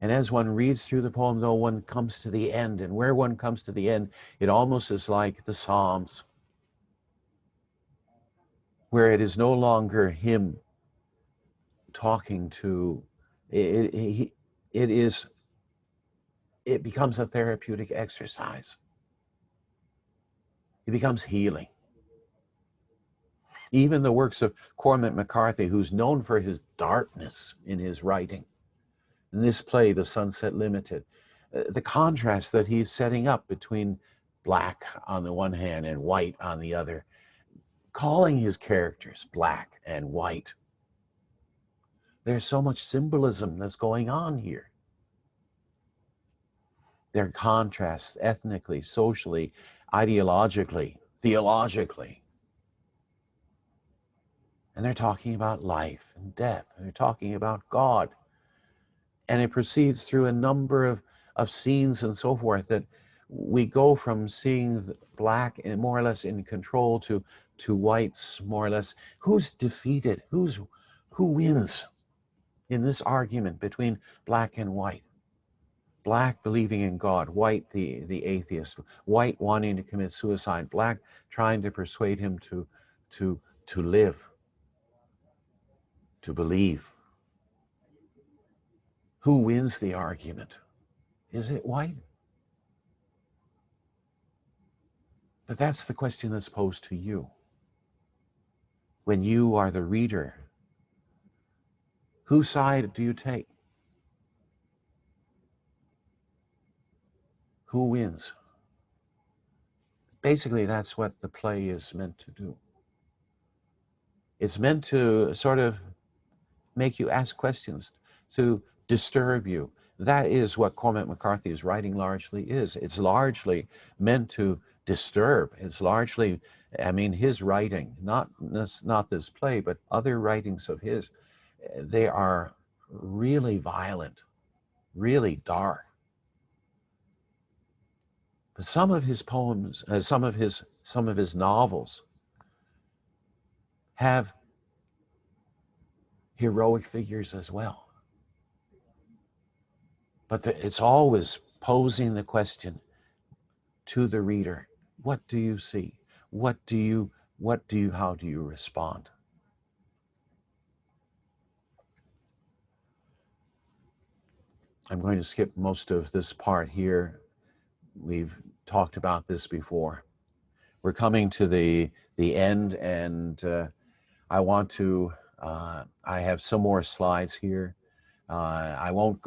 And as one reads through the poem, though, one comes to the end, and where one comes to the end, it almost is like the Psalms, where it is no longer him talking to it, it becomes a therapeutic exercise. It becomes healing. Even the works of Cormac McCarthy, who's known for his darkness in his writing, in this play, The Sunset Limited, the contrast that he's setting up between black on the one hand and white on the other, calling his characters black and white. There's so much symbolism that's going on here. There are contrasts ethnically, socially, ideologically, theologically. And they're talking about life and death. And they're talking about God. And it proceeds through a number of scenes and so forth that we go from seeing black and more or less in control to whites more or less. Who's defeated? Who wins in this argument between black and white? Black believing in God, white the atheist, white wanting to commit suicide, black trying to persuade him to live, to believe. Who wins the argument? Is it white? But that's the question that's posed to you. When you are the reader, whose side do you take? Who wins? Basically, that's what the play is meant to do. It's meant to sort of make you ask questions, to disturb you. That is what Cormac McCarthy's writing largely is. It's largely meant to disturb. It's largely, I mean, his writing, not this play, but other writings of his, they are really violent, really dark. But some of his poems, some of his novels have heroic figures as well. But it's always posing the question to the reader, what do you see? How do you respond? I'm going to skip most of this part here. We've talked about this before. We're coming to the end, and I want to, I have some more slides here. I won't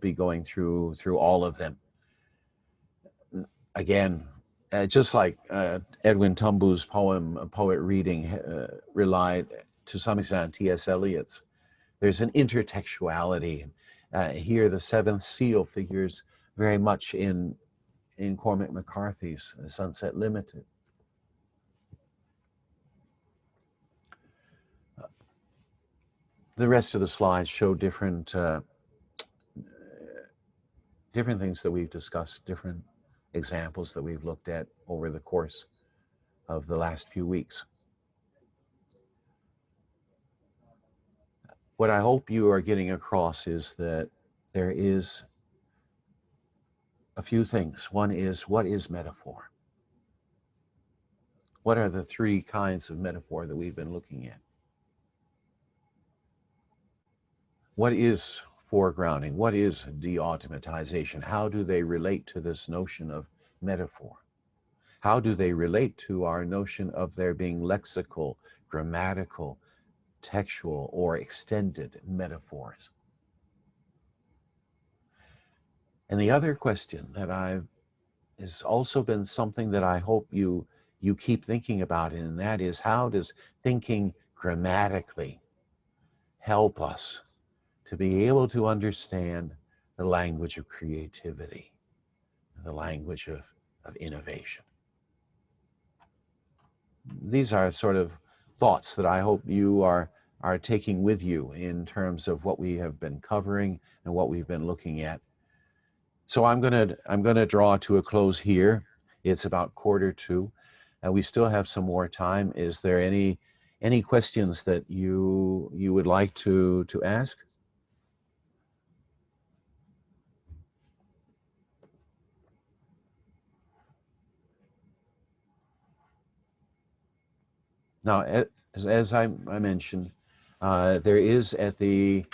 be going through all of them. Again, just like Edwin Tumbu's poet reading relied to some extent on T.S. Eliot's, there's an intertextuality. Here, the seventh seal figures very much in Cormac McCarthy's Sunset Limited. The rest of the slides show different things that we've discussed, different examples that we've looked at over the course of the last few weeks. What I hope you are getting across is that there is a few things. One is, what is metaphor? What are the three kinds of metaphor that we've been looking at? What is foregrounding? What is de-automatization? How do they relate to this notion of metaphor? How do they relate to our notion of there being lexical, grammatical, textual, or extended metaphors? And the other question that has also been something that I hope you keep thinking about, and that is, how does thinking grammatically help us to be able to understand the language of creativity, the language of innovation? These are sort of thoughts that I hope you are taking with you in terms of what we have been covering and what we've been looking at. So I'm gonna draw to a close here. It's about 1:45, and we still have some more time. Is there any questions that you would like to ask? Now, as I mentioned, There is at the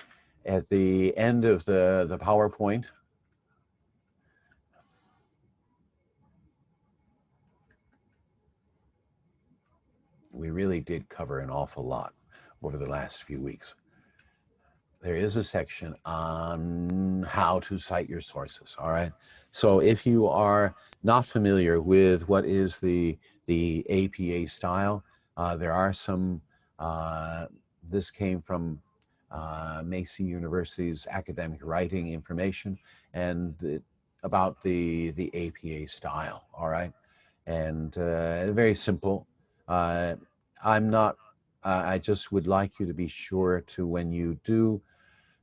end of the PowerPoint, we really did cover an awful lot over the last few weeks. There is a section on how to cite your sources, all right? So if you are not familiar with what is the APA style, there are some, this came from Macy University's academic writing information and about the APA style, all right? And very simple. I'm not, I just would like you to be sure to, when you do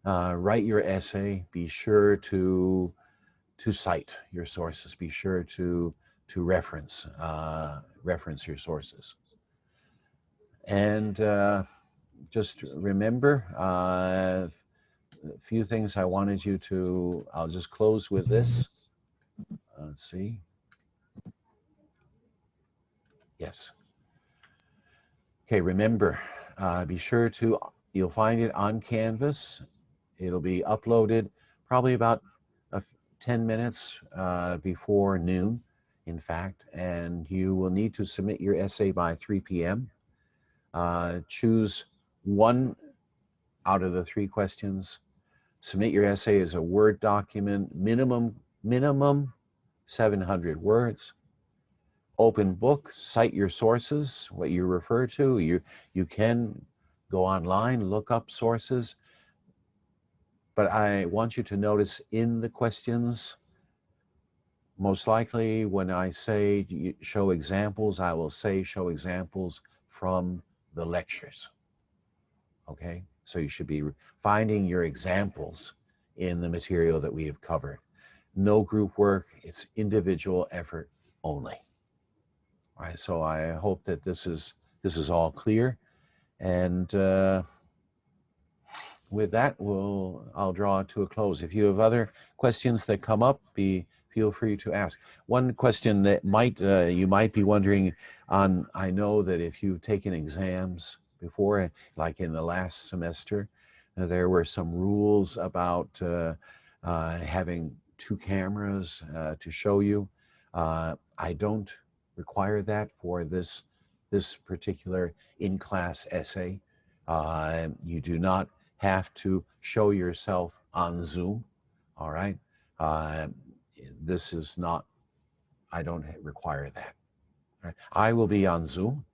write your essay, be sure to cite your sources. Be sure to reference your sources. And just remember a few things I wanted you to. I'll just close with this. Let's see. Yes. Okay. Remember, be sure to. You'll find it on Canvas. It'll be uploaded probably about 10 minutes before noon, in fact, and you will need to submit your essay by 3 p.m. Choose one out of the 3 questions. Submit your essay as a Word document, minimum 700 words. Open book, cite your sources, what you refer to. You can go online, look up sources. But I want you to notice in the questions, most likely when I say show examples, I will say show examples from the lectures. Okay? So you should be finding your examples in the material that we have covered. No group work, it's individual effort only. All right, so I hope that this is all clear. And with that, I'll draw it to a close. If you have other questions that come up, feel free to ask. One question that you might be wondering on, I know that if you've taken exams before, like in the last semester, there were some rules about having 2 cameras to show you. I don't require that for this particular in-class essay. You do not have to show yourself on Zoom, all right? This is not, I don't require that. Right? I will be on Zoom,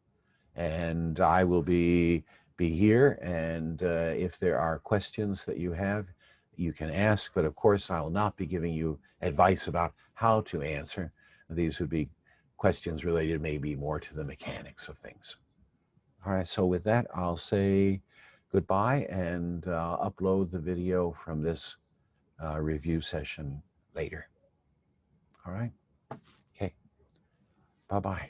and I will be here, and if there are questions that you have, you can ask, but of course I will not be giving you advice about how to answer. These would be questions related maybe more to the mechanics of things. All right, so with that, I'll say goodbye and upload the video from this review session later. All right? Okay. Bye-bye.